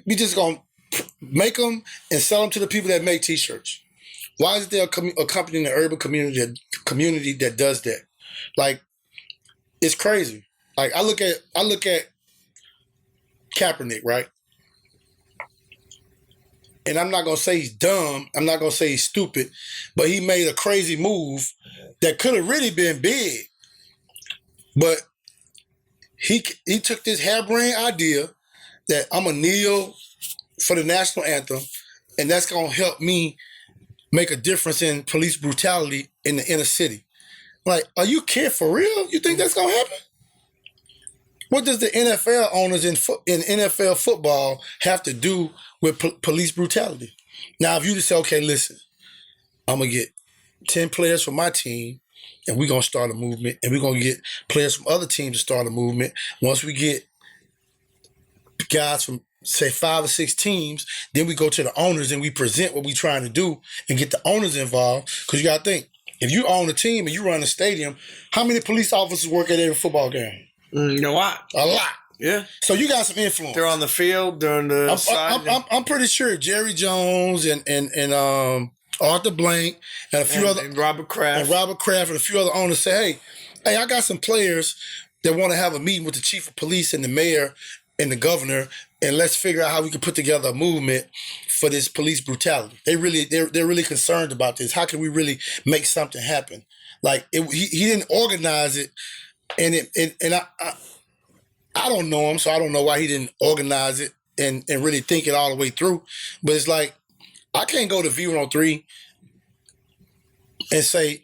We just going to make them and sell them to the people that make T-shirts. Why is there a company in the urban community that does that? Like, it's crazy. Like, I look at Kaepernick, right? And I'm not going to say he's dumb. I'm not going to say he's stupid. But he made a crazy move that could have really been big. But he took this harebrained idea that I'm going to kneel for the national anthem, and that's going to help me make a difference in police brutality in the inner city. Like, are you kidding for real? You think that's going to happen? What does the NFL owners in NFL football have to do with police brutality? Now, if you just say, okay, listen, I'm going to get 10 players from my team, and we're going to start a movement, and we're going to get players from other teams to start a movement. Once we get guys from, say, 5 or 6 teams, then we go to the owners and we present what we're trying to do and get the owners involved. Because you got to think, if you own a team and you run a stadium, how many police officers work at every football game? You know what? A lot. Yeah. So you got some influence. They're on the field, they're on the side. I'm pretty sure Jerry Jones and Arthur Blank and a few other and Robert Kraft and a few other owners say, hey, I got some players that want to have a meeting with the chief of police and the mayor and the governor, and let's figure out how we can put together a movement for this police brutality. They're really concerned about this. How can we really make something happen? Like he didn't organize it, and I don't know him, so I don't know why he didn't organize it and really think it all the way through. But it's like, I can't go to V103 and say,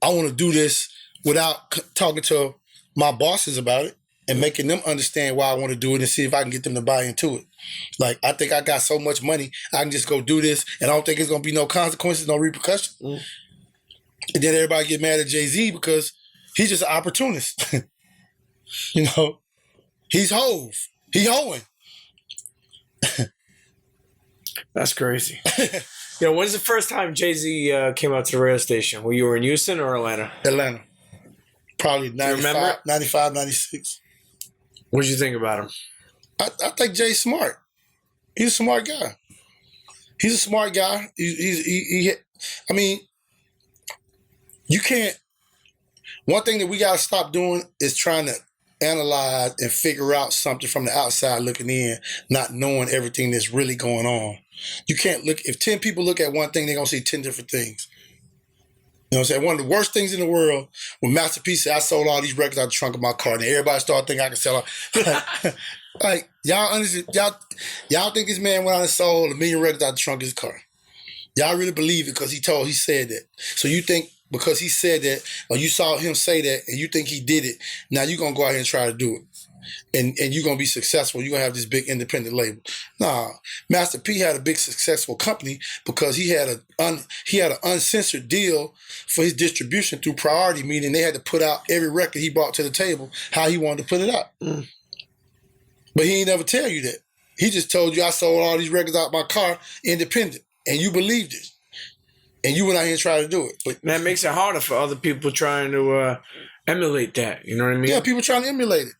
I want to do this without talking to my bosses about it and making them understand why I want to do it and see if I can get them to buy into it. Like, I think I got so much money, I can just go do this, and I don't think it's going to be no consequences, no repercussions. And then everybody get mad at Jay-Z because he's just an opportunist. You know? He's Hove. He hoeing. That's crazy. You know, when's the first time Jay-Z came out to the radio station? You were in Houston or Atlanta? Atlanta. Probably 95, 96. What did you think about him? I think Jay's smart. He's a smart guy. He's a smart guy. I mean, you can't. One thing that we got to stop doing is trying to analyze and figure out something from the outside looking in, not knowing everything that's really going on. You can't look, if 10 people look at one thing, they're going to see 10 different things. You know what I'm saying? One of the worst things in the world, when Master P said, I sold all these records out the trunk of my car, and everybody started thinking I can sell them. Like, y'all understand, y'all think this man went out and sold 1 million records out the trunk of his car. Y'all really believe it because he said that. So you think because he said that, or you saw him say that, and you think he did it, now you're going to go out here and try to do it. And you're going to be successful. You're going to have this big independent label. Nah, Master P had a big successful company because he had an uncensored deal for his distribution through Priority, meaning they had to put out every record he brought to the table, how he wanted to put it out. But he ain't never tell you that. He just told you, I sold all these records out my car independent, and you believed it. And you went out here and tried to do it. But that makes it harder for other people trying to emulate that. You know what I mean? Yeah, people trying to emulate it.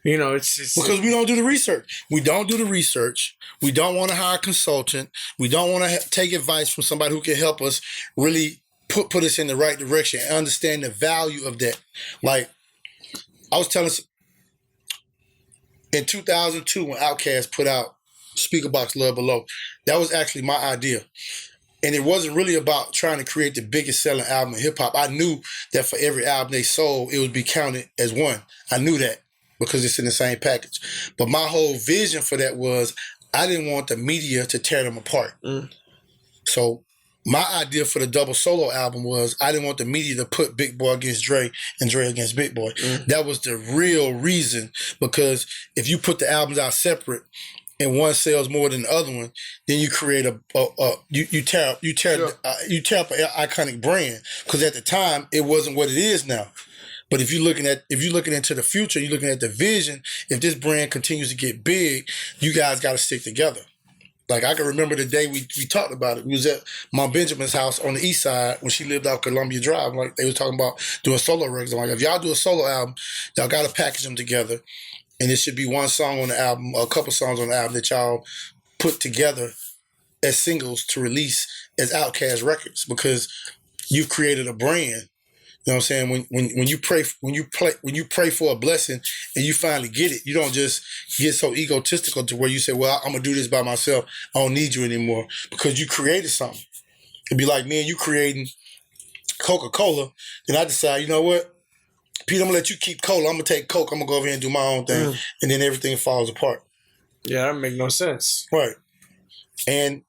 You know, it's because we don't do the research. We don't do the research. We don't want to hire a consultant. We don't want to take advice from somebody who can help us really put us in the right direction and understand the value of that. Like, I was telling in 2002 when Outkast put out Speakerboxxx Love Below, that was actually my idea. And it wasn't really about trying to create the biggest selling album in hip hop. I knew that for every album they sold, it would be counted as one. I knew that because it's in the same package. But my whole vision for that was I didn't want the media to tear them apart. So my idea for the double solo album was I didn't want the media to put Big Boy against Dre and Dre against Big Boy. That was the real reason, because if you put the albums out separate and one sells more than the other one, then you create you tear up an iconic brand. Because at the time it wasn't what it is now. But if you're looking into the future, you're looking at the vision. If this brand continues to get big, you guys got to stick together. Like I can remember the day we talked about it. We was at Mom Benjamin's house on the east side when she lived out Columbia Drive. Like they was talking about doing solo records. I'm like, if y'all do a solo album, y'all got to package them together, and it should be one song on the album, or a couple songs on the album that y'all put together as singles to release as Outkast records, because you've created a brand. You know what I'm saying? When you pray for a blessing and you finally get it, you don't just get so egotistical to where you say, well, I'm gonna do this by myself. I don't need you anymore, because you created something. It'd be like me and you creating Coca-Cola. Then I decide, you know what? Pete, I'm gonna let you keep Cola. I'm gonna take Coke. I'm gonna go over here and do my own thing. And then everything falls apart. Yeah, that make no sense. Right. And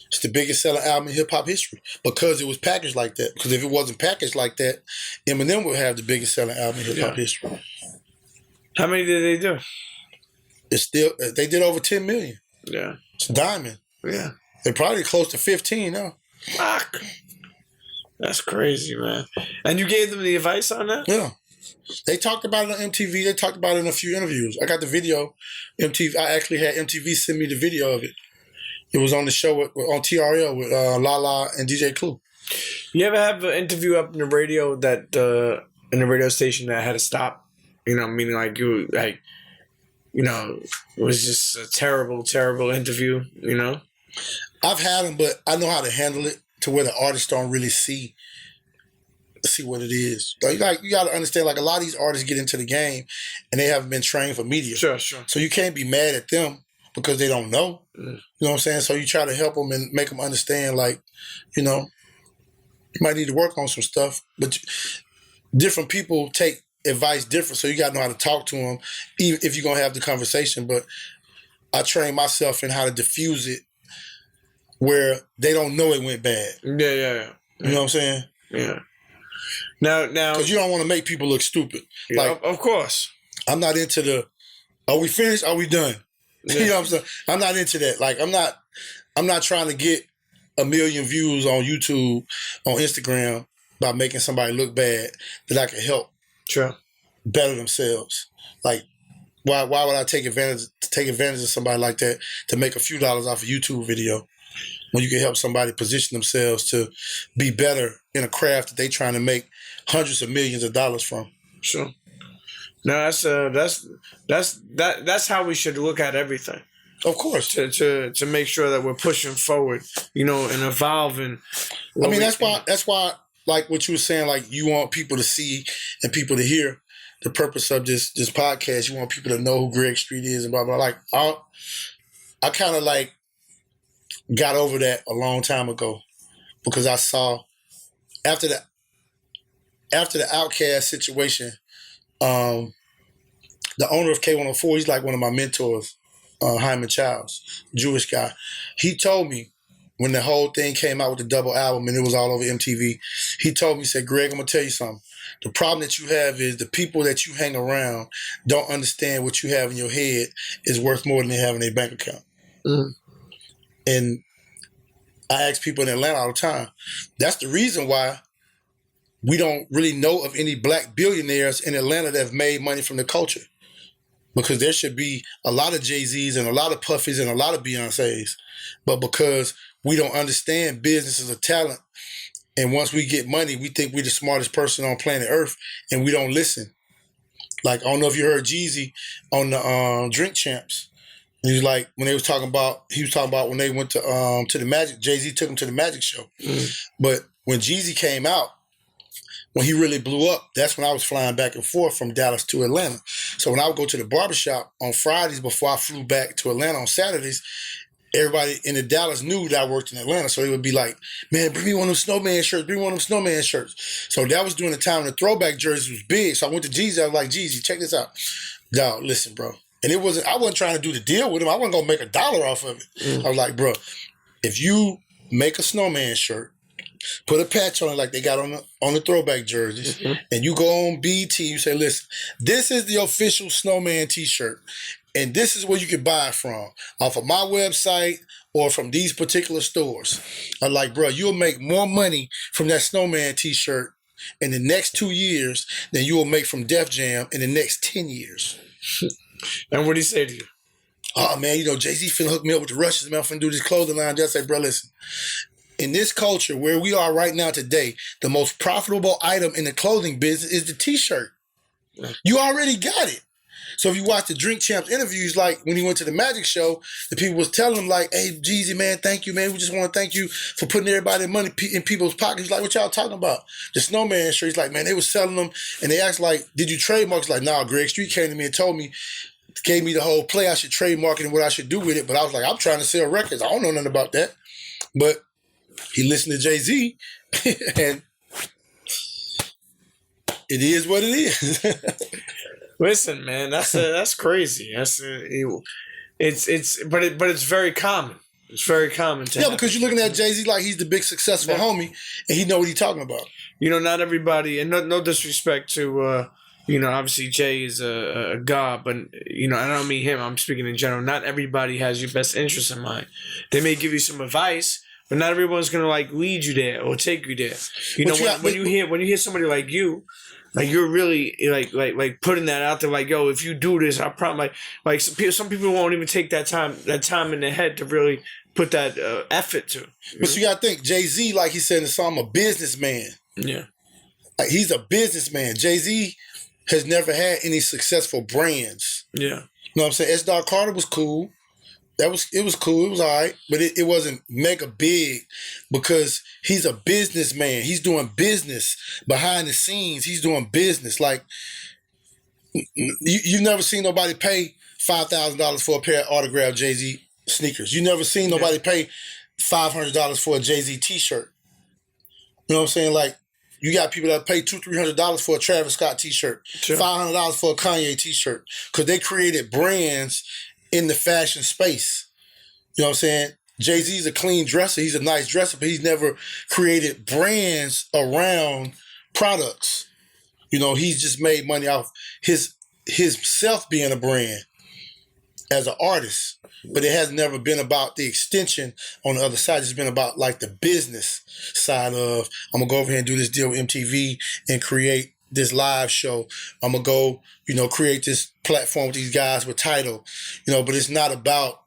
it's the biggest selling album in hip-hop history because it was packaged like that. Because if it wasn't packaged like that, Eminem would have the biggest selling album in hip-hop history. How many did they do? They did over 10 million. Yeah. It's diamond. Yeah. They're probably close to 15 now. Fuck. That's crazy, man. And you gave them the advice on that? Yeah. They talked about it on MTV. They talked about it in a few interviews. I got the video. I actually had MTV send me the video of it. It was on the show on TRL with Lala and DJ Clue. You ever have an interview up in the radio that in the radio station that had to stop? You know, meaning like it was just a terrible, terrible interview. You know, I've had them, but I know how to handle it to where the artists don't really see what it is. Like you got to understand, like a lot of these artists get into the game and they haven't been trained for media. Sure. So you can't be mad at them because they don't know. You know what I'm saying? So you try to help them and make them understand, like, you know, you might need to work on some stuff, but different people take advice different, so you got to know how to talk to them, even if you're going to have the conversation. But I train myself in how to diffuse it where they don't know it went bad. Yeah. You know what I'm saying? Yeah. Now, because you don't want to make people look stupid. Yeah, like, of course. I'm not into the, are we finished? Are we done? Yeah. You know what I'm saying? I'm not into that. Like, I'm not trying to get 1 million views on YouTube, on Instagram by making somebody look bad that I can help better themselves. Like, why would I take advantage of somebody like that to make a few dollars off a YouTube video when you can help somebody position themselves to be better in a craft that they trying to make hundreds of millions of dollars from? Sure. No, that's how we should look at everything. Of course. To make sure that we're pushing forward, you know, and evolving. I mean, that's why, like what you were saying, like you want people to see and people to hear the purpose of this podcast. You want people to know who Greg Street is and blah, blah. Like, I kind of like got over that a long time ago because I saw after the Outkast situation, the owner of K104, he's like one of my mentors, Hyman Childs, Jewish guy. He told me when the whole thing came out with the double album and it was all over MTV, he told me, he said, Greg, I'm going to tell you something. The problem that you have is the people that you hang around don't understand what you have in your head is worth more than they have in their bank account. Mm-hmm. And I ask people in Atlanta all the time, that's the reason why we don't really know of any black billionaires in Atlanta that have made money from the culture. Because there should be a lot of Jay-Z's and a lot of Puffies and a lot of Beyoncé's. But because we don't understand business as a talent, and once we get money, we think we're the smartest person on planet Earth, and we don't listen. Like, I don't know if you heard Jeezy on the Drink Champs. He was like, when he was talking about when they went to the Magic, Jay-Z took him to the Magic show. Mm. But when Jeezy came out, when he really blew up, that's when I was flying back and forth from Dallas to Atlanta. So when I would go to the barbershop on Fridays before I flew back to Atlanta on Saturdays, everybody in the Dallas knew that I worked in Atlanta. So they would be like, man, bring me one of them Snowman shirts, bring me one of them Snowman shirts. So that was during the time the throwback jerseys was big. So I went to Jeezy, I was like, Jeezy, check this out. Dog, listen, bro. And I wasn't trying to do the deal with him. I wasn't going to make $1 off of it. Mm. I was like, bro, if you make a Snowman shirt, put a patch on it like they got on the throwback jerseys, mm-hmm. and you go on BT, you say, listen, this is the official Snowman t-shirt, and this is where you can buy it from, off of my website or from these particular stores. I'm like, bro, you'll make more money from that Snowman t-shirt in the next 2 years than you will make from Def Jam in the next 10 years. And what did he say to you? Oh, man, you know, Jay-Z finna hook me up with the Russians, man. I'm finna do this clothing line. Just say, bro, listen. In this culture where we are right now today, the most profitable item in the clothing business is the T-shirt. You already got it. So if you watch the Drink Champs interviews, like when he went to the Magic Show, the people was telling him like, hey, Jeezy, man, thank you, man. We just want to thank you for putting everybody's money in people's pockets. He's like, what y'all talking about? The Snowman shirt. He's like, man, they was selling them. And they asked like, did you trademark? He's like, nah, Greg Street came to me and told me, gave me the whole play. I should trademark it and what I should do with it. But I was like, I'm trying to sell records. I don't know nothing about that. But he listened to Jay-Z and it is what it is. Listen, man, that's crazy. It's very common. It's very common to happen. Because you're looking at Jay-Z like he's the big successful homie and he know what he's talking about. You know, not everybody, and no disrespect to you know, obviously Jay is a god, but you know, I don't mean him. I'm speaking in general. Not everybody has your best interest in mind. They may give you some advice, but not everyone's gonna like lead you there or take you there. You know, when you hear somebody like you. Like you're really like putting that out there. Like, yo, if you do this, I promise. Like some people won't even take that time in their head to really put that effort to. But you gotta think, Jay-Z, like he said in the song, a businessman. Yeah, like he's a businessman. Jay-Z has never had any successful brands. Yeah, you know what I'm saying? S. Dot Carter was cool. It was cool. It was all right, but it wasn't mega big because he's a businessman. He's doing business behind the scenes. He's doing business. Like you've never seen nobody pay $5,000 for a pair of autographed Jay-Z sneakers. You never seen nobody pay $500 for a Jay-Z T-shirt. You know what I'm saying? Like you got people that pay $200-$300 for a Travis Scott T-shirt, $500 for a Kanye T-shirt, because they created brands in the fashion space. You know what I'm saying? Jay-Z's a clean dresser. He's a nice dresser, but he's never created brands around products. You know, he's just made money off his self being a brand as an artist. But it has never been about the extension on the other side. It's been about like the business side of, I'm gonna go over here and do this deal with MTV and create this live show. I'm gonna go, you know, create this platform with these guys with Tidal, you know. But it's not about,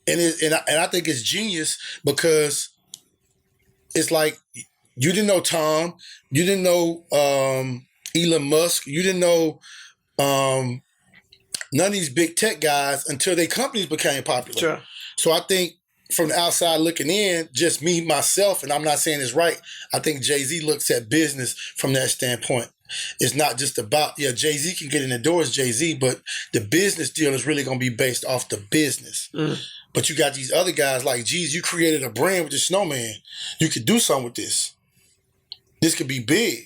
and I think it's genius because it's like you didn't know Tom, you didn't know Elon Musk, you didn't know none of these big tech guys until their companies became popular. Sure. So I think from the outside looking in, just me, myself, and I'm not saying it's right, I think Jay-Z looks at business from that standpoint. It's not just about, Jay-Z can get in the door as Jay-Z, but the business deal is really going to be based off the business. But you got these other guys like, geez, you created a brand with the Snowman. You could do something with this. This could be big.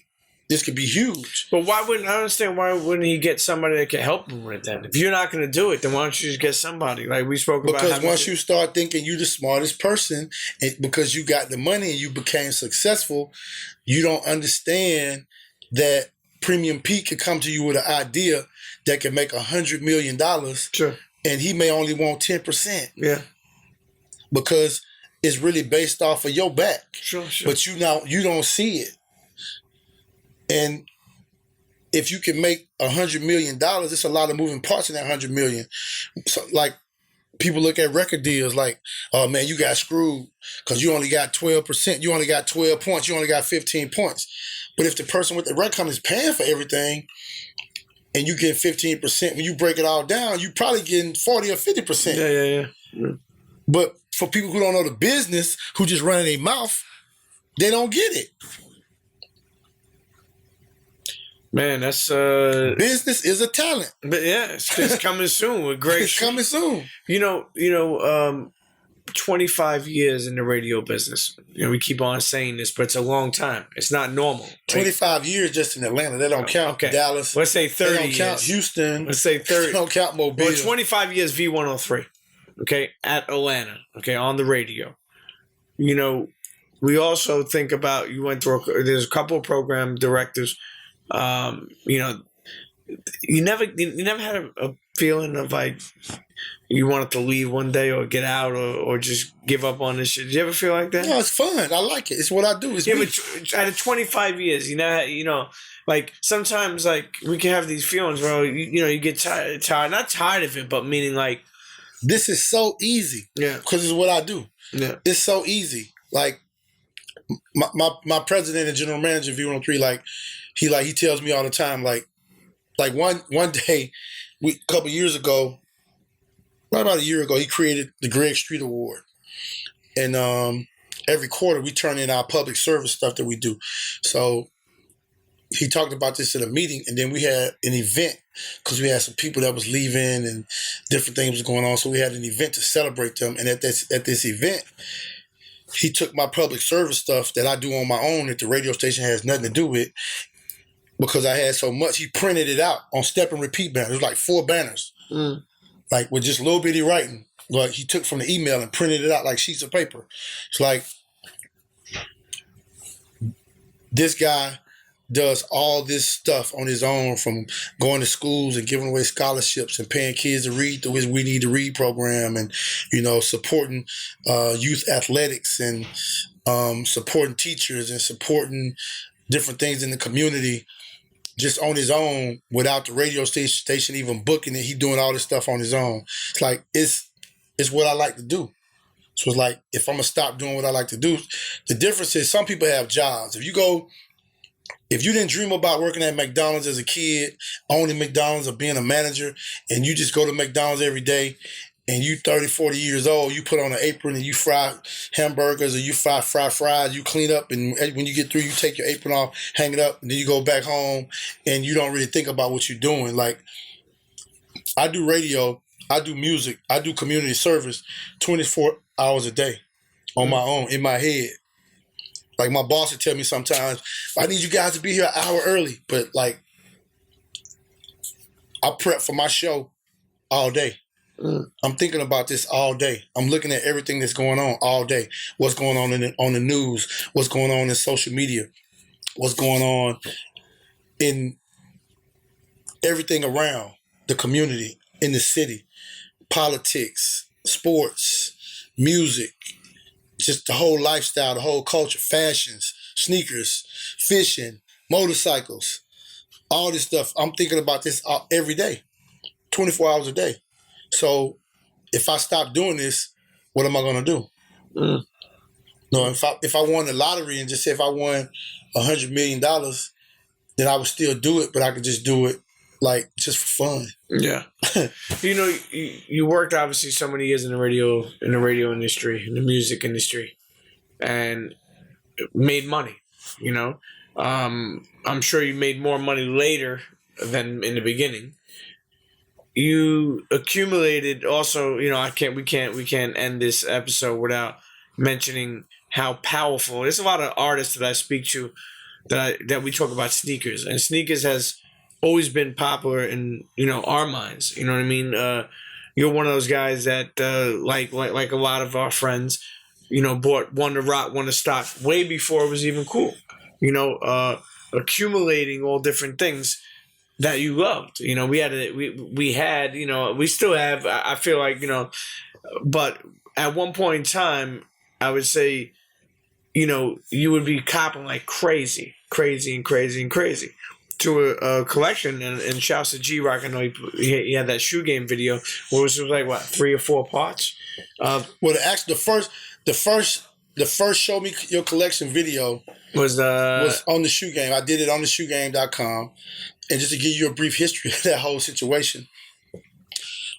This could be huge. But I understand why wouldn't he get somebody that can help him with it then? If you're not going to do it, then why don't you just get somebody? Like we spoke about. Because once you start thinking you're the smartest person, and because you got the money and you became successful, you don't understand that Premium Pete could come to you with an idea that can make $100 million. Sure. And he may only want 10%. Yeah. Because it's really based off of your back. Sure. But you don't see it. And if you can make $100 million, it's a lot of moving parts in that $100 million. So, like, people look at record deals like, oh man, you got screwed because you only got 12%, you only got 12 points, you only got 15 points. But if the person with the record company is paying for everything and you get 15%, when you break it all down, you probably getting 40 or 50%. Yeah. But for people who don't know the business, who just run their mouth, they don't get it. Man, that's business is a talent. But yeah, it's coming soon with Greg. It's coming soon. 25 years in the radio business. You know, we keep on saying this, but it's a long time. It's not normal. 25 years just in Atlanta. They don't count Dallas. Let's say 30 They don't years. count Houston. Let's say 30. They don't count Mobile. Well, 25 years V103. Okay, at Atlanta. Okay, on the radio. You know, we also think about, you went through, there's a couple of program directors. You know, you never had feeling of like you wanted to leave one day or get out or just give up on this shit? Did you ever feel like that? No, it's fun. I like it. It's what I do. It's Yeah, me. but out of 25 years, you know, like sometimes like we can have these feelings where you get tired, not tired of it, but meaning like This is so easy. Yeah. Because it's what I do. Yeah. It's so easy. Like my president and general manager of V103, he tells me all the time, like one day, a couple years ago, right about a year ago, he created the Greg Street Award. And every quarter we turn in our public service stuff that we do. So he talked about this in a meeting, and then we had an event because we had some people that was leaving and different things was going on. So we had an event to celebrate them. And at this event, he took my public service stuff that I do on my own that the radio station has nothing to do with, because I had so much. He printed it out on step and repeat banners. It was like 4 banners, like with just little bitty writing. Like he took from the email and printed it out like sheets of paper. It's like, this guy does all this stuff on his own, from going to schools and giving away scholarships and paying kids to read through his We Need to Read program, and supporting youth athletics, and supporting teachers, and supporting different things in the community, just on his own, without the radio station even booking it. He doing all this stuff on his own. It's like it's what I like to do. So it's like, if I'm gonna stop doing what I like to do, the difference is some people have jobs. If you didn't dream about working at McDonald's as a kid, owning McDonald's or being a manager, and you just go to McDonald's every day, and you 30, 40 years old, you put on an apron and you fry hamburgers, or you fry fries, you clean up, and when you get through, you take your apron off, hang it up, and then you go back home, and you don't really think about what you're doing. Like, I do radio, I do music, I do community service 24 hours a day on my own, in my head. Like, my boss would tell me sometimes, I need you guys to be here an hour early. But, like, I prep for my show all day. I'm thinking about this all day. I'm looking at everything that's going on all day. What's going on on the news? What's going on in social media? What's going on in everything around the community, in the city? Politics, sports, music, just the whole lifestyle, the whole culture, fashions, sneakers, fishing, motorcycles, all this stuff. I'm thinking about this every day, 24 hours a day. So if I stop doing this, what am I going to do? No, if I won the lottery and just say if I won $100 million, then I would still do it, but I could just do it like just for fun. Yeah. You worked obviously so many years in the radio industry, in the music industry, and made money, I'm sure you made more money later than in the beginning. You accumulated also, we can't end this episode without mentioning how powerful. There's a lot of artists that I speak to that we talk about sneakers, and sneakers has always been popular in our minds. You know what I mean? You're one of those guys that like a lot of our friends, bought one to rock, one to stock way before it was even cool. Accumulating all different things that you loved. We still have. I feel like but at one point in time, I would say, you would be copping like crazy to a collection, and shouts to G-Rock. I know he had that shoe game video where it was like what, 3 or 4 parts. Well, actually, the first Show Me Your Collection video was on the shoe game. I did it on the shoegame.com. And just to give you a brief history of that whole situation,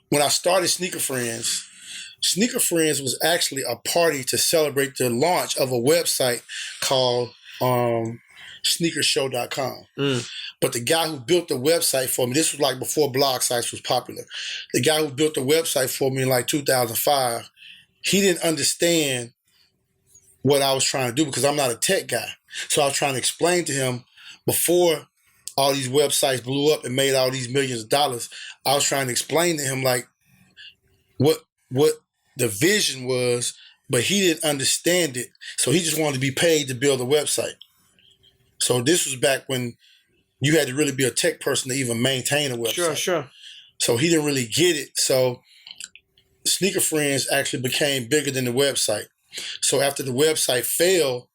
when I started Sneaker Friends was actually a party to celebrate the launch of a website called sneakershow.com. But the guy who built the website for me, this was like before blog sites was popular. The guy who built the website for me in like 2005, he didn't understand what I was trying to do because I'm not a tech guy. So I was trying to explain to him before all these websites blew up and made all these millions of dollars. I was trying to explain to him like what the vision was, but he didn't understand it. So he just wanted to be paid to build a website. So this was back when you had to really be a tech person to even maintain a website. Sure. So he didn't really get it. So Sneaker Friends actually became bigger than the website. So after the website failed,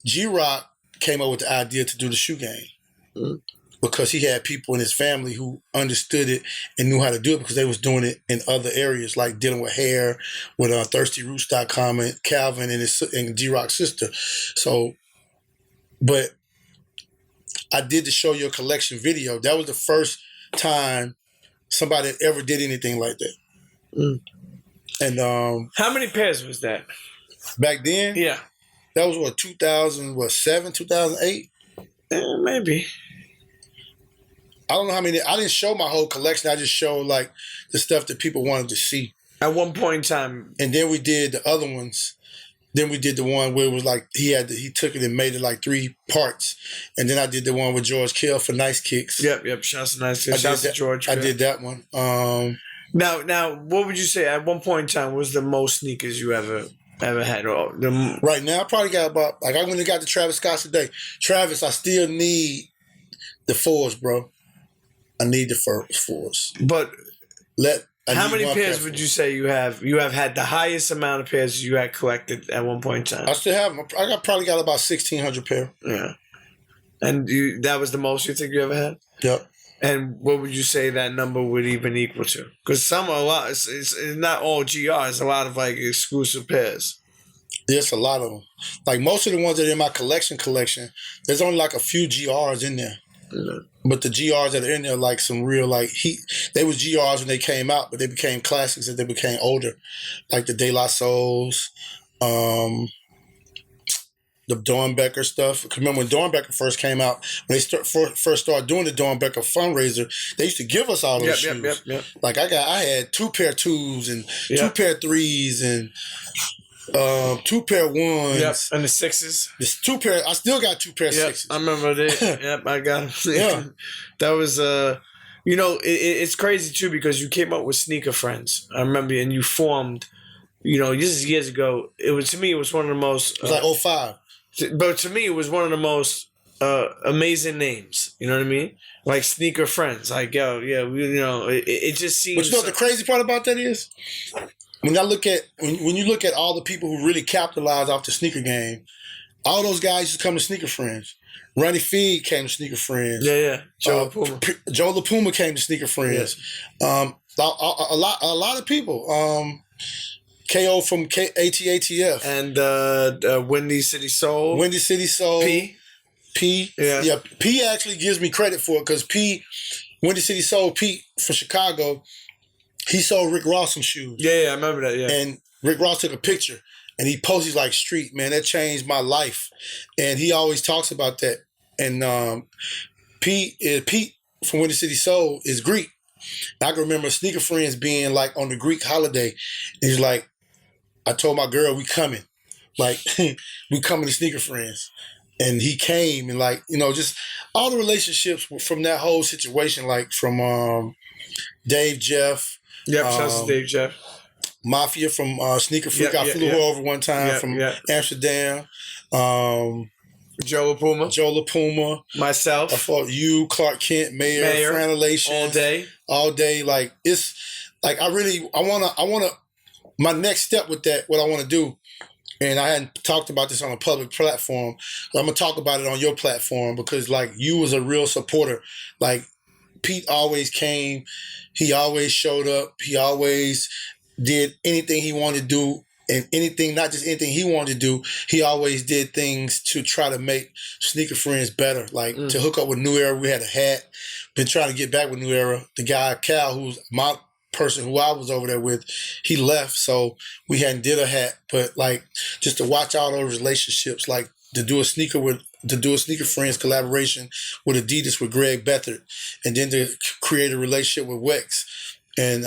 G-Rock came up with the idea to do the shoe game. Because he had people in his family who understood it and knew how to do it because they was doing it in other areas, like dealing with hair, with ThirstyRoots.com and Calvin and G-Rock's sister. So, but I did the Show Your Collection video. That was the first time somebody ever did anything like that. And How many pairs was that? back then, Yeah. that was 2007, 2008? Maybe. I don't know how many. I didn't show my whole collection. I just showed like the stuff that people wanted to see. At one point in time. And then we did the other ones. Then we did the one where it was like he took it and made it like 3 parts. And then I did the one with George Kill for Nice Kicks. Yep. Shouts to Nice Kicks. Shouts to George. I did that one. Now, what would you say at one point in time was the most sneakers you ever had? Or right now, I probably got about, like I went and got the Travis Scott today. Travis, I still need the 4s, bro. I need the 4s. But how many pairs pair would you say you have? You have had the highest amount of pairs you had collected at one point in time. I still have them. Probably got about 1,600 pair. Yeah. And that was the most you think you ever had? Yep. And what would you say that number would even equal to? Because it's not all GR. It's a lot of like exclusive pairs. There's a lot of them. Like most of the ones that are in my collection, there's only like a few GRs in there. Mm-hmm. But the GRs that are in there, like some real like they was GRs when they came out, but they became classics as they became older. Like the De La Souls, the Dornbecker stuff. Cause remember when Dornbecker first came out, when they first started doing the Dornbecker fundraiser, they used to give us all those shoes. Yep. Like I had 2 pair 2s and 2 pair 3s and 2 pair 1s. Yep, and the 6s. There's 2 pair. I still got 2 pair 6s. I remember that. Yep, I got them. Yeah, that was it's crazy too because you came up with Sneaker Friends. I remember, and you formed. This is years ago. It was one of the most. It was like 05. But to me, it was one of the most amazing names. You know what I mean? Like Sneaker Friends. Like it just seems. But you know what the crazy part about that is? When you look at all the people who really capitalized off the sneaker game, all those guys used to come to Sneaker Friends. Ronnie Fiend came to Sneaker Friends. Yeah. Joe LaPuma. Joe LaPuma came to Sneaker Friends. Yeah. A lot of people. KO from ATL. And Windy City Soul. P. Yeah. P actually gives me credit for it because Windy City Soul, Pete from Chicago, he sold Rick Ross some shoes. Yeah, I remember that, yeah. And Rick Ross took a picture and he posted, he's like, "Street, man, that changed my life." And he always talks about that. And Pete from Windy City Soul is Greek. And I can remember Sneaker Friends being like on the Greek holiday. And he's like, I told my girl, we coming. Like, we coming to Sneaker Friends. And he came and like, just all the relationships from that whole situation, like from Dave Jeff. Yep, shouts to Dave Jeff. Mafia from Sneaker Freak. I flew her over one time from Amsterdam. Joe LaPuma. Myself. I fought you, Clark Kent, Mayor, Franelation. All day. Like, it's like, I want to, my next step with that, what I want to do, and I hadn't talked about this on a public platform, but I'm going to talk about it on your platform because, like, you was a real supporter. Like, Pete always came. He always showed up. He always did anything he wanted to do, and anything, not just anything he wanted to do, he always did things to try to make Sneaker Friends better. Like, to hook up with New Era, we had a hat. Been trying to get back with New Era. The guy, Cal, who's my person who I was over there with, he left, so we hadn't did a hat. But like, just to watch all those relationships, like to do a Sneaker Friends collaboration with Adidas with Greg Bethard, and then to create a relationship with Wex and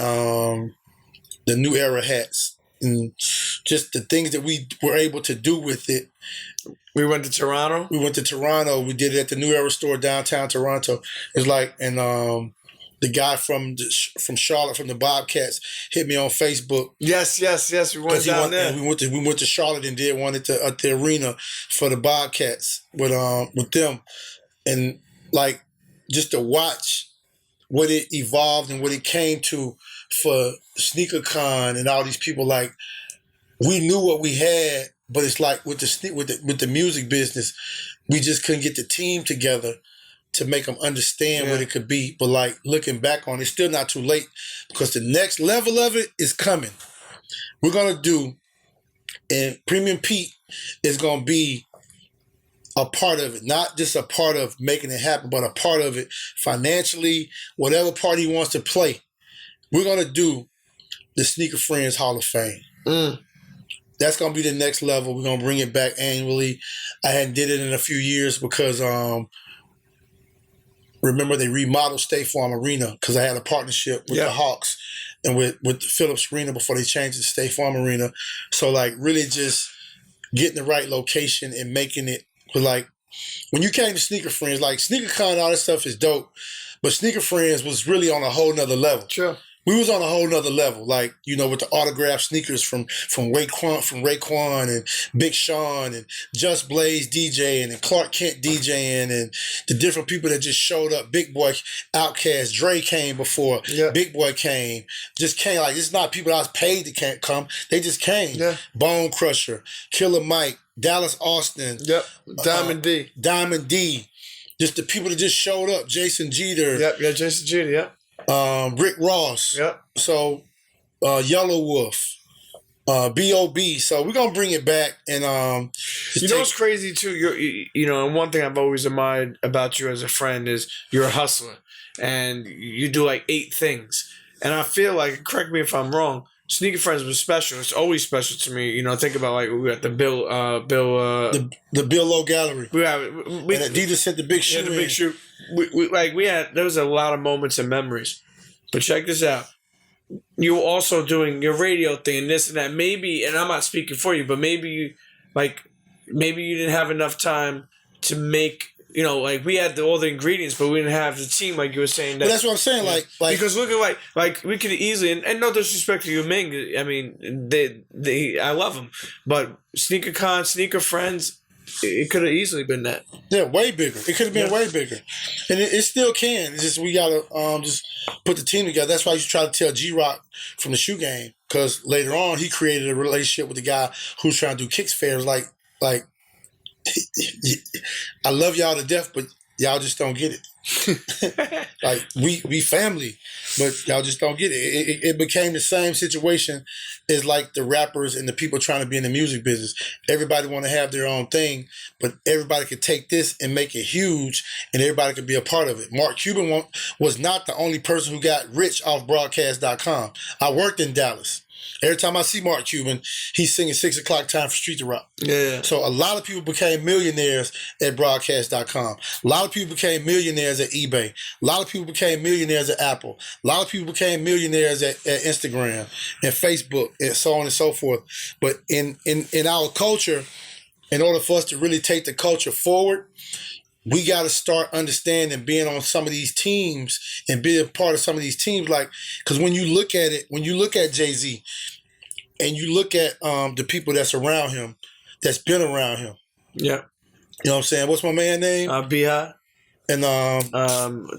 the New Era hats, and just the things that we were able to do with it. We went to Toronto. We did it at the New Era store downtown Toronto. It's like, and the guy from Charlotte, from the Bobcats, hit me on Facebook. Yes. We went down there. We went to Charlotte and did one at the arena for the Bobcats with them, and like just to watch what it evolved and what it came to for SneakerCon and all these people, like, we knew what we had, but it's like with the music business, we just couldn't get the team together to make them understand what it could be. But like looking back on it, it's still not too late because the next level of it is coming. We're gonna do, and Premium Pete is gonna be a part of it, not just a part of making it happen, but a part of it financially, whatever part he wants to play. We're gonna do the Sneaker Friends Hall of Fame. That's gonna be the next level. We're gonna bring it back annually. I hadn't did it in a few years because remember they remodeled State Farm Arena because I had a partnership with the Hawks and with the Phillips Arena before they changed it to State Farm Arena. So like really just getting the right location and making it. But like when you came to Sneaker Friends, like SneakerCon and all that stuff is dope, but Sneaker Friends was really on a whole nother level. Sure. We was on a whole nother level, like, you know, with the autographed sneakers from Raekwon and Big Sean and Just Blaze DJing and Clark Kent DJing and the different people that just showed up. Big Boy, Outkast, Dre came before. Big Boy came. Just came. Like, it's not people I was paid to come. They just came. Bone Crusher, Killer Mike, Dallas Austin. Diamond D. Diamond D. Just the people that just showed up. Jason Jeter. Jason Jeter, Rick Ross. So Yellow Wolf. B.O.B. So we're gonna bring it back and you know what's crazy too? You know, and one thing I've always admired about you as a friend is you're a hustler and you do like 8 things. And I feel like, correct me if I'm wrong, Sneaker Friends was special. It's always special to me. You know, think about like we got the Bill the Bill Lowe Gallery. We and Adidas sent the big shoe. Yeah, the big shoe. There was a lot of moments and memories. But check this out. You were also doing your radio thing and this and that. Maybe, and I'm not speaking for you, but maybe you didn't have enough time to make. You know, like we had all the ingredients, but we didn't have the team, like you were saying. But that's what I'm saying. Like because look at like we could easily, and no disrespect to you, Ming. I mean, I love them, but SneakerCon, Sneaker Friends, it could have easily been that. Yeah, way bigger. It could have been way bigger, and it still can. It's just we gotta just put the team together. That's why you try to tell G-Rock from the shoe game, because later on he created a relationship with the guy who's trying to do kicks fairs, like. I love y'all to death, but y'all just don't get it. Like we family, but y'all just don't get it. It became the same situation as like the rappers and the people trying to be in the music business. Everybody want to have their own thing, but everybody could take this and make it huge, and everybody could be a part of it. Mark Cuban was not the only person who got rich off broadcast.com. I worked in Dallas. Every time I see Mark Cuban, he's singing 6 o'clock time for Street to Rock. Yeah. So a lot of people became millionaires at broadcast.com. A lot of people became millionaires at eBay. A lot of people became millionaires at Apple. A lot of people became millionaires at Instagram and Facebook and so on and so forth. But in our culture, in order for us to really take the culture forward, we got to start understanding being on some of these teams and being part of some of these teams. Like, because when you look at it, when you look at Jay-Z and you look at the people that's around him, that's been around him. Yeah. You know what I'm saying? What's my man's name? B.I. And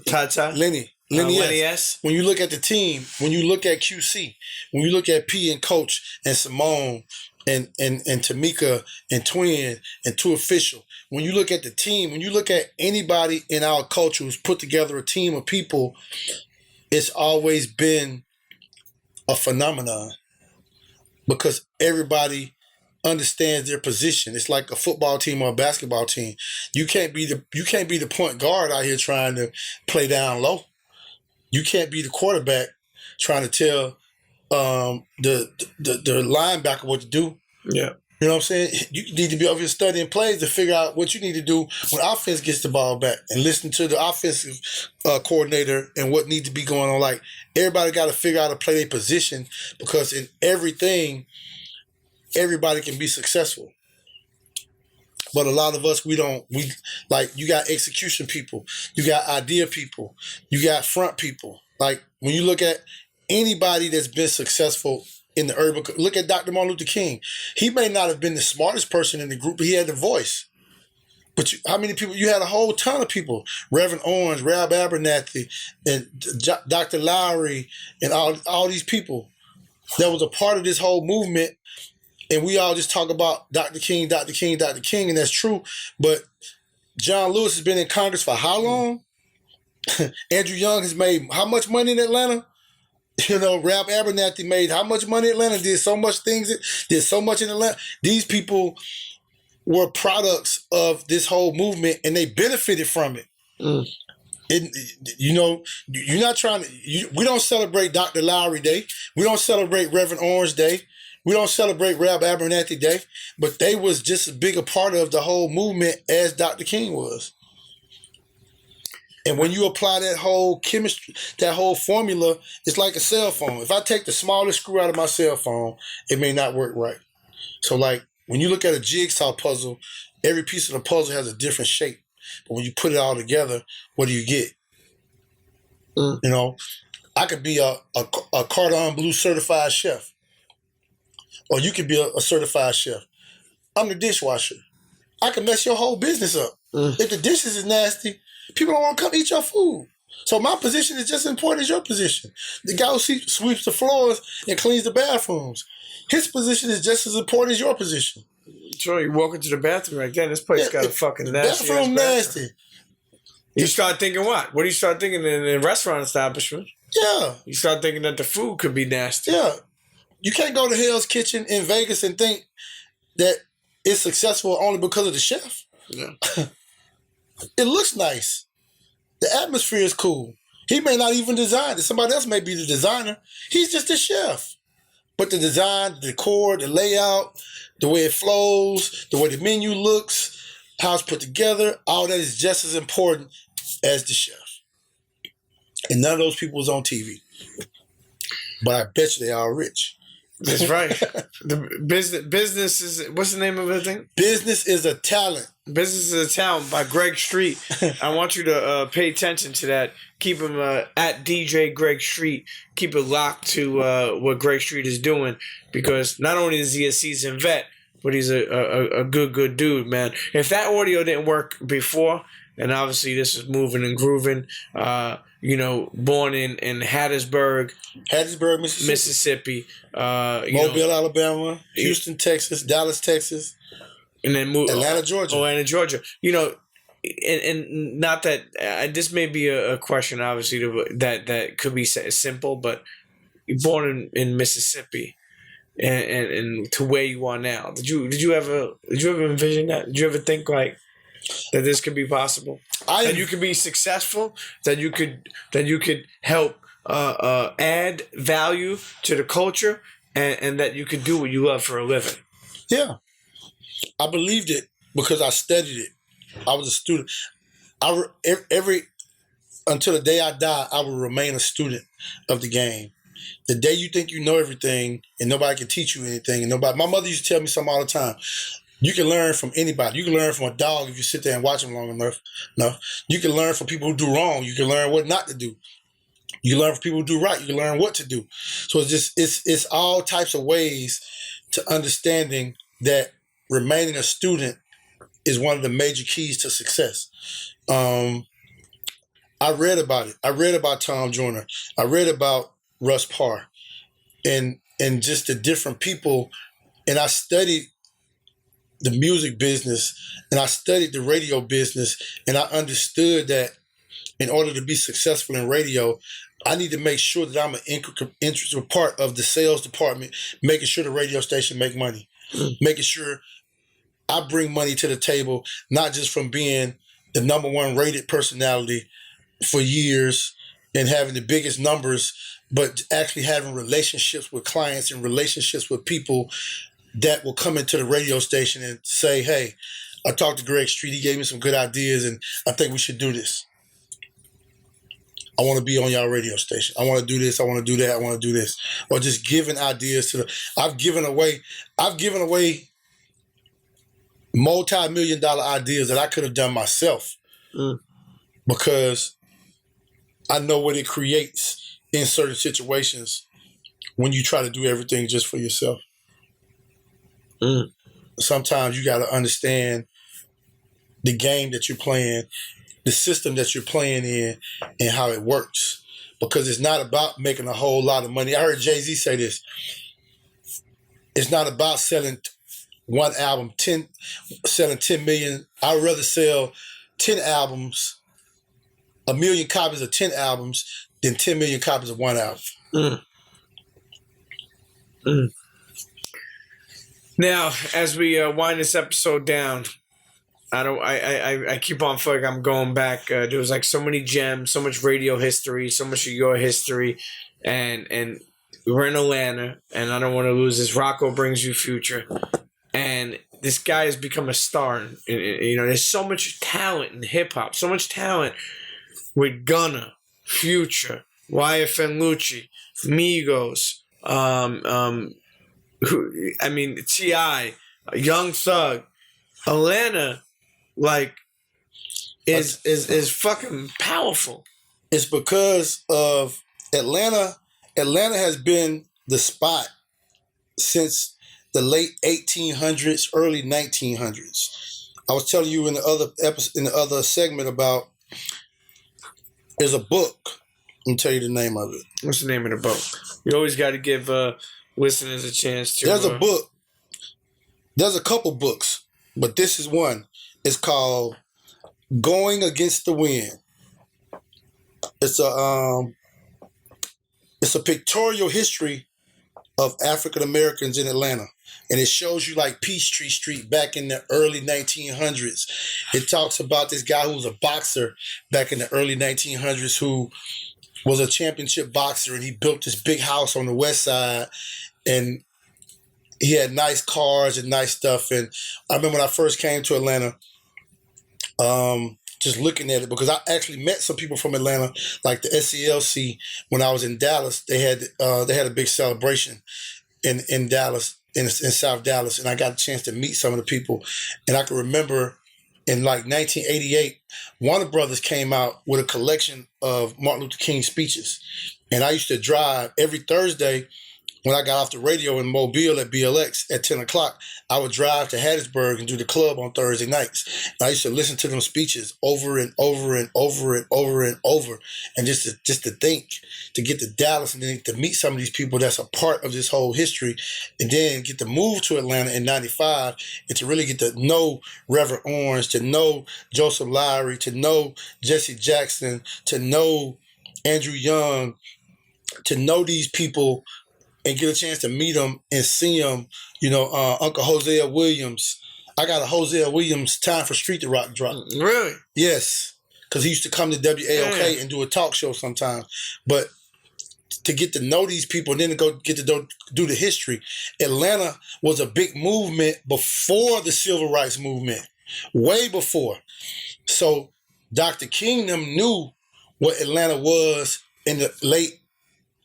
Tata. Lenny S. When you look at the team, when you look at QC, when you look at P and Coach and Simone and Tamika and Twin and Two Official, when you look at the team, when you look at anybody in our culture who's put together a team of people, it's always been a phenomenon because everybody understands their position. It's like a football team or a basketball team. You can't be the point guard out here trying to play down low. You can't be the quarterback trying to tell the linebacker what to do. Yeah. You know what I'm saying? You need to be over here studying plays to figure out what you need to do when offense gets the ball back and listen to the offensive coordinator and what needs to be going on. Like, everybody got to figure out how to play their position because in everything, everybody can be successful. But a lot of us, we like, you got execution people, you got idea people, you got front people. Like, when you look at anybody that's been successful in the urban, look at Dr. Martin Luther King. He may not have been the smartest person in the group, but he had the voice. But how many people? You had a whole ton of people. Reverend Orange, Rab Abernathy, and Dr. Lowry, and all these people that was a part of this whole movement. And we all just talk about Dr. King, Dr. King, Dr. King, and that's true. But John Lewis has been in Congress for how long? Andrew Young has made how much money in Atlanta? You know, Rab Abernathy made how much money in Atlanta? Did so much things, did so much in Atlanta. These people were products of this whole movement, and they benefited from it. You know, you're not trying to. We don't celebrate Dr. Lowry Day. We don't celebrate Reverend Orange Day. We don't celebrate Rab Abernathy Day. But they was just as big a part of the whole movement as Dr. King was. And when you apply that whole chemistry, that whole formula, it's like a cell phone. If I take the smallest screw out of my cell phone, it may not work right. So, like, when you look at a jigsaw puzzle, every piece of the puzzle has a different shape. But when you put it all together, what do you get? You know, I could be a Cordon Bleu certified chef. Or you could be a certified chef. I'm the dishwasher. I can mess your whole business up. If the dishes is nasty, people don't want to come eat your food. So my position is just as important as your position. The guy who sweeps the floors and cleans the bathrooms, his position is just as important as your position. Sure, you walk into the bathroom right there, this place got a fucking nasty bathroom nasty. You start thinking what? What do you start thinking in a restaurant establishment? Yeah. You start thinking that the food could be nasty. Yeah. You can't go to Hell's Kitchen in Vegas and think that it's successful only because of the chef. Yeah. It looks nice. The atmosphere is cool. He may not even design it. Somebody else may be the designer. He's just a chef. But the design, the decor, the layout, the way it flows, the way the menu looks, how it's put together, all that is just as important as the chef. And none of those people was on TV. But I bet you they are rich. That's right. The business is, what's the name of the thing? Business is a talent. Business is a Talent by Greg Street. I want you to pay attention to that. Keep him at DJ Greg Street. Keep it locked to what Greg Street is doing, because not only is he a seasoned vet, but he's a good dude, man. If that audio didn't work before, and obviously this is moving and grooving, you know, born in Hattiesburg, Mississippi, Mobile, Alabama, Houston, Texas, Dallas, Texas. And then move Atlanta, Georgia. You know, and not that this may be a question, obviously, that could be simple, but you're born in Mississippi, and to where you are now. Did you ever envision that? Did you ever think like that this could be possible? That you could be successful. That you could help add value to the culture, and that you could do what you love for a living. Yeah. I believed it because I studied it. I was a student. Until the day I die, I will remain a student of the game. The day you think you know everything and nobody can teach you anything, and my mother used to tell me something all the time. You can learn from anybody. You can learn from a dog if you sit there and watch him long enough. No, you can learn from people who do wrong. You can learn what not to do. You can learn from people who do right. You can learn what to do. So it's all types of ways to understanding that remaining a student is one of the major keys to success. I read about it. I read about Tom Joyner. I read about Russ Parr and just the different people. And I studied the music business and I studied the radio business, and I understood that in order to be successful in radio, I need to make sure that I'm an integral part of the sales department, making sure the radio station make money, making sure I bring money to the table, not just from being the number one rated personality for years and having the biggest numbers, but actually having relationships with clients and relationships with people that will come into the radio station and say, hey, I talked to Greg Street, he gave me some good ideas, and I think we should do this. I want to be on y'all radio station. I want to do this. I want to do that. I want to do this. Or just giving ideas I've given away multi-million-dollar ideas that I could have done myself because I know what it creates in certain situations when you try to do everything just for yourself. Sometimes you got to understand the game that you're playing, the system that you're playing in, and how it works. Because it's not about making a whole lot of money. I heard Jay-Z say this. It's not about selling one album, selling 10 million. I'd rather sell 10 albums, 1 million copies of 10 albums than 10 million copies of one album. Now, as we wind this episode down, I keep on feeling like I'm going back. There was like so many gems, so much radio history, so much of your history, and we're in Atlanta, and I don't want to lose this. Rocco brings you Future, and this guy has become a star. And, you know, there's so much talent in hip hop, so much talent with Gunna, Future, YFN Lucci, Migos, CHEA, Young Thug, Atlanta. Like, is fucking powerful. It's because of Atlanta. Atlanta has been the spot since the late 1800s, early 1900s. I was telling you in the other episode, in the other segment about there's a book. Let me tell you the name of it. What's the name of the book? You always got to give listeners a chance to. There's a book. There's a couple books, but this is one. It's called Going Against the Wind. It's a pictorial history of African Americans in Atlanta. And it shows you like Peachtree Street back in the early 1900s. It talks about this guy who was a boxer back in the early 1900s who was a championship boxer, and he built this big house on the west side, and he had nice cars and nice stuff. And I remember when I first came to Atlanta, just looking at it, because I actually met some people from Atlanta, like the SCLC. When I was in Dallas, they had a big celebration in Dallas, in South Dallas, and I got a chance to meet some of the people. And I can remember in like 1988, Warner Brothers came out with a collection of Martin Luther King speeches, and I used to drive every Thursday. When I got off the radio in Mobile at BLX at 10 o'clock, I would drive to Hattiesburg and do the club on Thursday nights. And I used to listen to them speeches over and over and over and over and over. And just to think, to get to Dallas and then to meet some of these people that's a part of this whole history, and then get to move to Atlanta in 95 and to really get to know Reverend Orange, to know Joseph Lowry, to know Jesse Jackson, to know Andrew Young, to know these people and get a chance to meet them and see them, Uncle Hosea Williams. I got a Hosea Williams Time for Street to Rock drop. Really? Yes, because he used to come to WAOK and do a talk show sometimes. But to get to know these people and then to go get to do the history, Atlanta was a big movement before the Civil Rights Movement, way before. So Dr. King them knew what Atlanta was in the late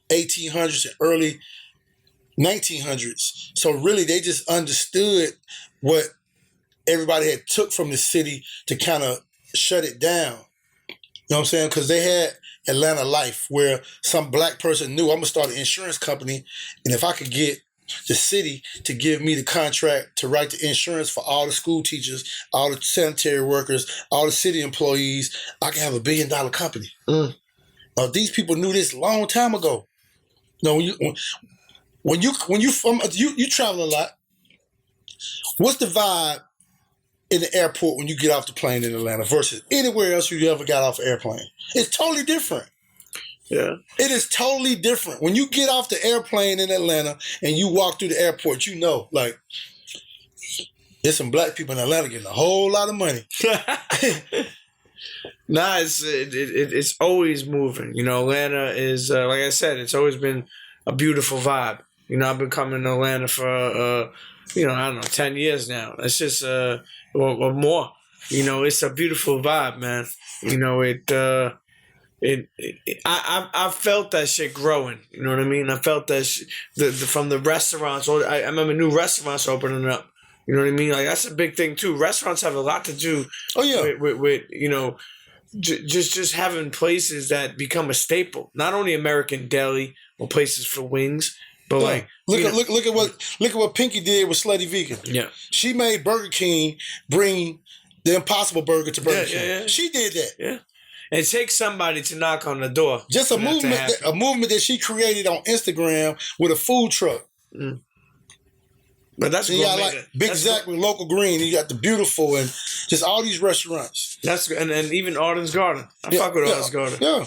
1800s and early 1900s. So really, they just understood what everybody had took from the city to kind of shut it down. You know what I'm saying? Because they had Atlanta Life, where some black person knew, I'm going to start an insurance company, and if I could get the city to give me the contract to write the insurance for all the school teachers, all the sanitary workers, all the city employees, I can have $1 billion company. These people knew this a long time ago. When you travel a lot, what's the vibe in the airport when you get off the plane in Atlanta versus anywhere else you ever got off an airplane? It's totally different. Yeah. It is totally different. When you get off the airplane in Atlanta and you walk through the airport, like, there's some black people in Atlanta getting a whole lot of money. Nah, it's always moving. Atlanta is, like I said, it's always been a beautiful vibe. I've been coming to Atlanta for, I don't know, 10 years now. It's just, or more. It's a beautiful vibe, man. I felt that shit growing. You know what I mean? I felt that from the restaurants. I remember new restaurants opening up. You know what I mean? Like, that's a big thing too. Restaurants have a lot to do. Oh yeah. With just having places that become a staple. Not only American deli or places for wings, but like look at what Pinky did with Slutty Vegan. Yeah. She made Burger King bring the Impossible Burger to Burger King. yeah. She did that. Yeah. And it takes somebody to knock on the door. Just a for that to movement, happen. a movement that she created on Instagram with a food truck. But that's Then you got gourmet. like Big That's Zack with Local Green. You got the Beautiful and just all these restaurants. That's and even Arden's Garden. I fuck with Arden's Garden. Yeah.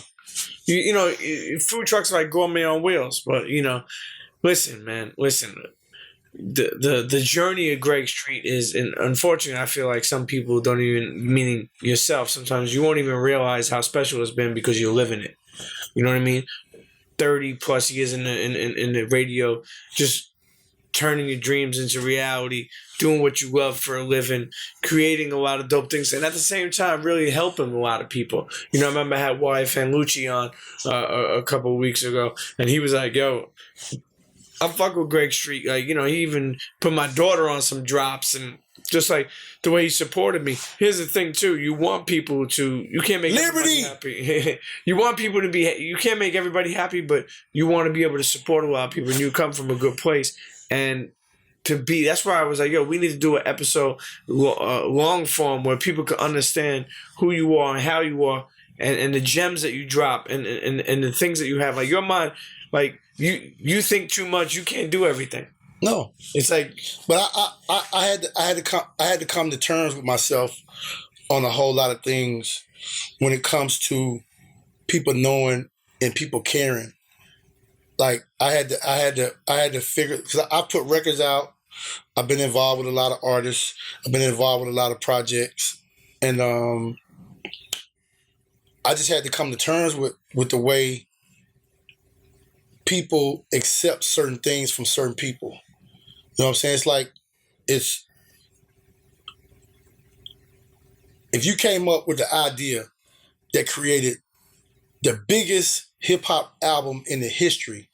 You know, food trucks are like gourmet on wheels. But you know, listen, man, listen. The journey of Greg Street is, and unfortunately, I feel like some people don't even, meaning yourself, sometimes you won't even realize how special it's been because you're living it. You know what I mean? 30 plus years in the radio, just turning your dreams into reality, doing what you love for a living, creating a lot of dope things, and at the same time, really helping a lot of people. You know, I remember I had YF and Lucci on a couple of weeks ago, and he was like, yo, I fuck with Greg Street. Like, you know, he even put my daughter on some drops and just like the way he supported me. Here's the thing too. You want people to, you can't make Liberty. everybody happy. You want people to be, you can't make everybody happy, but you want to be able to support a lot of people and you come from a good place. And to be, that's why I was like, yo, we need to do an episode long form where people can understand who you are and how you are and the gems that you drop and the things that you have. Like your mind, like you think too much, you can't do everything. No. It's like, But I had to come to terms with myself on a whole lot of things when it comes to people knowing and people caring. Like I had to figure, because I put records out. I've been involved with a lot of artists. I've been involved with a lot of projects, and I just had to come to terms with the way people accept certain things from certain people. You know what I'm saying? It's like, if you came up with the idea that created the biggest hip hop album in the history,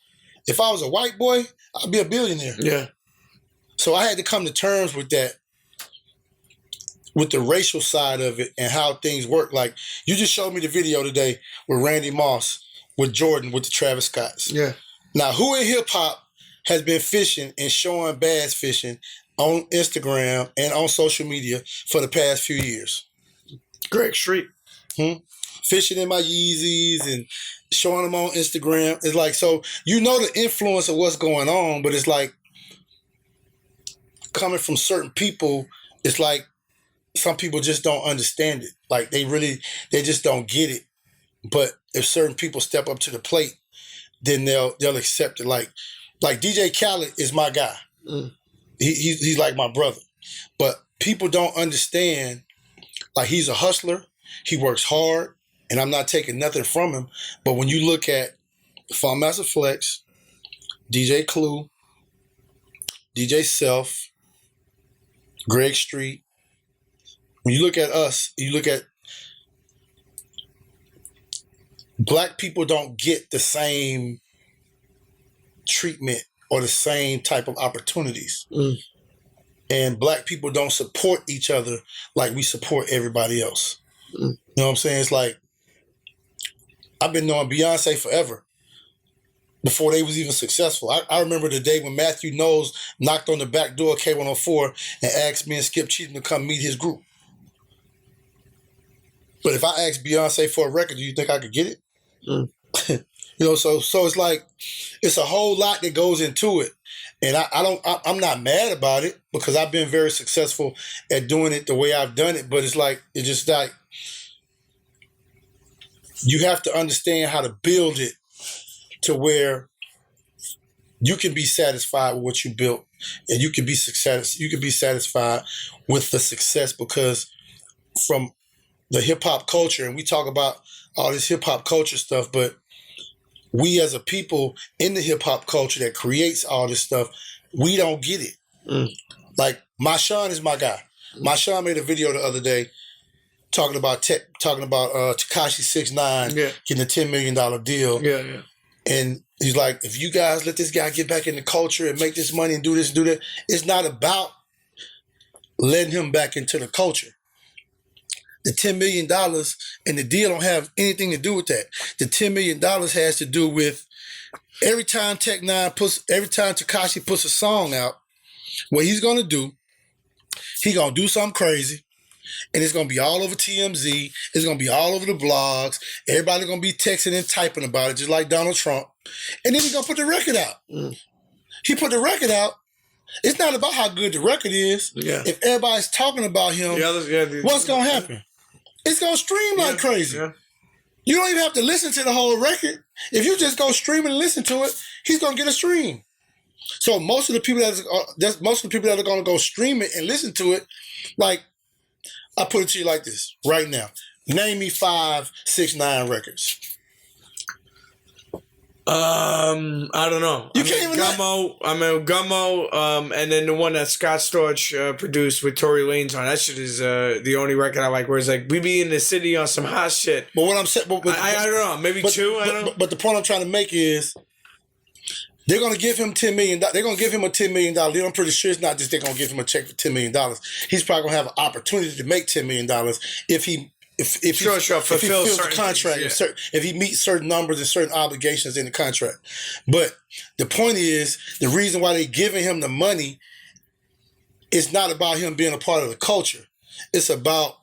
if I was a white boy, I'd be a billionaire. yeah. So I had to come to terms with that, with the racial side of it and how things work. Like, you just showed me the video today with Randy Moss, with Jordan, with the Travis Scotts. Yeah. Now, who in hip hop has been fishing and showing bass fishing on Instagram and on social media for the past few years? Greg Street. Fishing in my Yeezys and showing them on Instagram. It's like, so you know the influence of what's going on, but it's like, coming from certain people, it's like some people just don't understand it. Like they just don't get it. But if certain people step up to the plate, then they'll accept it. Like DJ Khaled is my guy. He's like my brother. But people don't understand, like, he's a hustler, he works hard, and I'm not taking nothing from him. But when you look at Fun Master Flex, DJ Clue, DJ Self, Greg Street, when you look at us, you look at black people don't get the same treatment or the same type of opportunities. And black people don't support each other like we support everybody else. You know what I'm saying? It's like, I've been knowing Beyonce forever, before they was even successful. I remember the day when Matthew Knowles knocked on the back door of K104 and asked me and Skip Cheatham to come meet his group. But if I asked Beyonce for a record, do you think I could get it? You know, so it's like, it's a whole lot that goes into it. And I'm not mad about it because I've been very successful at doing it the way I've done it. But it's like, it's just like, you have to understand how to build it to where you can be satisfied with what you built, and you can be satisfied with the success, because from the hip hop culture, and we talk about all this hip hop culture stuff, but we as a people in the hip hop culture that creates all this stuff, we don't get it. Like, Marshawn is my guy. Marshawn made a video the other day talking about Tekashi 6ix9ine getting a $10 million deal. Yeah. And he's like, if you guys let this guy get back in the culture and make this money and do this and do that, it's not about letting him back into the culture. The $10 million and the deal don't have anything to do with that. The $10 million has to do with every time Tekashi puts a song out, what he's gonna do, he gonna do something crazy. And it's gonna be all over TMZ. It's gonna be all over the blogs. Everybody gonna be texting and typing about it, just like Donald Trump. And then he's gonna put the record out. He put the record out. It's not about how good the record is. Yeah. If everybody's talking about him, what's gonna happen? It's gonna stream like crazy. Yeah. You don't even have to listen to the whole record. If you just go stream and listen to it, he's gonna get a stream. So most of the people that are gonna go stream it and listen to it, like I put it to you like this right now. Name me 5 6ix9ine records. I don't know. You can't even Gummo, and then the one that Scott Storch produced with Tory Lanez on. That shit is the only record I like. Where it's like we be in the city on some hot shit. But what I'm saying, I don't know. Maybe Chew. I don't know. But the point I'm trying to make is, they're gonna give him $10 million. They're gonna give him a $10 million deal. I'm pretty sure it's not just they're gonna give him a check for $10 million. He's probably gonna have an opportunity to make $10 million if he fulfills the contract, things, yeah. if he meets certain numbers and certain obligations in the contract. But the point is, the reason why they're giving him the money is not about him being a part of the culture. It's about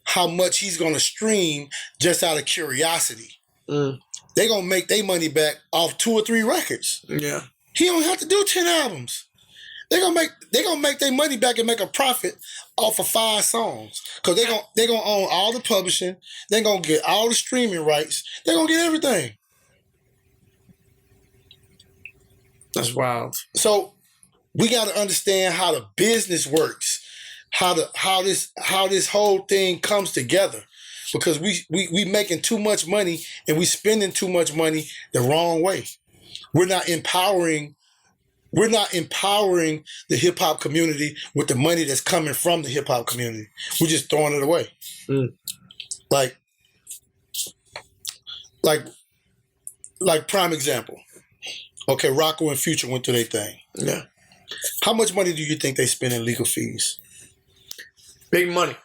how much he's going to stream just out of curiosity. They're going to make their money back off 2 or 3 records. Yeah. He don't have to do 10 albums. They're gonna make their money back and make a profit off of 5 songs. Cause they're gonna own all the publishing, they're gonna get all the streaming rights, they're gonna get everything. That's wild. So we gotta understand how the business works, how this whole thing comes together. Because we making too much money and we spending too much money the wrong way. We're not empowering the hip hop community with the money that's coming from the hip hop community. We're just throwing it away. Like prime example. Okay, Rocco and Future went through their thing. Yeah. How much money do you think they spend in legal fees? Big money.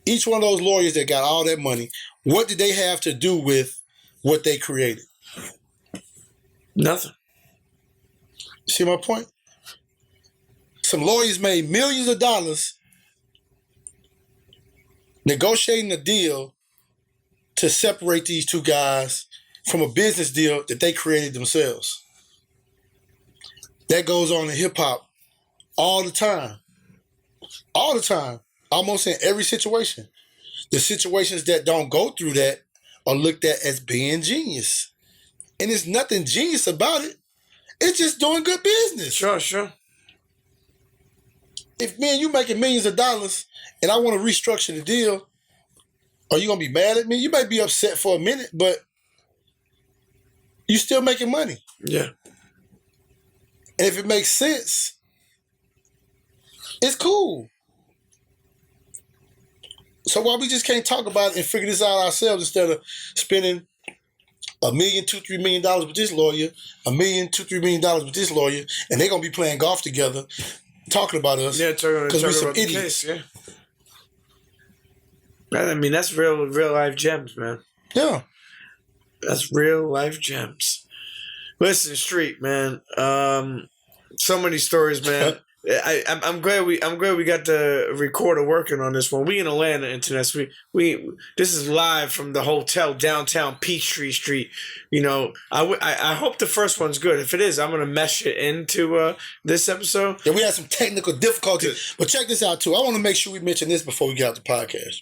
Each one of those lawyers that got all that money, what did they have to do with what they created? Nothing. See my point? Some lawyers made millions of dollars negotiating a deal to separate these 2 guys from a business deal that they created themselves. That goes on in hip hop all the time. All the time. Almost in every situation. The situations that don't go through that are looked at as being genius. And there's nothing genius about it. It's just doing good business. Sure. If me and you making millions of dollars and I want to restructure the deal, are you going to be mad at me? You might be upset for a minute, but you still making money. Yeah. And if it makes sense, it's cool. So why we just can't talk about it and figure this out ourselves instead of spending $1 million, $2, $3 million with this lawyer, $1 million, $2, $3 million with this lawyer, and they're gonna be playing golf together, talking about us. Yeah, because we're some about the idiots. case, yeah. I mean, that's real life gems, man. Yeah, that's real life gems. Listen, Street, man. So many stories, man. I'm glad we got the recorder working on this one. We in Atlanta, Internet. We this is live from the hotel downtown Peachtree Street. You know, I hope the first one's good. If it is, I'm gonna mesh it into this episode. Yeah, we had some technical difficulties, but check this out too. I want to make sure we mention this before we get out the podcast.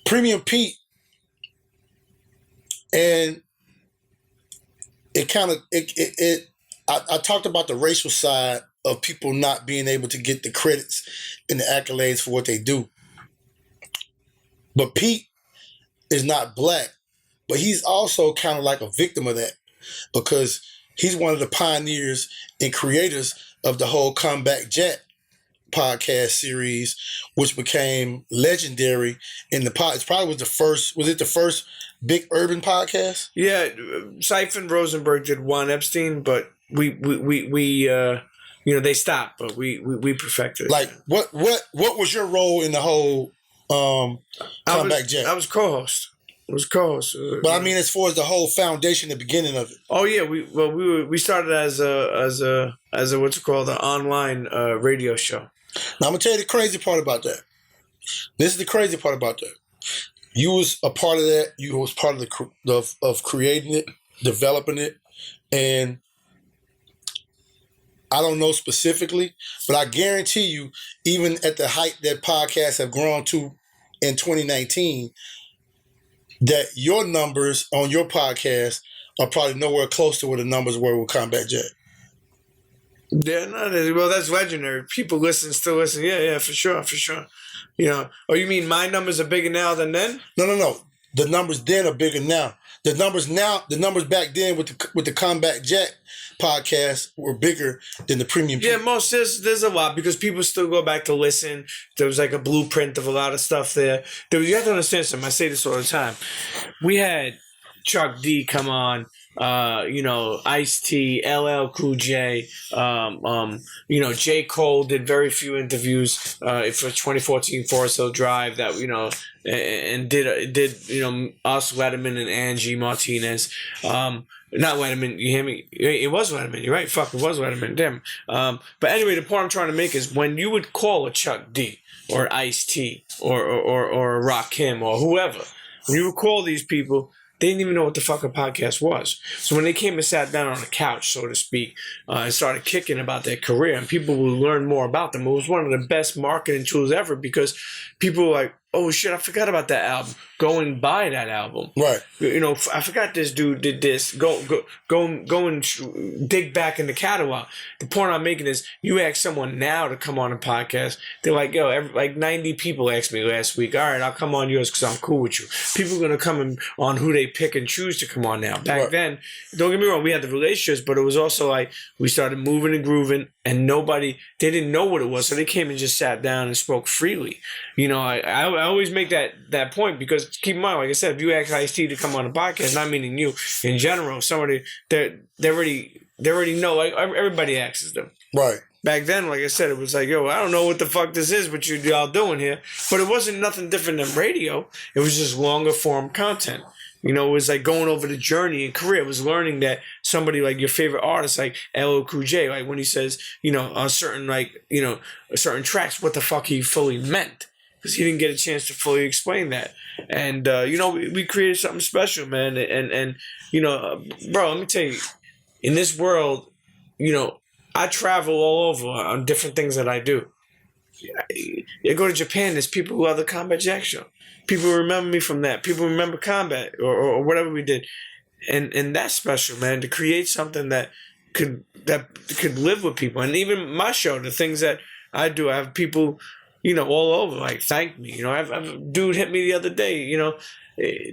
Premium Pete, and it kind of I talked about the racial side of people not being able to get the credits and the accolades for what they do. But Pete is not black, but he's also kind of like a victim of that because he's one of the pioneers and creators of the whole Comeback Jack podcast series, which became legendary in the pod. It probably was the first big urban podcast? Yeah, Siphon Rosenberg did one Epstein, but we they stopped, but we perfected it. Like, what was your role in the whole Comeback Jack? I was co-host. But I mean, as far as the whole foundation, the beginning of it. Oh yeah, we started as a what's it called, the online radio show. Now I'm gonna tell you the crazy part about that. This is the crazy part about that. You was a part of that. You was part of of creating it, developing it, and I don't know specifically, but I guarantee you, even at the height that podcasts have grown to in 2019, that your numbers on your podcast are probably nowhere close to where the numbers were with Combat Jet. Yeah, no, well, that's legendary. People still listen. Yeah, for sure. You know, oh, you mean my numbers are bigger now than then? No. The numbers then are bigger now. The numbers back then with the Combat Jet podcast were bigger than the premium. Yeah, there's a lot because people still go back to listen. There was like a blueprint of a lot of stuff there. You have to understand something. I say this all the time. We had Chuck D come on. Ice-T, LL Cool J, J. Cole did very few interviews for 2014 Forest Hill Drive that, and did us, Letterman, and Angie Martinez. Not Letterman, you hear me? It was Letterman, you're right, fuck, it was Letterman, damn. But anyway, the point I'm trying to make is when you would call a Chuck D or Ice-T or Rakim or whoever, when you would call these people, they didn't even know what the fuck a podcast was. So when they came and sat down on the couch, so to speak, and started kicking about their career, and people would learn more about them, it was one of the best marketing tools ever because people were like, oh shit, I forgot about that album. Go and buy that album. Right. I forgot this dude did this. Go and dig back in the catalog. The point I'm making is you ask someone now to come on a podcast, they're like, yo, like 90 people asked me last week, all right, I'll come on yours because I'm cool with you. People are going to come on who they pick and choose to come on now. Back then, don't get me wrong, we had the relationships, but it was also like we started moving and grooving and they didn't know what it was. So they came and just sat down and spoke freely. I always make that point because keep in mind, like I said, if you ask Ice-T to come on a podcast, not meaning you, in general, somebody they already know. Like everybody asks them. Right. Back then, like I said, it was like, yo, I don't know what the fuck this is, what y'all doing here. But it wasn't nothing different than radio. It was just longer form content. It was like going over the journey and career. It was learning that somebody like your favorite artist, like LL Cool J, like when he says, on certain certain tracks, what the fuck he fully meant. Because he didn't get a chance to fully explain that. And, we created something special, man. And bro, let me tell you, in this world, I travel all over on different things that I do. I go to Japan, there's people who love the Combat Jack show. People remember me from that. People remember Combat or whatever we did. And that's special, man, to create something that could live with people. And even my show, the things that I do, I have people, all over, like, thank me. I've a dude hit me the other day,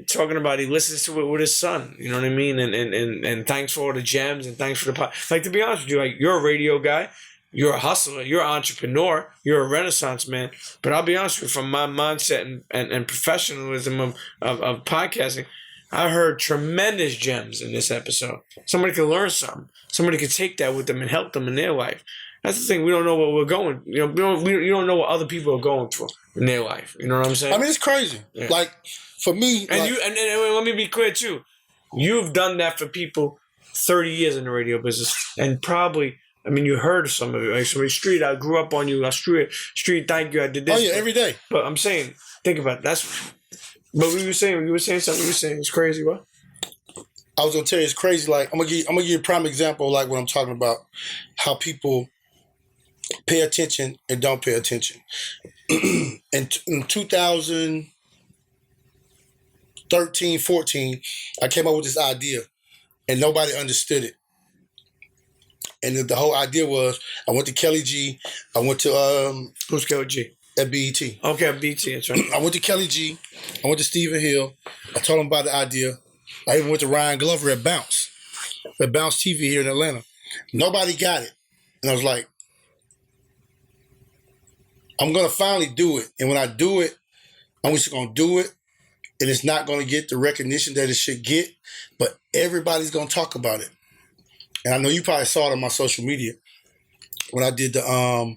talking about he listens to it with his son, you know what I mean? And thanks for all the gems and thanks for the pot. Like, to be honest with you, like, you're a radio guy, you're a hustler, you're an entrepreneur, you're a renaissance man. But I'll be honest with you, from my mindset and professionalism of podcasting, I heard tremendous gems in this episode. Somebody could learn something. Somebody could take that with them and help them in their life. That's the thing. We don't know what we're going. You don't know what other people are going through in their life. You know what I'm saying? I mean, it's crazy. Yeah. Like for me, and let me be clear too. You've done that for people 30 years in the radio business, and probably, I mean, you heard some of it. Like somebody, Street, I grew up on you. Street, thank you. I did this. Oh yeah, every day. But I'm saying, think about it. That's. But you were saying something. You were saying it's crazy. What? I was gonna tell you it's crazy. Like I'm gonna give you a prime example, like what I'm talking about, how people pay attention and don't pay attention. in 2013, 14, I came up with this idea, and nobody understood it. And the whole idea was, I went to Kelly G. I went to who's Kelly G? At BET. Okay, at BET. That's right. I went to Kelly G. I went to Stephen Hill. I told him about the idea. I even went to Ryan Glover at Bounce TV here in Atlanta. Nobody got it. And I was like, I'm going to finally do it. And when I do it, I'm just going to do it. And it's not going to get the recognition that it should get, but everybody's going to talk about it. And I know you probably saw it on my social media when I did the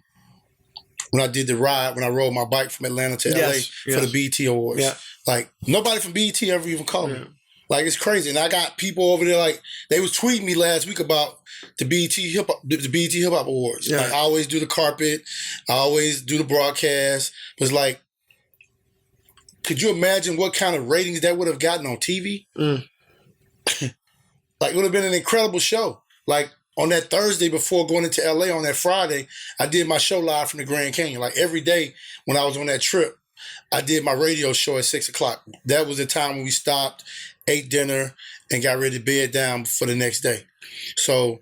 ride, when I rode my bike from Atlanta to LA for the BET Awards. Yeah. Like, nobody from BET ever even called me. Like, it's crazy. And I got people over there, like, they was tweeting me last week about the BET Hip Hop Awards. Yeah. Like, I always do the carpet. I always do the broadcast. It's like, could you imagine what kind of ratings that would have gotten on TV? Like, it would have been an incredible show. Like, on that Thursday before going into LA on that Friday, I did my show live from the Grand Canyon. Like, every day when I was on that trip, I did my radio show at 6 o'clock. That was the time when we stopped, ate dinner, and got ready to bed down for the next day. So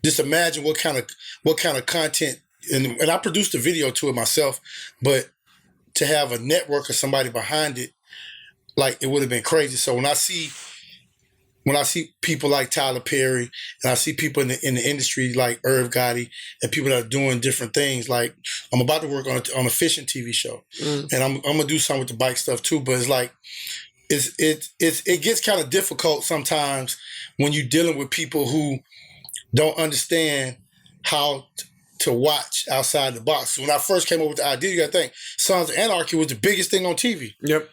just imagine what kind of content, and I produced a video to it myself, but to have a network or somebody behind it, like, it would have been crazy. So when I see people like Tyler Perry, and I see people in the industry like Irv Gotti, and people that are doing different things, like, I'm about to work on a fishing TV show, and I'm gonna do something with the bike stuff too. But it's like, it gets kind of difficult sometimes when you're dealing with people who don't understand how to watch outside the box. When I first came up with the idea, you gotta think, Sons of Anarchy was the biggest thing on TV. Yep.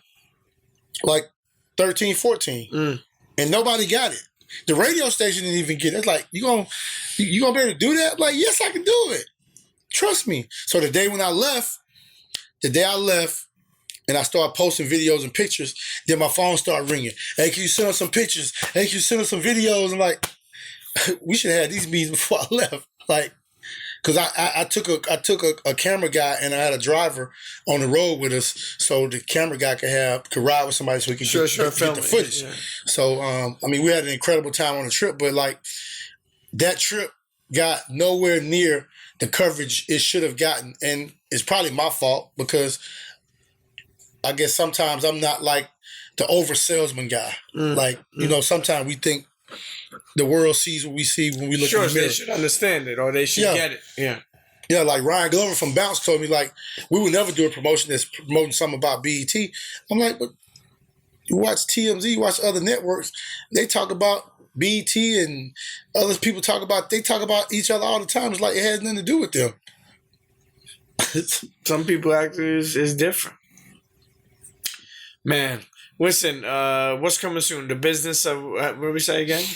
Like 13, 14. And nobody got it. The radio station didn't even get it. It's like, you gonna be able to do that? Like, yes, I can do it. Trust me. So the day I left, and I started posting videos and pictures, then my phone started ringing. Hey, can you send us some pictures? Hey, can you send us some videos? I'm like, we should have had these meetings before I left. Like, because I took a camera guy, and I had a driver on the road with us, so the camera guy could ride with somebody so he could get the footage. Yeah. So I mean, we had an incredible time on the trip, but like, that trip got nowhere near the coverage it should have gotten, and it's probably my fault, because I guess sometimes I'm not like the over salesman guy. Like, you know, sometimes we think the world sees what we see when we look in the mirror. They should understand it, or they should get it. Yeah. Yeah, like Ryan Glover from Bounce told me, like, we would never do a promotion that's promoting something about BET. I'm like, but you watch TMZ, you watch other networks, they talk about BET, and other people talk about each other all the time. It's like it has nothing to do with them. Some people actually is different. Man, listen, what's coming soon? The business of, what did we say again?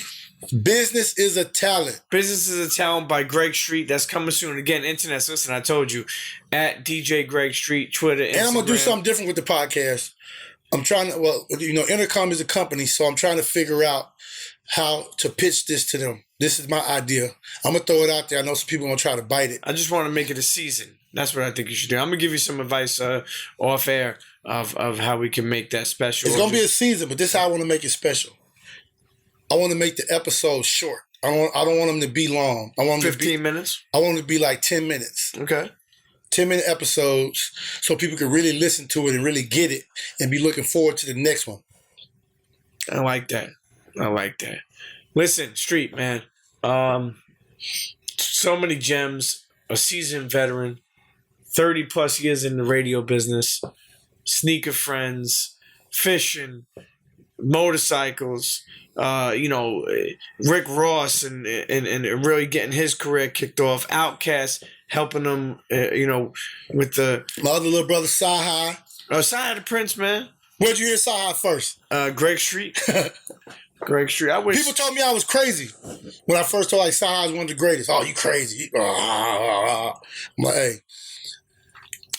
Business is a Talent. Business is a Talent by Greg Street. That's coming soon. Again, internet. Listen, I told you, at DJ Greg Street, Twitter, Instagram. And I'm going to do something different with the podcast. I'm trying to, Intercom is a company, so I'm trying to figure out how to pitch this to them. This is my idea. I'm going to throw it out there. I know some people are going to try to bite it. I just want to make it a season. That's what I think you should do. I'm going to give you some advice off air of how we can make that special. It's going to be a season, but this is how I want to make it special. I want to make the episodes short. I don't want them to be long. I want them 15 minutes? I want them to be like 10 minutes. Okay. 10-minute episodes, so people can really listen to it and really get it and be looking forward to the next one. I like that. Listen, Street, man. So many gems, a seasoned veteran, 30 plus years in the radio business, sneaker friends, fishing, motorcycles, Rick Ross and really getting his career kicked off. Outkast helping him, with my other little brother, Sahai. Sahai the Prince, man. Where'd you hear Sahai first? Greg Street. Greg Street. People told me I was crazy when I first told, like, Sahai was one of the greatest. Oh, you crazy. I'm like, hey.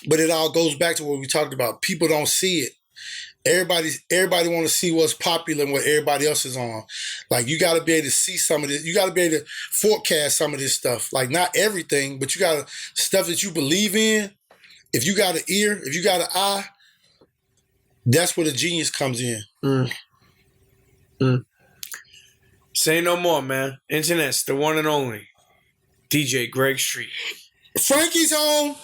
But it all goes back to what we talked about. People don't see it. Everybody want to see what's popular and what everybody else is on. Like, you got to be able to see some of this. You got to be able to forecast some of this stuff. Like, not everything, but you got stuff that you believe in. If you got an ear, if you got an eye, that's where the genius comes in. Say no more, man. Internet's the one and only DJ Greg Street. Frankie's home.